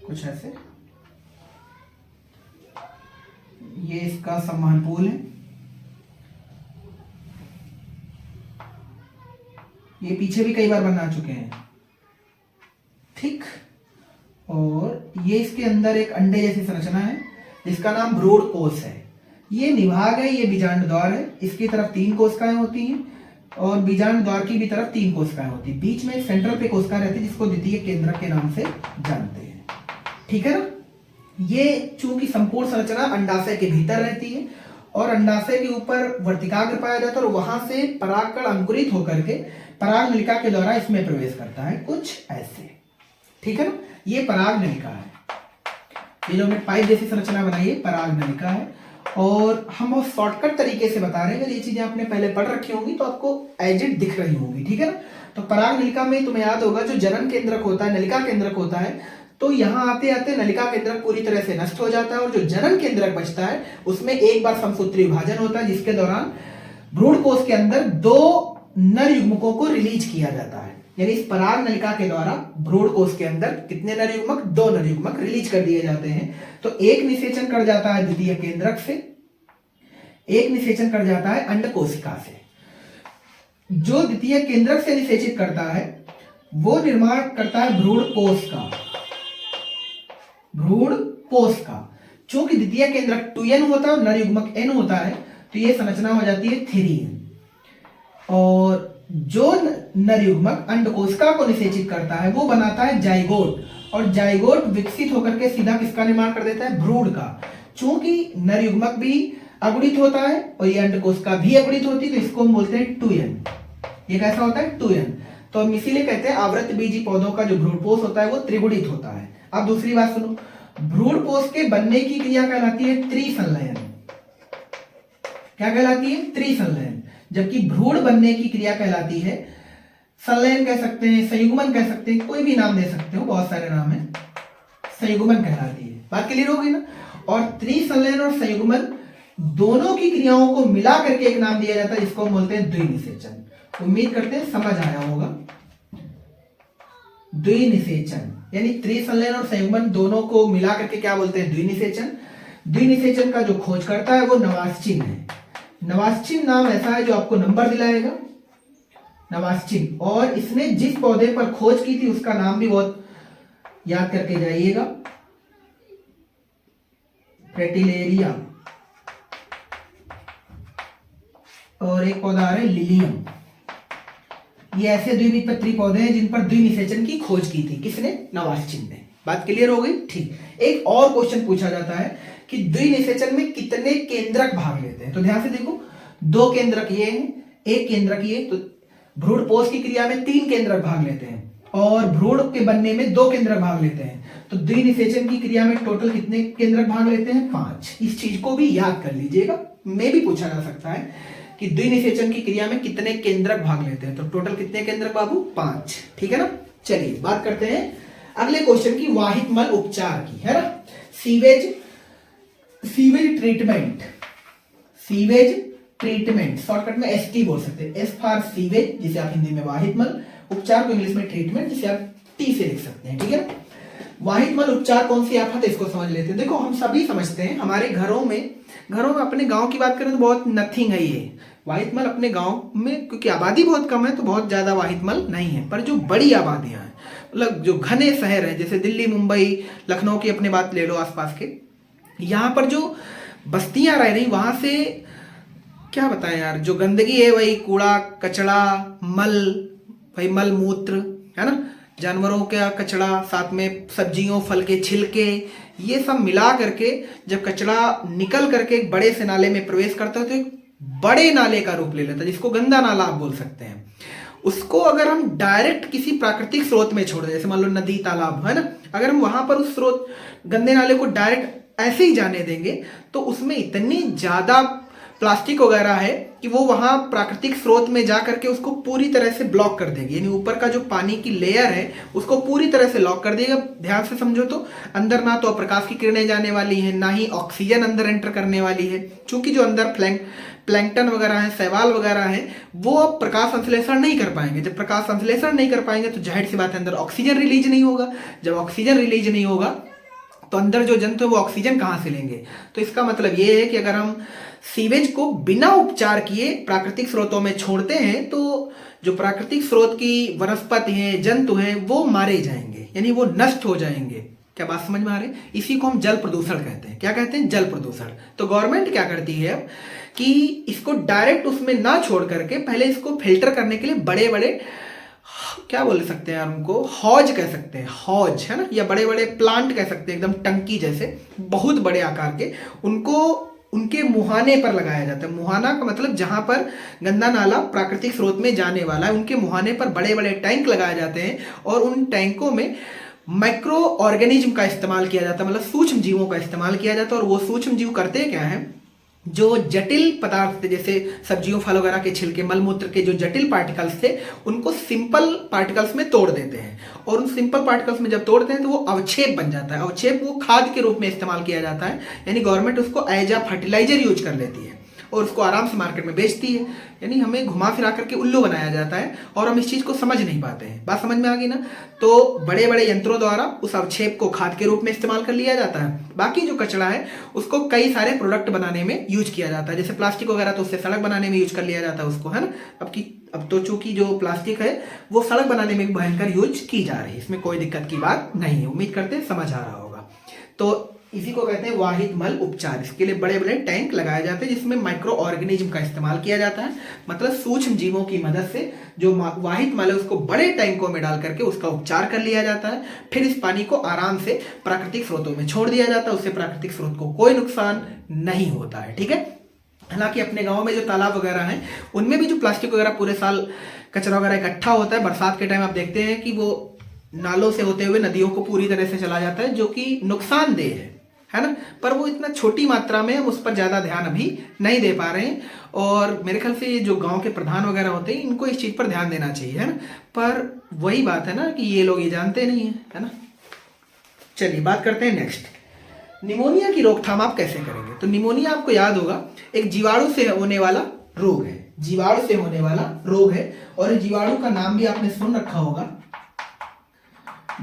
कुछ ऐसे, ये इसका सम्मान पूल है, ये पीछे भी कई बार बना चुके हैं, ठीक। और ये इसके अंदर एक अंडे जैसी संरचना है जिसका नाम भ्रूणकोश है। ये निभाग है, ये बीजांड द्वार है। इसकी तरफ 3 कोशिकाएं होती हैं और बीजांड द्वार की भी तरफ 3 कोशिकाएं होती हैं। बीच में सेंट्रल पे कोशिका रहती है जिसको द्वितीय केंद्रक के नाम से जानते हैं, ठीक है ना। ये चूंकि संपूर्ण संरचना अंडाशय के भीतर रहती है और अंडाशय के ऊपर वर्तिकाग्र पाया जाता है, और वहां से परागकण अंकुरित होकर के पराग नलिका के द्वारा इसमें प्रवेश करता है, कुछ ऐसे, ठीक है ना। ये पराग नलिका है। ये जो हमने पाइप जैसी संरचना बनाई है पराग नलिका है, और हम बहुत शॉर्टकट तरीके से बता रहे हैं। अगर ये चीजें आपने पहले पढ़ रखी होंगी तो आपको एजिड दिख रही होंगी, ठीक है ना। तो पराग नलिका में तुम्हें याद होगा जो जनन केंद्रक होता है, नलिका केंद्रक होता है, तो यहाँ आते आते नलिका केंद्रक पूरी तरह से नष्ट हो जाता है और जो जनन केंद्रक बचता है उसमें एक बार समसूत्री विभाजन होता है, जिसके दौरान भ्रूण कोश के अंदर 2 नर युग्मकों को रिलीज किया जाता है। यानी इस पराग नलिका के द्वारा भ्रूण कोश के अंदर कितने नर युग्मक, 2 नर युग्मक रिलीज कर दिए जाते हैं। तो एक निषेचन कर जाता है द्वितीय केंद्रक से, एक निषेचन कर जाता है अंड कोशिका से। जो द्वितीय केंद्रक से निषेचित करता है वो निर्माण करता है भ्रूण कोश का, भ्रूण कोश का। चूंकि द्वितीय केंद्रक 2n होता है और नर युग्मक n होता है, तो ये संरचना हो जाती है 3n। और जो नर युग्मक अंड कोशिका को निषेचित करता है वो बनाता है जाइगोट, और जाइगोट विकसित होकर के सीधा किसका निर्माण कर देता है, भ्रूण का। चूंकि नर युग्मक भी अगुणित होता है और ये अंड कोशिका भी अगुणित होती है, तो इसको हम बोलते हैं 2n। ये कैसा होता है, 2n। तो हम इसीलिए कहते हैं आवृत बीजी पौधों का जो भ्रूणपोष होता है वो त्रिगुणित होता है। अब दूसरी बात सुनो, भ्रूणपोष के बनने की क्रिया कहलाती है त्रिसंलयन। क्या कहलाती है, त्रिसंलयन। जबकि भ्रूण बनने की क्रिया कहलाती है, संलयन कह सकते हैं, संयुग्मन कह सकते हैं, कोई भी नाम दे सकते हो, बहुत सारे नाम है, संयुग्मन कहलाती है। बात क्लियर होगी ना। और त्रिसंलयन और संयुग्मन दोनों की क्रियाओं को मिला करके एक नाम दिया जाता है जिसको हम बोलते हैं द्विनिषेचन। उम्मीद करते हैं समझ आया होगा। द्विनिषेचन यानी त्रिसंलयन और संयुग्मन दोनों को मिला करके क्या बोलते हैं, द्विनिषेचन। द्विनिषेचन का जो खोज करता है वो नवास्चिन है। नवास्चिन नाम ऐसा है जो आपको नंबर दिलाएगा, नवास्चिन। और इसने जिस पौधे पर खोज की थी उसका नाम भी बहुत याद करके जाइएगा, फ्रेटिलेरिया। और एक पौधा आ रहा है लिलियम। ये ऐसे द्विबीजपत्री पौधे हैं जिन पर द्विनिषेचन की खोज की थी, किसने, नवास्चिन ने। बात क्लियर हो गई, ठीक। एक और क्वेश्चन पूछा जाता है कि द्विनिषेचन में कितने केंद्रक भाग लेते हैं। तो ध्यान से देखो, 2 केंद्रक ये हैं, 1 केंद्रक ये। तो भ्रूणपोष की क्रिया में 3 केंद्रक भाग लेते हैं और भ्रूण के बनने में 2 केंद्रक भाग लेते हैं। तो द्विनिषेचन की क्रिया में टोटल कितने केंद्रक भाग लेते हैं, 5। इस चीज को भी याद कर लीजिएगा, में भी पूछा जा सकता है कि द्विनिषेचन की क्रिया में कितने केंद्रक भाग लेते हैं। तो टोटल कितने केंद्रक बाबू, 5, ठीक है ना। चलिए बात करते हैं अगले क्वेश्चन की, वाहित मल उपचार की, है ना। Sewage treatment, sewage treatment, shortcut में एसटी बोल सकते हैं, एस फॉर सीवेज जिसे आप हिंदी में वाहित मल, उपचार को इंग्लिश में ट्रीटमेंट जिसे आप टी से लिख सकते हैं, ठीक है ना। वाहित मल उपचार कौन सी आफत है, इसको समझ लेते हैं। देखो हम सभी समझते हैं, हमारे घरों में अपने गांव की बात करें तो बहुत नथिंग है ये वाहित मल अपने गांव में, क्योंकि आबादी बहुत कम है तो बहुत ज्यादा वाहित मल नहीं है। पर जो बड़ी आबादियां हैं, मतलब जो घने शहर हैं, जैसे दिल्ली, मुंबई, लखनऊ की अपनी बात ले लो, आसपास के, यहाँ पर जो बस्तियां रह रही, वहां से क्या बताएं यार, जो गंदगी है वही कूड़ा कचड़ा, मल, वही मल मूत्र, है ना, जानवरों का कचड़ा, साथ में सब्जियों फल के छिलके, ये सब मिला करके जब कचरा निकल करके एक बड़े से नाले में प्रवेश करता है तो एक बड़े नाले का रूप ले लेता है, जिसको गंदा नाला आप बोल सकते हैं। उसको अगर हम डायरेक्ट किसी प्राकृतिक स्रोत में छोड़ दें, जैसे मान लो नदी तालाब है ना, अगर हम वहां पर उस स्रोत गंदे नाले को डायरेक्ट ऐसे ही जाने देंगे तो उसमें इतनी ज्यादा प्लास्टिक वगैरह है कि वो वहां प्राकृतिक स्रोत में जा करके उसको पूरी तरह से ब्लॉक कर देगी। यानी ऊपर का जो पानी की लेयर है उसको पूरी तरह से लॉक कर देगा। ध्यान से समझो तो अंदर ना तो प्रकाश की किरणें जाने वाली हैं, ना ही ऑक्सीजन अंदर एंटर करने वाली है, क्योंकि जो अंदर प्लैंकटन वगैरह है, शैवाल वगैरह है, वो अब प्रकाश संश्लेषण नहीं कर पाएंगे। जब प्रकाश संश्लेषण नहीं कर पाएंगे तो जाहिर सी बात है अंदर ऑक्सीजन रिलीज नहीं होगा। जब ऑक्सीजन रिलीज नहीं होगा तो अंदर जो जंतु है वो ऑक्सीजन कहाँ से लेंगे। तो इसका मतलब ये है कि अगर हम सीवेज को बिना उपचार किए प्राकृतिक स्रोतों में छोड़ते हैं तो जो प्राकृतिक स्रोत की वनस्पति हैं, जंतु हैं, वो मारे जाएंगे, यानी वो नष्ट हो जाएंगे। क्या बात समझ में आ रही है? इसी को हम जल प्रदूषण कहते हैं। क्या कहते हैं? जल प्रदूषण। तो गवर्नमेंट क्या करती है कि इसको डायरेक्ट उसमें ना छोड़ करके पहले इसको फिल्टर करने के लिए बड़े बड़े, क्या बोल सकते हैं यार उनको, हौज कह सकते हैं, हौज है ना, या बड़े बड़े प्लांट कह सकते हैं, एकदम टंकी जैसे बहुत बड़े आकार के, उनको उनके मुहाने पर लगाया जाता है। मुहाना का मतलब जहां पर गंदा नाला प्राकृतिक स्रोत में जाने वाला है, उनके मुहाने पर बड़े बड़े टैंक लगाए जाते हैं और उन टैंकों में माइक्रो ऑर्गेनिज्म का इस्तेमाल किया जाता है, मतलब सूक्ष्म जीवों का इस्तेमाल किया जाता है। और वो सूक्ष्म जीव करते क्या है, जो जटिल पदार्थ थे जैसे सब्जियों फल वगैरह के छिलके मलमूत्र के जो जटिल पार्टिकल्स थे उनको सिंपल पार्टिकल्स में तोड़ देते हैं। और उन सिंपल पार्टिकल्स में जब तोड़ते हैं तो वो अवक्षेप बन जाता है। अवक्षेप वो खाद के रूप में इस्तेमाल किया जाता है, यानी गवर्नमेंट उसको एज अ फर्टिलाइजर यूज कर लेती है और उसको आराम से मार्केट में बेचती है। यानी हमें घुमा फिरा करके उल्लू बनाया जाता है और हम इस चीज़ को समझ नहीं पाते हैं। बात समझ में आ गई ना। तो बड़े बड़े यंत्रों द्वारा उस अवक्षेप को खाद के रूप में इस्तेमाल कर लिया जाता है। बाकी जो कचरा है उसको कई सारे प्रोडक्ट बनाने में यूज किया जाता है, जैसे प्लास्टिक वगैरह तो उससे सड़क बनाने में यूज कर लिया जाता है उसको, है ना। अब तो चूंकि जो प्लास्टिक है वो सड़क बनाने में भयंकर यूज की जा रही है, इसमें कोई दिक्कत की बात नहीं है। उम्मीद करते हैं समझ आ रहा होगा। तो इसी को कहते हैं वाहित मल उपचार। इसके लिए बड़े बड़े टैंक लगाए जाते हैं जिसमें माइक्रो ऑर्गेनिज्म का इस्तेमाल किया जाता है, मतलब सूक्ष्म जीवों की मदद से जो वाहित मल है उसको बड़े टैंकों में डाल करके उसका उपचार कर लिया जाता है। फिर इस पानी को आराम से प्राकृतिक स्रोतों में छोड़ दिया जाता है, उससे प्राकृतिक स्रोत को कोई नुकसान नहीं होता है, ठीक है। हालांकि अपने गाँव में जो तालाब वगैरह हैं उनमें भी जो प्लास्टिक वगैरह पूरे साल कचरा वगैरह इकट्ठा होता है, बरसात के टाइम आप देखते हैं कि वो नालों से होते हुए नदियों को पूरी तरह से चला जाता है, जो कि नुकसानदेह है ना। पर वो इतना छोटी मात्रा में हम उस पर ज़्यादा ध्यान अभी नहीं दे पा रहे हैं। और मेरे ख्याल से ये जो गांव के प्रधान वगैरह होते हैं इनको इस चीज़ पर ध्यान देना चाहिए, है ना। पर वही बात है ना कि ये लोग ये जानते नहीं है ना। चलिए बात करते हैं नेक्स्ट, निमोनिया की रोकथाम आप कैसे करेंगे। तो निमोनिया आपको याद होगा एक जीवाणु से होने वाला रोग है, जीवाणु से होने वाला रोग है। और जीवाणु का नाम भी आपने सुन रखा होगा,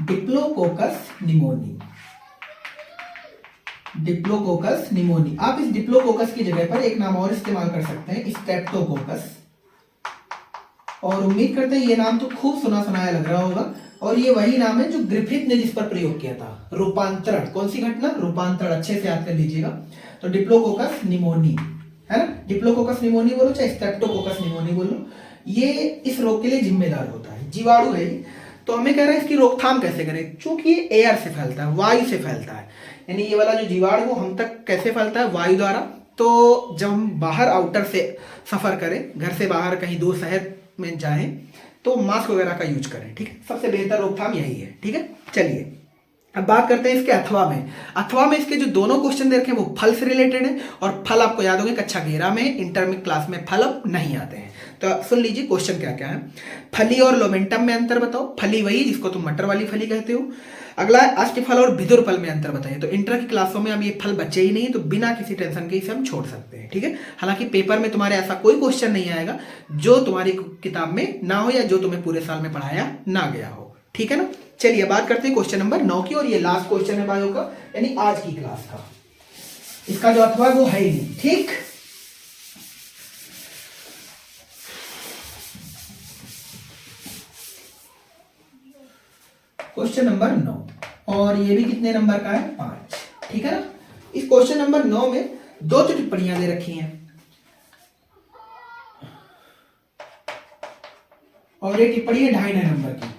डिप्लोकोकस निमोनी। Diplococcus pneumoniae. आप इस डिप्लोकोकस की जगह पर एक नाम और इस्तेमाल कर सकते हैं, स्ट्रेप्टोकोकस। और उम्मीद करते हैं ये नाम तो खूब सुना सुनाया लग रहा होगा। और ये वही नाम है जो ग्रिफिथ ने जिस पर प्रयोग किया था, रूपांतरण। कौन सी घटना, रूपांतरण, अच्छे से याद कर लीजिएगा। तो डिप्लोकोकस निमोनी, है ना। डिप्लोकोकस निमोनी बोलो चाहे स्ट्रेप्टोकोकस निमोनी बोलो, ये इस रोग के लिए जिम्मेदार होता है, जीवाणु है। तो हमें कह रहा है इसकी रोकथाम कैसे करें, क्योंकि ये एयर से फैलता है, वायु से फैलता है। यानी ये वाला जो जीवाणु हम तक कैसे फैलता है, वायु द्वारा। तो जब हम बाहर आउटर से सफर करें, घर से बाहर कहीं दूर शहर में जाएं, तो मास्क वगैरह का यूज करें, ठीक है। सबसे बेहतर रोकथाम यही है, ठीक है। चलिए अब बात करते हैं इसके अथवा में। अथवा में इसके जो दोनों क्वेश्चन दे रखे हैं वो फल से रिलेटेड है। और फल आपको याद होंगे कक्षा 11 में, इंटर में क्लास में फल अब नहीं आते हैं। तो सुन लीजिए क्वेश्चन क्या क्या है। फली और लोमेंटम में अंतर बताओ। फली वही जिसको तुम मटर वाली फली कहते हो। अगला है अष्टफल और भिदुर फल में अंतर बताइए। तो इंटर की क्लासों में अब ये फल बचे ही नहीं, तो बिना किसी टेंशन के इसे हम छोड़ सकते हैं, ठीक है। हालांकि पेपर में तुम्हारे ऐसा कोई क्वेश्चन नहीं आएगा जो तुम्हारी किताब में ना हो या जो तुम्हें पूरे साल में पढ़ाया ना गया हो, ठीक है ना। चलिए बात करते हैं क्वेश्चन नंबर 9 की, और ये लास्ट क्वेश्चन है बायो का, यानी आज की क्लास का। इसका जो अथवा वो है ही नहीं, ठीक। क्वेश्चन नंबर 9, और ये भी कितने नंबर का है, 5, ठीक है ना। इस क्वेश्चन नंबर 9 में 2 टिप्पणियां दे रखी हैं, और ये टिप्पणी है 2.5 नंबर की,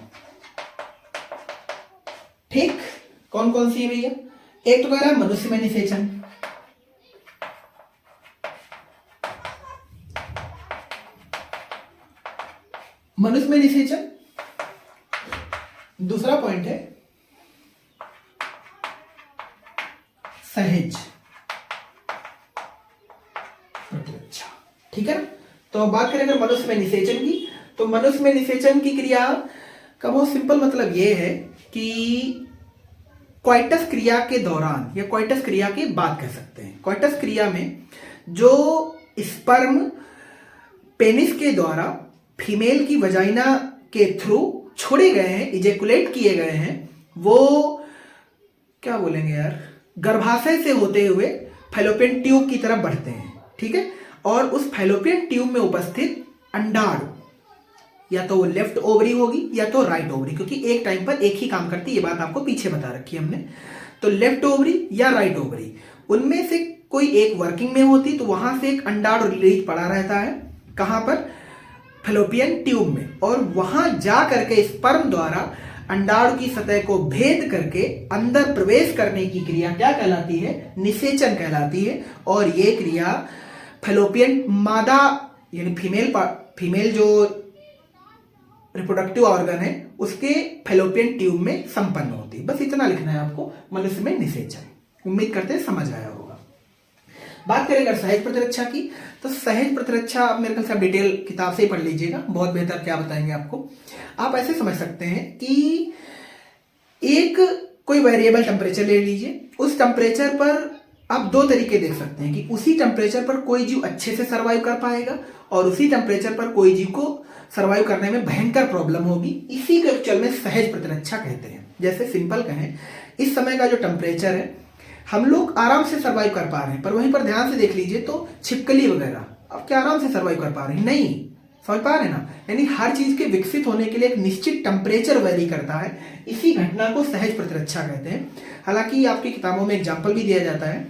ठीक। कौन कौन सी है भैया। एक तो कह रहा है मनुष्य में निषेचन, मनुष्य में निषेचन। दूसरा पॉइंट है सहज प्रतिरक्षा, ठीक है ना। तो अब बात करें अगर मनुष्य में निषेचन की, तो मनुष्य में निषेचन की क्रिया का बहुत सिंपल मतलब यह है कि क्वाइटस क्रिया के दौरान या क्वाइटस क्रिया के बाद कह सकते हैं। क्वाइटस क्रिया में जो स्पर्म पेनिस के द्वारा फीमेल की वजाइना के थ्रू छोड़े गए हैं, इजेकुलेट किए गए हैं, वो क्या बोलेंगे यार, गर्भाशय से होते हुए फैलोपियन ट्यूब की तरफ बढ़ते हैं, ठीक है। और उस फैलोपियन ट्यूब में उपस्थित अंडाणु या तो वो लेफ्ट ओवरी होगी या तो राइट ओवरी, क्योंकि एक टाइम पर एक ही काम करती है, ये बात आपको पीछे बता रखी है हमने। तो लेफ्ट ओवरी या राइट ओवरी, उनमें से कोई एक वर्किंग में होती, तो वहां से एक अंडाणु रिलीज पड़ा रहता है, कहां पर, फैलोपियन ट्यूब में। और वहां जा करके स्पर्म द्वारा अंडाणु की सतह को भेद करके अंदर प्रवेश करने की क्रिया क्या कहलाती है, निषेचन कहलाती है। और ये क्रिया फैलोपियन मादा यानी फीमेल जो रिप्रोडक्टिव ऑर्गन है उसके फैलोपियन ट्यूब में संपन्न होती है। बस इतना लिखना है आपको, मनुष्य में निषेचन। उम्मीद करते हैं समझ आया होगा। बात करें अगर सहज प्रतिरक्षा की, तो सहज प्रतिरक्षा आप मेरे ख्याल से आप डिटेल किताब से ही पढ़ लीजिएगा, बहुत बेहतर क्या बताएंगे आपको। आप ऐसे समझ सकते हैं कि एक कोई वेरिएबल टेम्परेचर ले लीजिए, उस टेम्परेचर पर आप दो तरीके देख सकते हैं कि उसी टेम्परेचर पर कोई जीव अच्छे से सर्वाइव कर पाएगा और उसी टेम्परेचर पर कोई जीव को सर्वाइव करने में भयंकर प्रॉब्लम होगी। इसी को एक्चुअल में सहज प्रतिरक्षा कहते हैं। जैसे सिंपल कहें, इस समय का जो टेम्परेचर है हम लोग आराम से सर्वाइव कर पा रहे हैं, पर वहीं पर ध्यान से देख लीजिए तो छिपकली वगैरह अब क्या आराम से सर्वाइव कर पा रही नहीं, समझ पा रहे हैं ना। यानी हर चीज के विकसित होने के लिए एक निश्चित टेम्परेचर वेरी करता है, इसी घटना को सहज प्रतिरक्षा कहते हैं। हालांकि आपकी किताबों में एग्जाम्पल भी दिया जाता है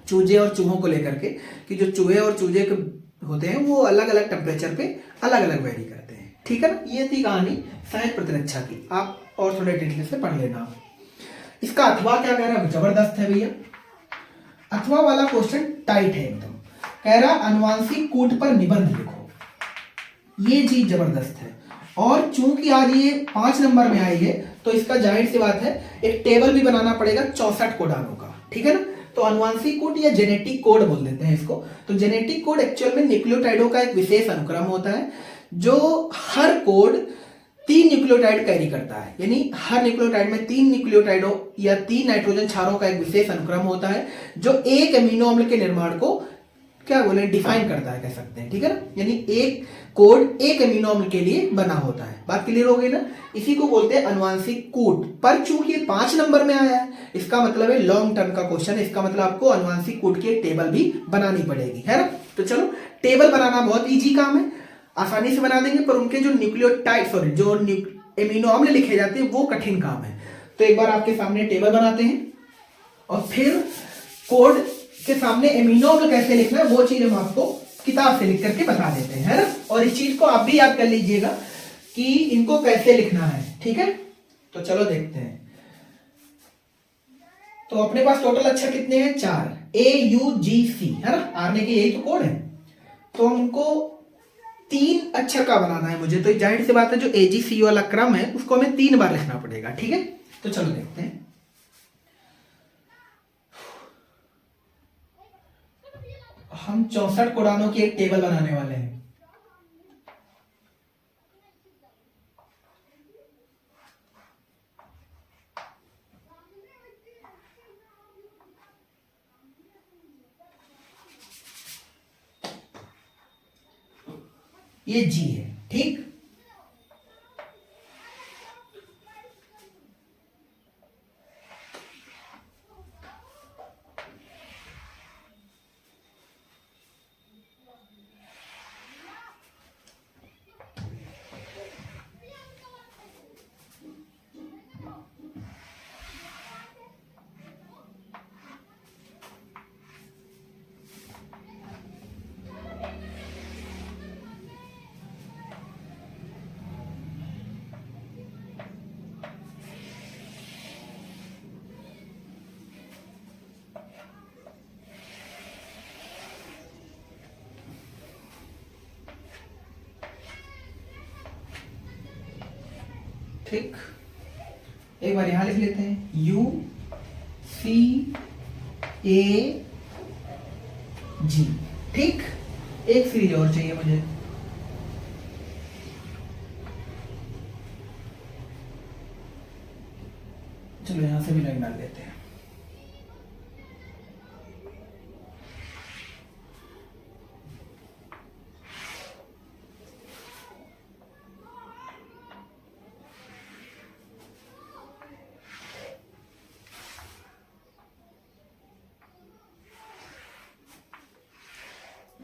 चूजे और चूहों को लेकर के, कि जो चूहे और चूजे के होते हैं वो अलग अलग टेम्परेचर पे अलग अलग वेरी करते हैं। ठीक है ना, ये थी कहानी सहज प्रतिरक्षा की। आप और थोड़े डिटेल से पढ़ लेना। इसका अथवा क्या कह रहा है, जबरदस्त है भैया। अथवा वाला क्वेश्चन टाइट है एकदम। कह रहा अनुवांशिक कूट पर निबंध लिखो, ये चीज जबरदस्त है। और चूंकि आज ये 5 नंबर में आई है तो इसका जाहिर सी बात है एक टेबल भी बनाना पड़ेगा 64 कोडानों का। ठीक है ना, तो अनुवांशिक कोड या जेनेटिक कोड बोल देते हैं इसको। तो जेनेटिक कोड एक्चुअल में न्यूक्लियोटाइडों का एक विशेष अनुक्रम होता है, जो हर कोड 3 न्यूक्लियोटाइड कैरी करता है। यानी हर न्यूक्लियोटाइड में 3 न्यूक्लियोटाइडों या 3 नाइट्रोजन क्षारों का एक विशेष अनुक्रम होता है, जो एक अमीनो अम्ल के निर्माण को क्या बोले डिफाइन करता है, कह सकते हैं। ठीक है ना, यानी एक कोड एक अमीनो अम्ल के लिए बना होता है। बात क्लियर हो गई ना। इसी को बोलते हैं अनुवांशिक कोड। पर चूंकि 5 नंबर में आया है, इसका मतलब है लॉन्ग टर्म का क्वेश्चन है, इसका मतलब आपको अनुवांशिक कोड की एक टेबल भी बनानी पड़ेगी, है ना। तो चलो, टेबल बनाना बहुत इजी काम है, आसानी से बना देंगे, पर उनके जो जो एमिनो अम्ल लिखे जाते हैं वो कठिन काम है। तो एक बार आपके सामने टेबल बनाते हैं और फिर कोड के सामने एमिनो अम्ल कैसे लिखना है वो चीज हम आपको किताब से लिख करके बता देते हैं, है ना। और इस चीज को आप भी याद कर लीजिएगा कि इनको कैसे लिखना है। ठीक है, तो चलो देखते हैं। तो अपने पास टोटल अक्षर कितने हैं, 4, AUGC, है ना। आरने के यही तो कोड है, तो हमको 3 अक्षर का बनाना है मुझे। तो जाहिर सी बात है जो AGC वाला क्रम है उसको हमें 3 बार लिखना पड़ेगा। ठीक है, तो चलो देखते हैं। हम 64 कोडानों की एक टेबल बनाने वाले हैं। ये G है, ठीक। ठीक, एक बार यहां लिख लेते हैं UCAG। ठीक, एक सीरीज और चाहिए मुझे। चलो यहां से भी लाइन डाल देते हैं।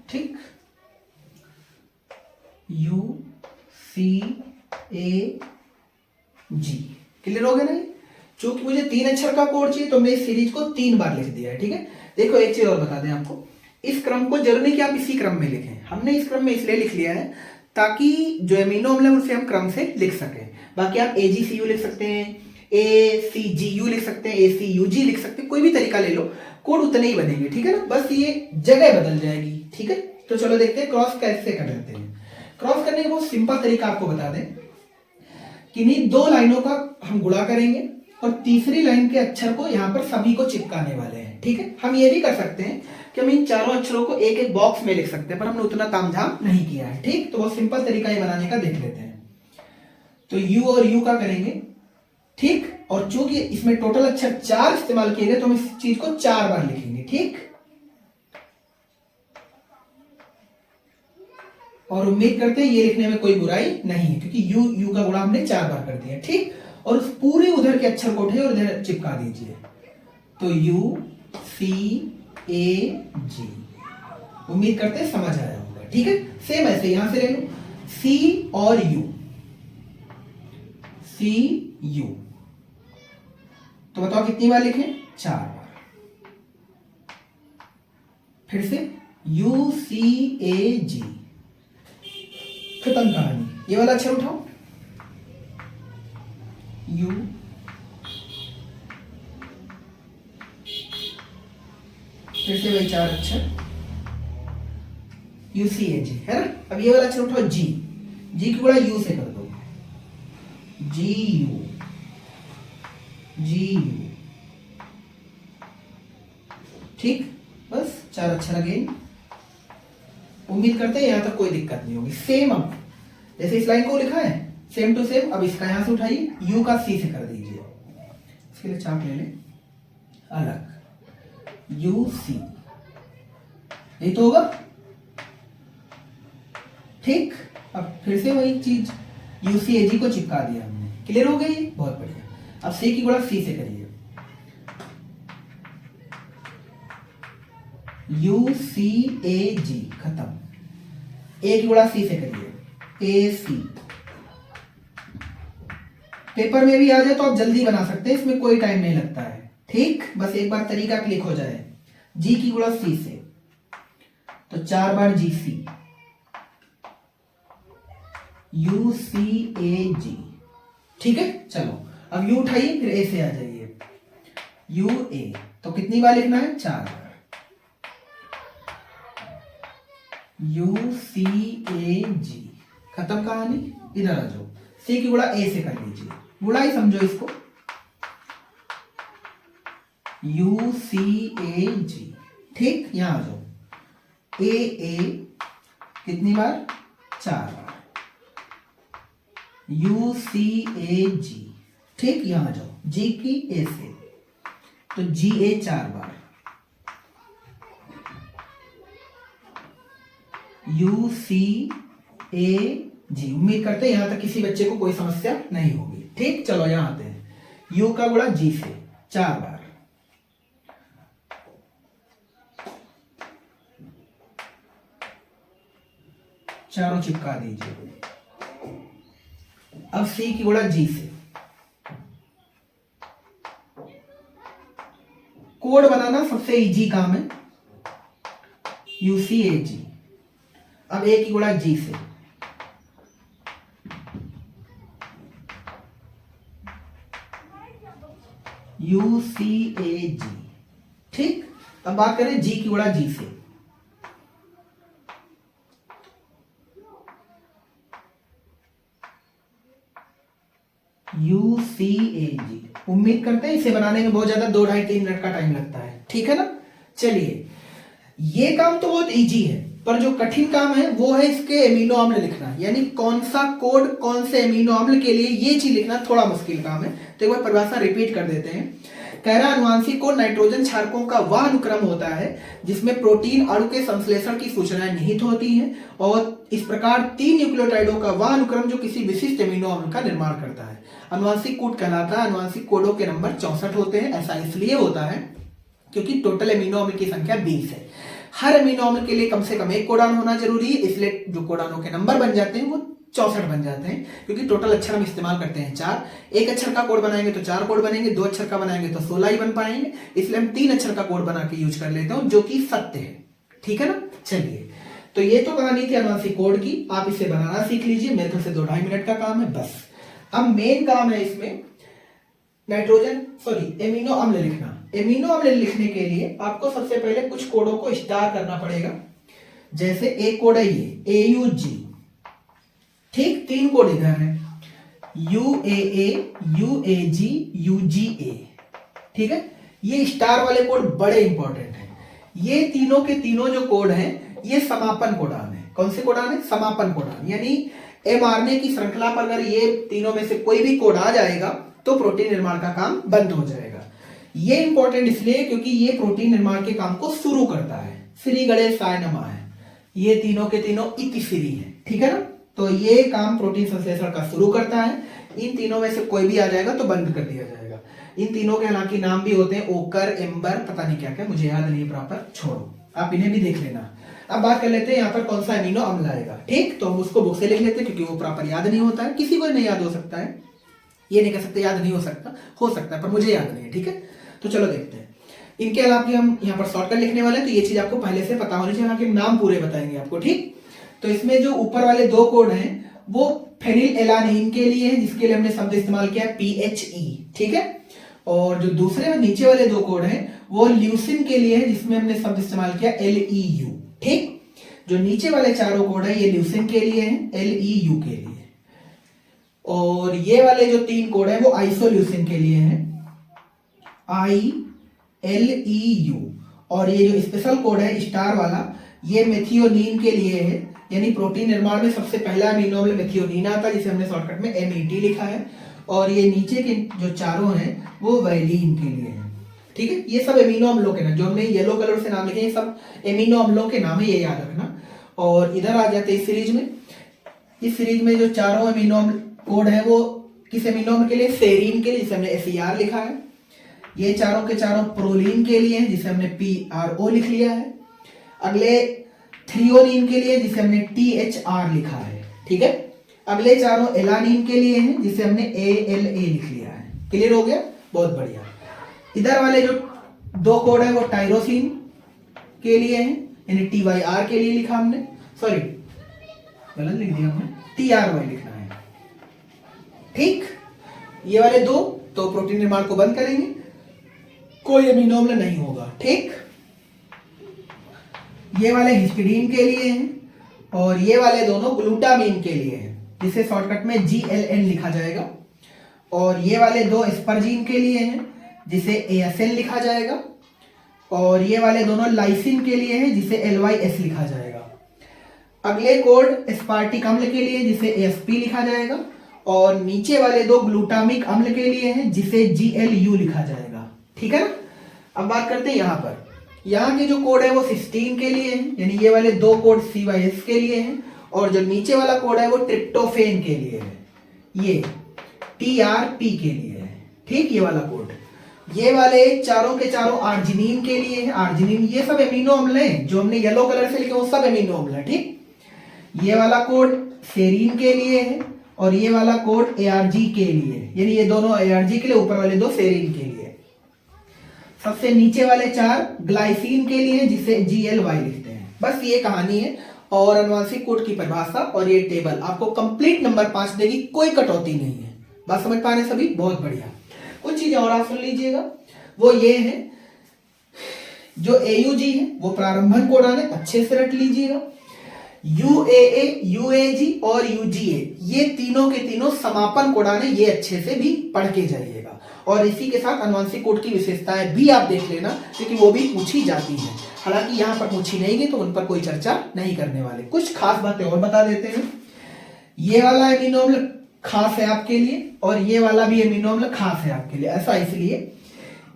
ठीक, UCAG क्लियर हो गया ना। चूंकि मुझे 3 अक्षर का कोड चाहिए तो मैं इस सीरीज को 3 बार लिख दिया है। ठीक है, देखो एक चीज और बता दें आपको, इस क्रम को जरूरी नहीं कि आप इसी क्रम में लिखें। हमने इस क्रम में इसलिए लिख लिया है ताकि जो एमिनो अम्ल है उसे हम क्रम से लिख सकें। बाकी आप AGCU लिख सकते हैं, ACGU लिख सकते हैं, ACUG लिख सकते हैं, कोई भी तरीका ले लो, कोड उतने ही बनेंगे। ठीक है ना, बस ये जगह बदल जाएगी। ठीक है, तो चलो देखते हैं क्रॉस कैसे कर लेते हैं। क्रॉस करने का बहुत सिंपल तरीका आपको बता दें। किन्हीं दो लाइनों का हम गुणा करेंगे और तीसरी लाइन के अक्षर को यहाँ पर सभी को चिपकाने वाले हैं। ठीक है, हम ये भी कर सकते हैं कि हम इन चारों अक्षरों को एक एक बॉक्स में लिख सकते हैं, पर हमने उतना तामझाम नहीं किया है। ठीक, तो बहुत सिंपल तरीका ये बनाने का देख लेते हैं। तो यू और यू का करेंगे, ठीक, और चूंकि इसमें टोटल अक्षर 4 इस्तेमाल किए गए तो हम इस चीज को 4 बार लिखेंगे। ठीक, और उम्मीद करते हैं ये लिखने में कोई बुराई नहीं है, क्योंकि यू यू का गुणा हमने 4 बार कर दिया। ठीक, और उस पूरे उधर के अक्षर को उठे और इधर चिपका दीजिए। तो यू सी ए जी, उम्मीद करते हैं समझ आया होगा। ठीक है, सेम ऐसे यहां से ले लो, सी और यू, सी यू, तो बताओ कितनी बार लिखें? 4 बार। फिर से यू सी ए जी, खत्म कहानी। ये वाला अक्षर उठाओ, यू, फिर से वही 4 अक्षर, यू सी ए जी, है ना। अब ये वाला अक्षर उठाओ, जी, जी की गुणा यू से कर दो, जी यू, जी यू। ठीक, बस 4 अक्षर अगेन। उम्मीद करते हैं यहां तक कोई दिक्कत नहीं होगी। सेम अब जैसे इस लाइन को लिखा है सेम टू सेम, अब इसका यहां से उठाइए, यू का सी से कर दीजिए। इसके लिए चाप ले लें अलग, यू सी, यही तो होगा। ठीक, अब फिर से वही चीज, यू सी ए जी को चिपका दिया हमने। क्लियर हो गई? बहुत बढ़िया। अब सी की गुणा सी से करिए, यू सी ए जी, खत्म। ए की गुणा सी से करिए, ए सी। पेपर में भी आ जाए तो आप जल्दी बना सकते हैं, इसमें कोई टाइम नहीं लगता है। ठीक, बस एक बार तरीका क्लिक हो जाए। जी की गुणा सी से, तो 4 बार जी सी, यू सी ए जी। ठीक है, चलो अब यू उठाइए, फिर ए से आ जाइए, यू ए, तो कितनी बार लिखना है? 4 बार, यू सी ए जी, खत्म कहानी। इधर आ जाओ, सी की गुणा ए से कर लीजिए, गुणा ही समझो इसको, यू सी ए जी। ठीक, यहां आ जाओ, ए कितनी बार? 4 बार, यू सी ए जी। ठीक, यहां आ जाओ, जी की ए से, तो जी ए 4 बार, यू सी ए जी। उम्मीद करते हैं यहां तक किसी बच्चे को कोई समस्या नहीं होगी। ठीक, चलो यहां आते हैं, यू का गुणा जी से 4 बार, चारों चिपका दीजिए। अब सी की गुणा जी से, कोड बनाना सबसे इजी काम है, यू सी ए जी। अब ए की गुणा जी से, यू सी ए जी। ठीक, अब बात करें जी की गुणा जी से, यू सी ए जी। उम्मीद करते हैं इसे बनाने में बहुत ज्यादा 2, 2.5, 3 मिनट का टाइम लगता है। ठीक है ना। चलिए, ये काम तो बहुत इजी है, पर जो कठिन काम है वो है इसके एमिनो अम्ल लिखना, यानी कौन सा कोड कौन से एमिनो अम्ल के लिए, ये चीज लिखना थोड़ा मुश्किल काम है। तो एक बार परिभाषा रिपीट कर देते हैं। कह रहा अनुवांशिक कोड नाइट्रोजन क्षारकों का वह अनुक्रम होता है जिसमें प्रोटीन अणु के संश्लेषण की सूचनाएं निहित होती हैं, और इस प्रकार 3 न्यूक्लियोटाइडों का वह अनुक्रम जो किसी विशिष्ट एमिनो अम्ल का निर्माण करता है अनुवांशिक कोड कहलाता है। अनुवांशिक कोडों के नंबर 64 होते हैं। ऐसा इसलिए होता है क्योंकि टोटल एमिनो अम्ल की संख्या 20 है। हर एमिनो अम्ल के लिए कम से कम एक कोडान होना जरूरी है, इसलिए जो कोडानों के नंबर बन जाते हैं वो 64 बन जाते हैं, क्योंकि टोटल अक्षर हम इस्तेमाल करते हैं 4। एक अक्षर का कोड बनाएंगे तो 4 कोड बनेंगे, 2 अक्षर का बनाएंगे तो 16 ही बन पाएंगे, इसलिए हम 3 अक्षर का कोड बना के यूज कर लेते हैं, जो कि सत्य है। ठीक है ना। चलिए, तो ये तो कहानी थी अनुवांशिक कोड की। आप इसे बनाना सीख लीजिए, मेरे ख्याल से 2-2.5 मिनट का काम है बस। अब मेन काम है इसमें एमिनो अम्ल लिखना। एमिनो अम्ल लिखने के लिए आपको सबसे पहले कुछ कोडों को स्टार करना पड़ेगा। जैसे एक कोड है ये AUG, ठीक, 3 कोड इधर है, UAA, UAG, UGA। ठीक है, ये स्टार वाले कोड बड़े इंपॉर्टेंट हैं। ये तीनों के तीनों जो कोड हैं ये समापन कोडान है। कौन से कोडान है? समापन कोडान। यानी mRNA की श्रृंखला पर अगर ये तीनों में से कोई भी कोड आ जाएगा तो प्रोटीन निर्माण का काम बंद हो जाएगा। ये इंपॉर्टेंट इसलिए क्योंकि ये प्रोटीन निर्माण के काम को शुरू करता है। श्री गणेश साय नमः है, ये तीनों के तीनों इतिश्री है। ठीक है ना, तो ये काम प्रोटीन संश्लेषण का शुरू करता है। इन तीनों में से कोई भी आ जाएगा तो बंद कर दिया जाएगा। इन तीनों के हालांकि नाम भी होते हैं, ओकर, एम्बर, पता नहीं क्या क्या, मुझे याद नहीं प्रॉपर, छोड़ो, आप इन्हें भी देख लेना। अब बात कर लेते हैं यहाँ पर कौन सा अमीनो अम्ल आएगा। ठीक, तो हम उसको बुक से लिख लेते हैं क्योंकि वो प्रॉपर याद नहीं होता है। किसी को नहीं याद हो सकता है, ये नहीं कह सकते याद नहीं हो सकता है, पर मुझे याद नहीं है। ठीक है, तो चलो देखते हैं। इनके अलावा हम यहाँ पर शॉर्टकट लिखने वाले हैं, तो ये चीज आपको पहले से पता होनी चाहिए। हालांकि नाम पूरे बताएंगे आपको। ठीक, तो इसमें जो ऊपर वाले दो कोड हैं वो फेनिल एलानिन के लिए है, जिसके लिए हमने शब्द इस्तेमाल किया PHE। ठीक है, और जो दूसरे नीचे वाले दो कोड हैं वो ल्यूसिन के लिए है, जिसमें हमने शब्द इस्तेमाल किया LEU। ठीक, जो नीचे वाले चारों कोड है ये ल्यूसिन के लिए हैं, LEU के लिए। और ये वाले जो तीन कोड है वो आइसोल्यूसिन के लिए हैं, ILEU। और ये जो स्पेशल कोड है स्टार वाला, ये मेथियोनीन के लिए है। यानी प्रोटीन निर्माण में सबसे पहला अमीनो अम्ल मेथियोनीन आता है, जिसे हमने शॉर्टकट में MET लिखा है। और ये नीचे के जो चारों हैं वो वैलीन के लिए हैं। ठीक है, ये सब एमिनो अम्लों के नाम, जो हमने येलो कलर से नाम लिखे ये सब एमिनो अम्लों के नाम है, ये याद रखना। और इधर आ जाते हैं इस सीरीज में। इस सीरीज में जो चारों एमिनो अम्ल कोड है वो किस एमिनो अम्ल के लिए? सेरीन के लिए, जिसे हमने SER लिखा है। ये चारों के चारों प्रोलीन के लिए हैं, जिसे हमने PRO लिख लिया है। अगले थ्रियोनिन के लिए, जिसे हमने THR लिखा है। ठीक है, अगले चारों एलानिन के लिए हैं, जिसे हमने ALA लिख लिया है। क्लियर हो गया? बहुत बढ़िया। इधर वाले जो दो कोड है वो टायरोसिन के लिए हैं, यानी TYR के लिए लिखा हमने, सॉरी गलत लिख दिया हमने, TRY लिखना है। ठीक, ये वाले दो तो प्रोटीन निर्माण को बंद करेंगे, कोई अमीनो अम्ल नहीं होगा। ठीक, ये वाले हिस्टिडीन के लिए हैं और ये वाले दोनों ग्लूटामीन के लिए हैं, जिसे शॉर्टकट में GLN लिखा जाएगा। और ये वाले दो एस्परजीन के लिए हैं, जिसे ASN लिखा जाएगा। और ये वाले दोनों लाइसिन के लिए हैं, जिसे LYS लिखा जाएगा। अगले कोड एस्पार्टिक अम्ल के लिए, जिसे ASP लिखा जाएगा। और नीचे वाले दो ग्लूटामिक अम्ल के लिए हैं, जिसे GLU लिखा जाएगा। ठीक है ना, अब बात करते हैं यहाँ पर। यहाँ के जो कोड है वो सिस्टीन के लिए हैं, यानी ये वाले दो कोड CYS के लिए हैं। और जो नीचे वाला कोड है वो ट्रिप्टोफेन के लिए है, ये TRP के लिए है। ठीक, ये वाला कोड। ये वाले चारों के चारों आर्जिनिन के लिए है। आर्जिनिन ये सब एमिनो अम्ल हैं, जो हमने येलो कलर से लिखे वो सब एमिनो अम्ल है। ठीक, ये वाला कोड सेरीन के लिए है और ये वाला कोड ARG के लिए है, यानी ये दोनों ARG के लिए, ऊपर वाले दो सेरीन के लिए। सबसे नीचे वाले चार ग्लाइसिन के लिए, जिसे GLY लिखते हैं। बस ये कहानी है और अनुवांशिक कोड की परिभाषा और ये टेबल आपको कंप्लीट नंबर 5 देगी, कोई कटौती नहीं है। बात समझ पा रहे सभी? बहुत बढ़िया। कुछ चीजें और आप सुन लीजिएगा, वो ये है, जो AUG है वो प्रारंभन कोडान है, अच्छे से रट लीजिएगा। UAA, UAG और UGA ये तीनों के तीनों समापन कोडान है, ये अच्छे से भी पढ़ के जाइएगा। और इसी के साथ अनुवांशिक कोड की विशेषताएं भी आप देख लेना, क्योंकि वो भी पूछी जाती है। हालांकि यहाँ पर पूछी नहीं गई तो उन पर कोई चर्चा नहीं करने वाले। कुछ खास बातें और बता देते हैं। ये वाला एमिनो अम्ल खास है आपके लिए और ये वाला भी एमिनो अम्ल खास है आपके लिए। ऐसा इसलिए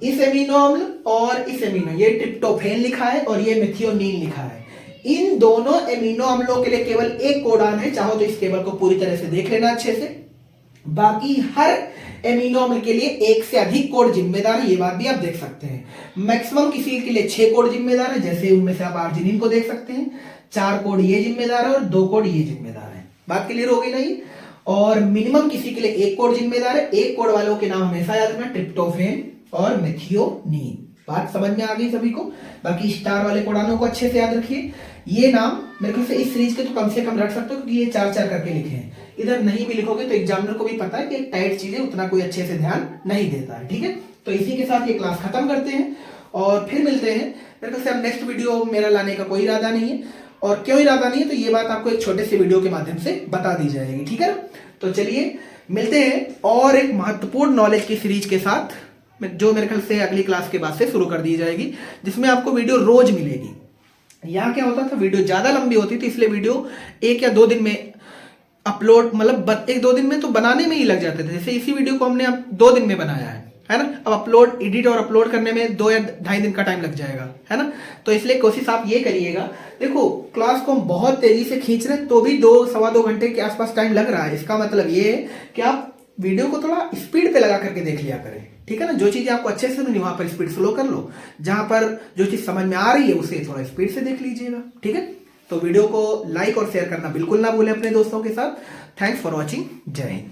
इस एमिनो अम्ल और इस एमिनो, ये ट्रिप्टोफेन लिखा है और ये मेथियोनीन लिखा है। इन दोनों एमिनो अम्लों के लिए केवल एक कोडान है। चाहो तो इस टेबल को पूरी तरह से देख लेना अच्छे से। बाकी हर एमिनो अम्ल के लिए एक से अधिक कोड जिम्मेदार है, ये बात भी आप देख सकते हैं। मैक्सिमम किसी के लिए 6 कोड जिम्मेदार है, जैसे उनमें से आप आर्जिनिन को देख सकते हैं। 4 कोड ये जिम्मेदार है और 2 कोड ये जिम्मेदार है। बात क्लियर हो गई नहीं? और मिनिमम किसी के लिए 1 कोड जिम्मेदार है। 1 कोड वालों के नाम हमेशा याद रखना, ट्रिप्टोफेन और मेथियोनीन। बात समझ में आ गई सभी को? बाकी स्टार वाले कोडानों को अच्छे से याद रखिए। ये नाम मेरे ख्याल से इस सीरीज के तो कम से कम रख सकते हो, क्योंकि ये 4-4 करके लिखे हैं। इधर नहीं भी लिखोगे तो एग्जामिनर को भी पता है कि टाइट चीजें उतना कोई अच्छे से ध्यान नहीं देता है। ठीक है, तो इसी के साथ ये क्लास खत्म करते हैं और फिर मिलते हैं। मेरे ख्याल से अब नेक्स्ट वीडियो मेरा लाने का कोई इरादा नहीं है, और क्यों इरादा नहीं है तो ये बात आपको एक छोटे से वीडियो के माध्यम से बता दी जाएगी। ठीक है ना, तो चलिए मिलते हैं और एक महत्वपूर्ण नॉलेज की सीरीज के साथ, जो मेरे ख्याल से अगली क्लास के बाद से शुरू कर दी जाएगी, जिसमें आपको वीडियो रोज मिलेगी। यहाँ क्या होता था, वीडियो ज्यादा लंबी होती थी, इसलिए वीडियो 1 या 2 दिन में अपलोड, मतलब 1-2 दिन में तो बनाने में ही लग जाते थे। जैसे इसी वीडियो को हमने अब 2 दिन में बनाया है ना। अब अपलोड, एडिट और अपलोड करने में 2 या 2.5 दिन का टाइम लग जाएगा, है ना। तो इसलिए कोशिश आप ये करिएगा, देखो क्लास को हम बहुत तेजी से खींच रहे हैं तो भी 2-2.25 घंटे के आसपास टाइम लग रहा है। इसका मतलब ये है कि आप वीडियो को थोड़ा स्पीड पे लगा करके देख लिया करें, ठीक है ना। जो चीजें आपको अच्छे से सुनी वहां पर स्पीड स्लो कर लो, जहां पर जो चीज समझ में आ रही है उसे थोड़ा स्पीड से देख लीजिएगा, ठीक है। तो वीडियो को लाइक और शेयर करना बिल्कुल ना भूलें अपने दोस्तों के साथ। Thanks for watching. जय हिंद।